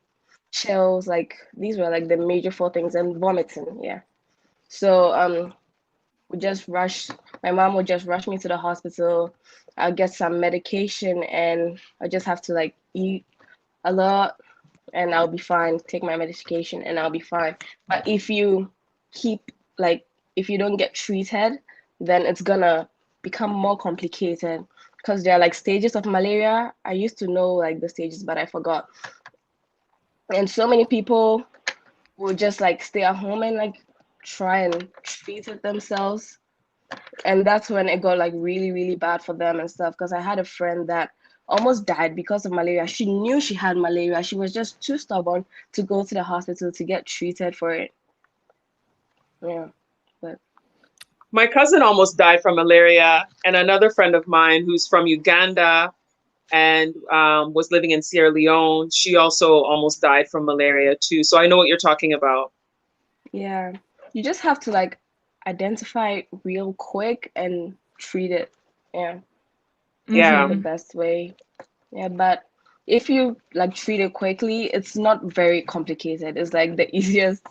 chills. Like these were like the major 4 things, and vomiting. Yeah. So we just rushed. My mom would just rush me to the hospital. I'll get some medication, and I just have to like eat a lot, and I'll be fine. Take my medication, and I'll be fine. But if you if you don't get treated, then it's gonna become more complicated, because there are like stages of malaria. I used to know like the stages, but I forgot. And so many people will just like stay at home and like try and treat it themselves. And that's when it got like really, really bad for them and stuff. Because I had a friend that almost died because of malaria. She knew she had malaria. She was just too stubborn to go to the hospital to get treated for it. Yeah. But my cousin almost died from malaria, and another friend of mine who's from Uganda and was living in Sierra Leone, she also almost died from malaria too. So I know what you're talking about. Yeah, you just have to like identify it real quick and treat it. Yeah. Yeah. The best way. Yeah, but if you like treat it quickly, it's not very complicated. It's like the easiest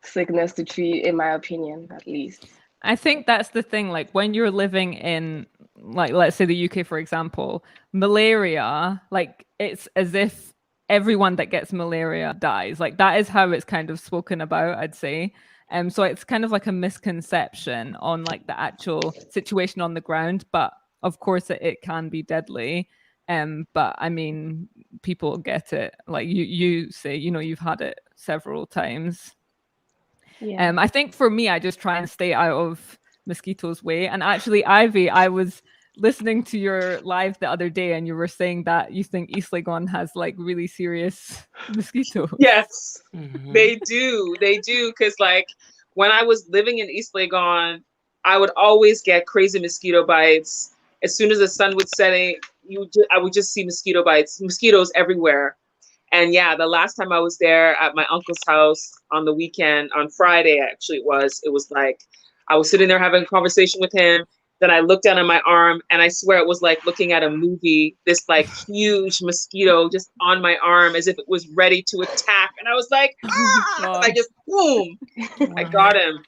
sickness to treat, in my opinion, at least. I think that's the thing. Like when you're living in, like, let's say the UK, for example, malaria, like it's as if everyone that gets malaria dies. Like that is how it's kind of spoken about, I'd say. So it's kind of like a misconception on like the actual situation on the ground. But of course it can be deadly. But I mean, people get it. Like you say, you know, you've had it several times. Yeah. I think for me, I just try and stay out of mosquitoes' way. And actually, Ivy, I was listening to your live the other day, and you were saying that you think East Legon has like really serious mosquitoes. Yes, they do. They do. Because like when I was living in East Legon, I would always get crazy mosquito bites. As soon as the sun would set, I would just see mosquito bites, mosquitoes everywhere. And yeah, the last time I was there at my uncle's house on the weekend, on Friday, actually it was like, I was sitting there having a conversation with him. Then I looked down at my arm, and I swear it was like looking at a movie, this like huge mosquito just on my arm as if it was ready to attack. And I was like, ah! I just, boom, I got him.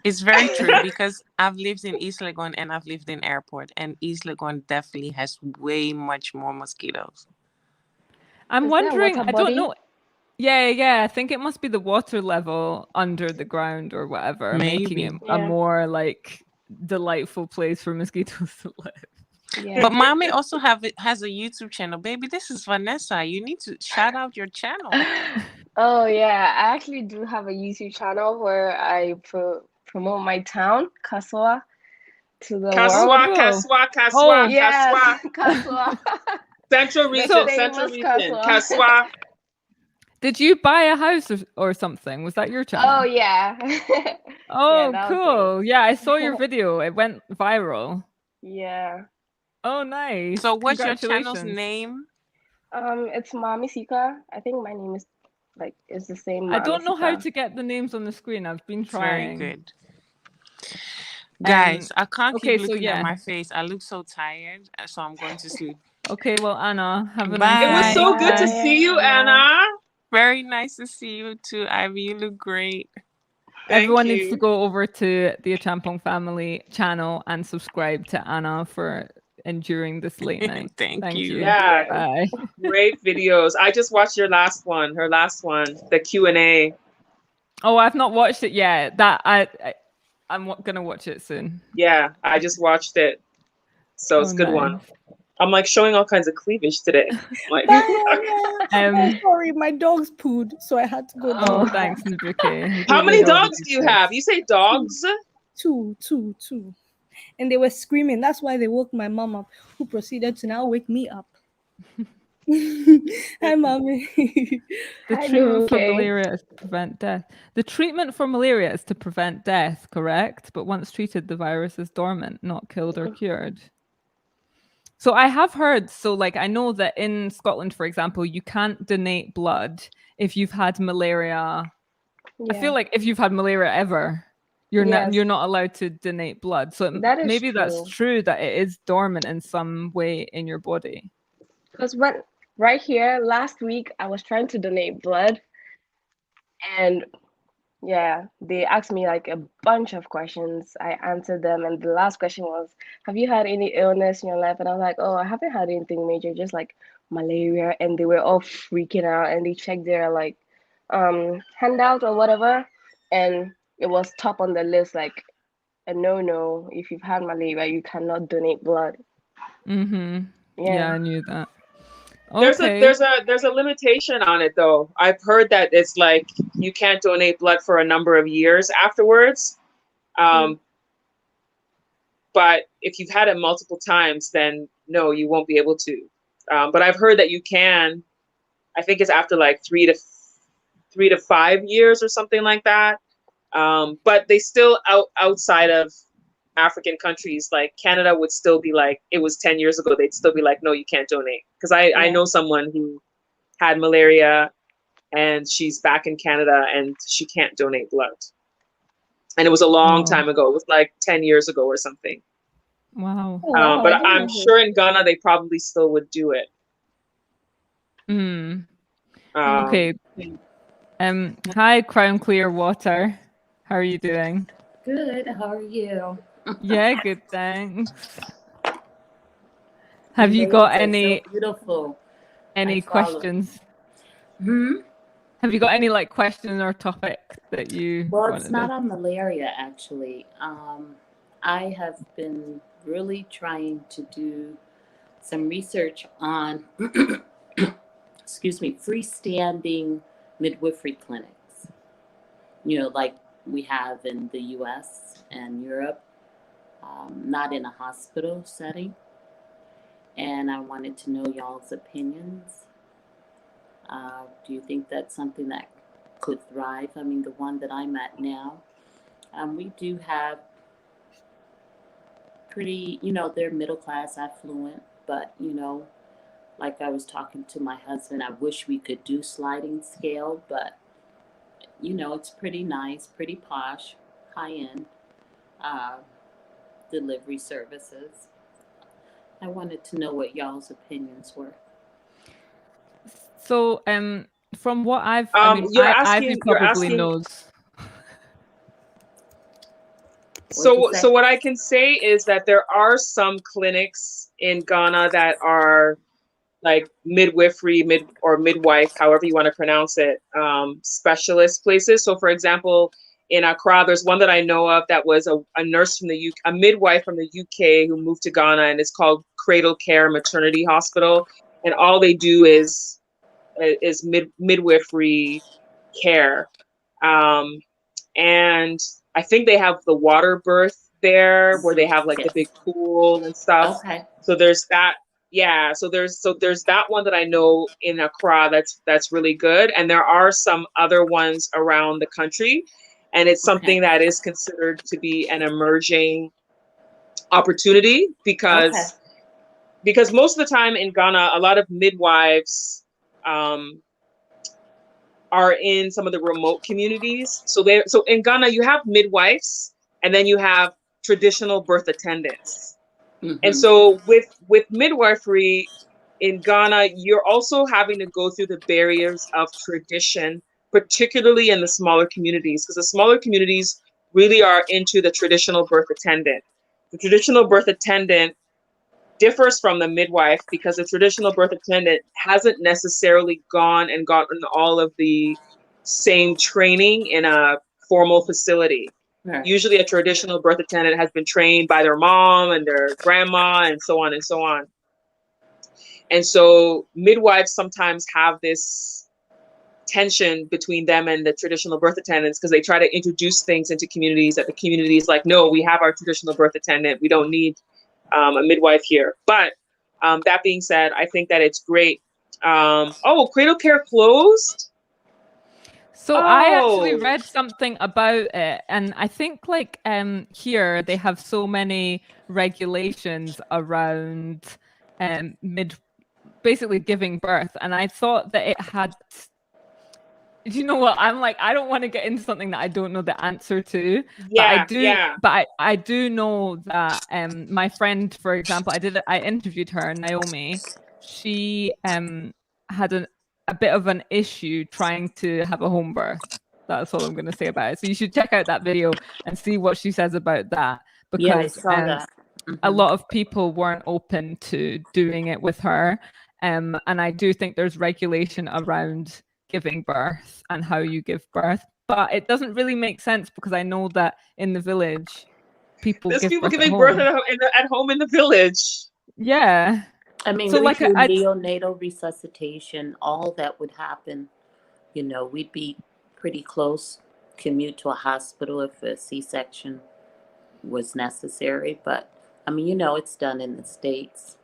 It's very true, because I've lived in East Legon and I've lived in Airport, and East Legon definitely has way much more mosquitoes. I'm wondering, I don't know. Yeah. I think it must be the water level under the ground or whatever, making it a more like delightful place for mosquitoes to live. Yeah. But Mommy also has a YouTube channel. Baby, this is Vanessa. You need to shout out your channel. Oh yeah, I actually do have a YouTube channel where I promote my town, Kaswa, to the world. Kaswa. Yes, Kaswa. Central region, Kaswa. Did you buy a house or something? Was that your channel? Oh yeah. Oh, cool. Yeah, I saw your video. It went viral. Yeah. Oh, nice. So what's your channel's name? It's Mami Sika. I think my name is the same. Mami I don't know how Sika. to get the names on the screen. I've been trying. Very good. Guys, I can't keep so looking at my face. I look so tired, so I'm going to sleep. Okay, well, Anna, have a Bye. nice It was so good to see you, Anna. Very nice to see you too, Ivy. You look great. Everyone needs to go over to the Achampong Family channel and subscribe to Anna for enduring this late night. Thank you. Yeah, bye. Great videos. I just watched her last one, the Q&A. Oh, I've not watched it yet. I'm gonna watch it soon. Yeah, I just watched it. So it's a good one. I'm like showing all kinds of cleavage today. Like, sorry, my dog's pooed, so I had to go. Oh, thanks, Ndubuke. How many dogs do you have? You say dogs? Two. and they were screaming. That's why they woke my mom up, who proceeded to now wake me up. Hi, mommy. The treatment for malaria is to prevent death. The treatment for malaria is to prevent death, correct? But once treated, the virus is dormant, not killed or cured. So I have heard, so like I know that in Scotland, for example, you can't donate blood if you've had malaria. I feel like if you've had malaria ever, you're not allowed to donate blood. So maybe that's true that it is dormant in some way in your body. Because right here last week I was trying to donate blood, and they asked me like a bunch of questions. I answered them, and the last question was, have you had any illness in your life? And I was like, oh, I haven't had anything major, just like malaria. And they were all freaking out, and they checked their like handout or whatever, and it was top on the list, like a no, if you've had malaria you cannot donate blood. Yeah, I knew that. Okay. There's a limitation on it though. I've heard that it's like you can't donate blood for a number of years afterwards. But if you've had it multiple times, then no, you won't be able to. But I've heard that you can. I think it's after like 3 to 5 years or something like that. But they still outside of African countries, like Canada would still be like, it was 10 years ago, they'd still be like, no, you can't donate. Because I know someone who had malaria and she's back in Canada and she can't donate blood. And it was a long time ago. It was like 10 years ago or something. Wow. But I'm sure in Ghana, they probably still would do it. Okay. Hi, Crown Clear Water. How are you doing? Good. How are you? Yeah, good, thanks. Have you got any beautiful questions? Have you got any like questions or topics that you it's not on malaria actually. I have been really trying to do some research on freestanding midwifery clinics, like we have in the US and Europe, not in a hospital setting. And I wanted to know y'all's opinions. Do you think that's something that could thrive? I mean, the one that I'm at now, we do have pretty, they're middle class, affluent, but, like I was talking to my husband, I wish we could do sliding scale, but, it's pretty nice, pretty posh, high-end delivery services. I wanted to know what y'all's opinions were. So, from what Ivy you're probably asking, knows. So what I can say is that there are some clinics in Ghana that are like midwifery, midwife, however you want to pronounce it, specialist places. So for example, in Accra, there's one that I know of that was a nurse from the UK, a midwife from the UK who moved to Ghana, and it's called Cradle Care Maternity Hospital. And all they do is midwifery care. And I think they have the water birth there where they have like the big pool and stuff. Okay. So there's that. Yeah. So there's that one that I know in Accra that's really good. And there are some other ones around the country. And it's something that is considered to be an emerging opportunity because most of the time in Ghana, a lot of midwives are in some of the remote communities. So in Ghana, you have midwives and then you have traditional birth attendants. And so with midwifery in Ghana, you're also having to go through the barriers of tradition, particularly in the smaller communities, because the smaller communities really are into the traditional birth attendant. The traditional birth attendant differs from the midwife because the traditional birth attendant hasn't necessarily gone and gotten all of the same training in a formal facility. Right. Usually a traditional birth attendant has been trained by their mom and their grandma and so on and so on. And so midwives sometimes have this tension between them and the traditional birth attendants, because they try to introduce things into communities that the community is like, no, we have our traditional birth attendant. We don't need a midwife here. But that being said, I think that it's great. Oh, cradle care closed? So I actually read something about it, and I think like here they have so many regulations around basically giving birth, and I thought that it had. Do you know what? I'm like, I don't want to get into something that I don't know the answer to. Yeah, but I do know that my friend, for example, I interviewed her, Naomi. She had a bit of an issue trying to have a home birth. That's all I'm going to say about it. So you should check out that video and see what she says about that, because Yeah, I saw that. a lot of people weren't open to doing it with her. And I do think there's regulation around giving birth and how you give birth, but it doesn't really make sense, because I know that in the village There's give people birth giving at birth home. at home in the village. Yeah. I mean, so we like do neonatal resuscitation, all that would happen. You know, we'd be pretty close, commute to a hospital if a C-section was necessary. But I mean, you know, it's done in the States.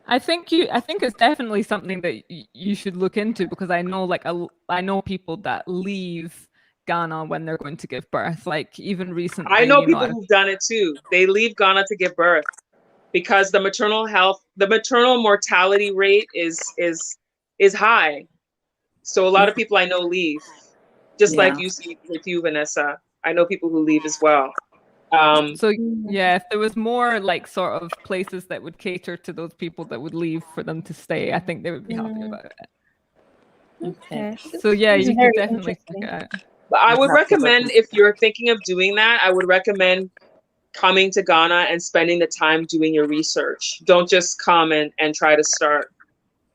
I think it's definitely something that you should look into, because I know I know people that leave Ghana when they're going to give birth. Like even recently, I know people who've done it too. They leave Ghana to give birth because the maternal mortality rate is high. So a lot of people I know leave, just like you see with you, Vanessa. I know people who leave as well. So yeah, if there was more like sort of places that would cater to those people that would leave for them to stay, I think they would be happy about it. Okay. So yeah, you could definitely check it out. But I would recommend, if you're thinking of doing that, I would recommend coming to Ghana and spending the time doing your research. Don't just come and try to start.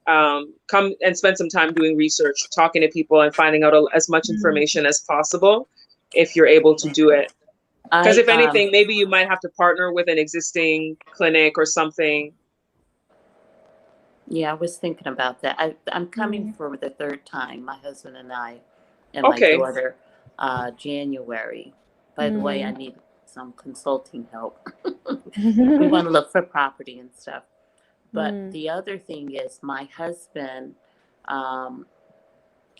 Come and spend some time doing research, talking to people and finding out as much information as possible if you're able to do it. Because if anything, maybe you might have to partner with an existing clinic or something. Yeah, I was thinking about that. I'm coming for the third time, my husband and I, and my daughter, January. By the way, I need some consulting help. We want to look for property and stuff. But the other thing is my husband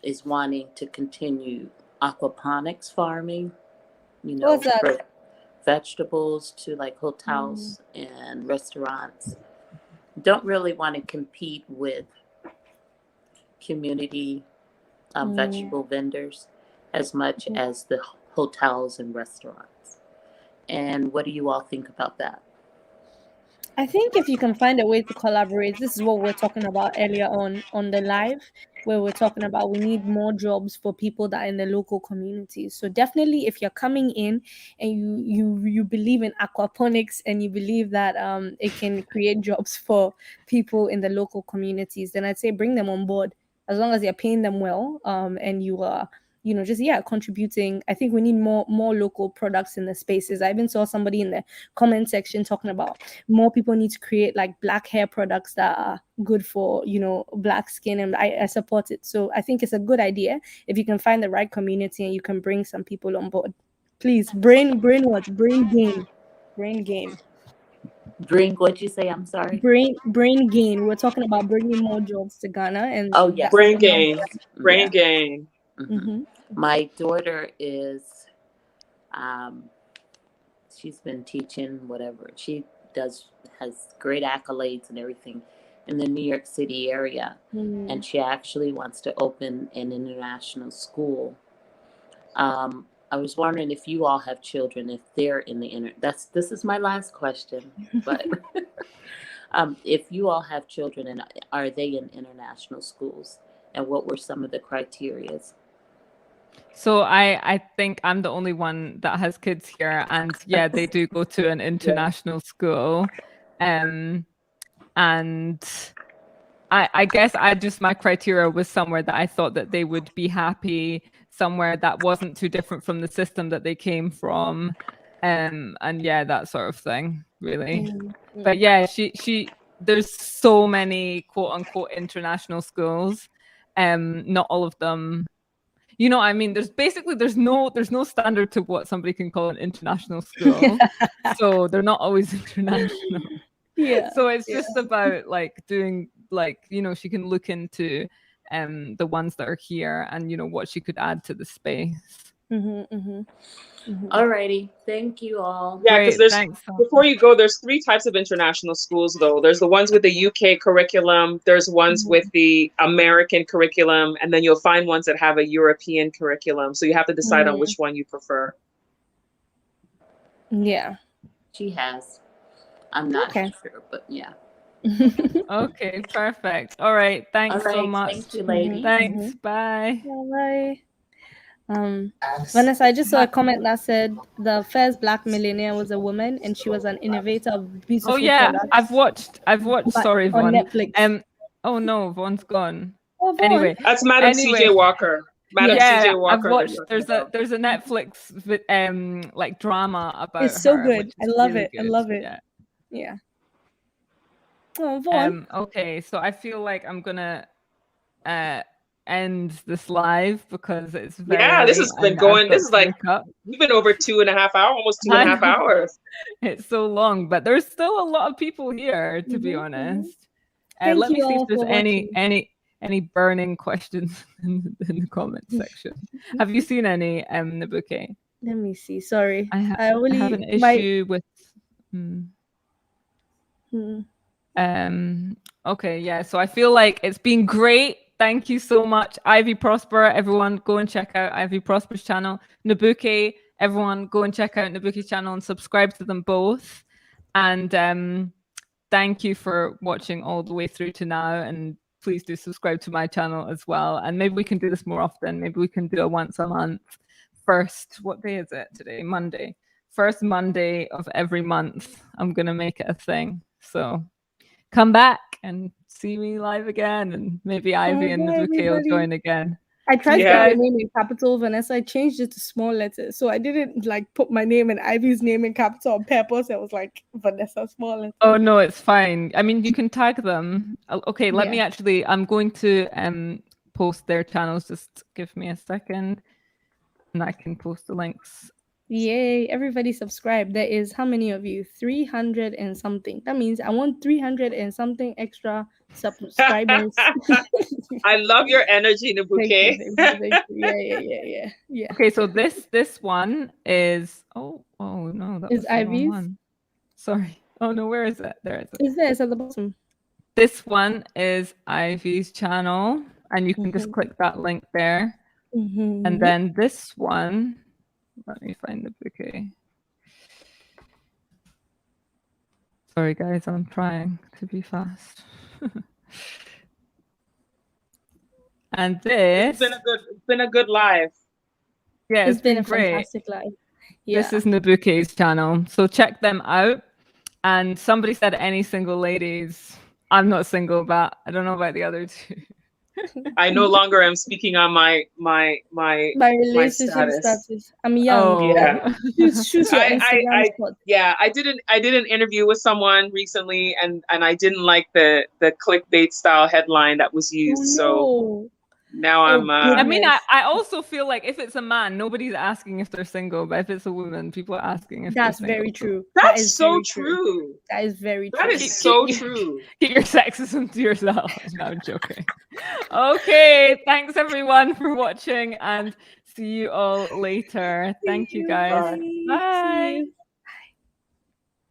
is wanting to continue aquaponics farming, you know, for vegetables to like hotels and restaurants. Don't really want to compete with community vegetable vendors as much as the hotels and restaurants. And what do you all think about that? I think if you can find a way to collaborate, this is what we're talking about earlier on the live, where we're talking about we need more jobs for people that are in the local communities. So definitely, if you're coming in and you believe in aquaponics and you believe that it can create jobs for people in the local communities, then I'd say bring them on board, as long as you're paying them well, and you are just contributing. I think we need more local products in the spaces. I even saw somebody in the comment section talking about more people need to create like black hair products that are good for black skin, and I support it. So I think it's a good idea if you can find the right community and you can bring some people on board. Please brain game. Bring what you say? I'm sorry. Brain gain. We're talking about bringing more jobs to Ghana, and brain gain. Brain gain. My daughter is, she's been teaching whatever. She has great accolades and everything in the New York City area. And she actually wants to open an international school. I was wondering if you all have children, if they're in the this is my last question, but if you all have children, and are they in international schools, and what were some of the criteria? So I think I'm the only one that has kids here, and yeah, they do go to an international school, and I guess my criteria was somewhere that I thought that they would be happy, somewhere that wasn't too different from the system that they came from, and yeah, that sort of thing, really. But yeah, there's so many quote unquote international schools, not all of them You know, I mean, there's no standard to what somebody can call an international school. So they're not always international. Yeah. So it's just about like doing like, you know, she can look into the ones that are here and, you know, what she could add to the space. Alrighty, thank you all. Yeah, because there's thanks. before you go, there's 3 types of international schools though. There's the ones with the UK curriculum, there's ones with the American curriculum, and then you'll find ones that have a European curriculum. So you have to decide on which one you prefer. Yeah. She has. I'm not Okay. sure, but yeah. Okay, perfect. All right. Thanks so much. Thank you, ladies. Thanks. Bye. Bye. Vanessa, I just saw a comment that said the first Black millionaire was a woman and she was an innovator of beautiful Oh yeah, products. I've watched. But Sorry, on Vaughn. Netflix. Oh no, Vaughn's gone. Oh, Vaughn. Anyway, That's Madam CJ Walker. Madam CJ Walker. I've watched. There's a Netflix like drama about. It's so her, good. which I is love really it. I good. love it. Yeah. Oh, Vaughn. Okay, so I feel like I'm gonna end this live because it's very This late has been and going. I've This got is to like wake up. we've been over 2.5 hours, almost 2.5 hours. It's so long, but there's still a lot of people here, to be honest. Thank Let me you see all if there's for any burning questions in the comment section. Have you seen any, Nabuke? Let me see. Sorry. I have an issue with. Okay, yeah. So I feel like it's been great. Thank you so much, Ivy Prosper. Everyone, go and check out Ivy Prosper's channel. Nabuke, everyone, go and check out Nabuke's channel and subscribe to them both. And thank you for watching all the way through to now. And please do subscribe to my channel as well. And maybe we can do this more often. Maybe we can do it once a month. What day is it today? Monday. First Monday of every month. I'm gonna make it a thing. So come back and see me live again, and maybe Ivy and Nabuke will join again. I tried to put my name in capital, Vanessa. I changed it to small letters. So I didn't like put my name and Ivy's name in capital on purpose. It was like Vanessa small letters. Oh no, it's fine. I mean, you can tag them. Okay, let me actually, I'm going to post their channels. Just give me a second and I can post the links. Yay, everybody subscribe. There is how many of you? 300 and something. That means I want 300 and something extra subscribers. I love your energy, Nabuke. Yeah. Okay, so this one is oh no, that was the wrong one. Sorry. Oh no, where is it? There it is. It's at the bottom. This one is Ivy's channel, and you can just click that link there. And then this one, let me find the bouquet. Sorry guys, I'm trying to be fast. And this it's been a good live. Yeah, it's been a great. Fantastic live. Yeah. This is Nabuke's channel, so check them out. And somebody said any single ladies. I'm not single, but I don't know about the other two. I no longer am speaking on my relationship status. I'm young. Oh. Yeah. Choose your Instagram spot. I did an interview with someone recently, and I didn't like the clickbait style headline that was used. So now I'm. I mean, I also feel like if it's a man, nobody's asking if they're single, but if it's a woman, people are asking if that's they're single. very true. That's so true. That is very true. That is so true. Keep your sexism to yourself. No, I'm joking. Okay, thanks everyone for watching, and see you all later. Thank you guys. Bye.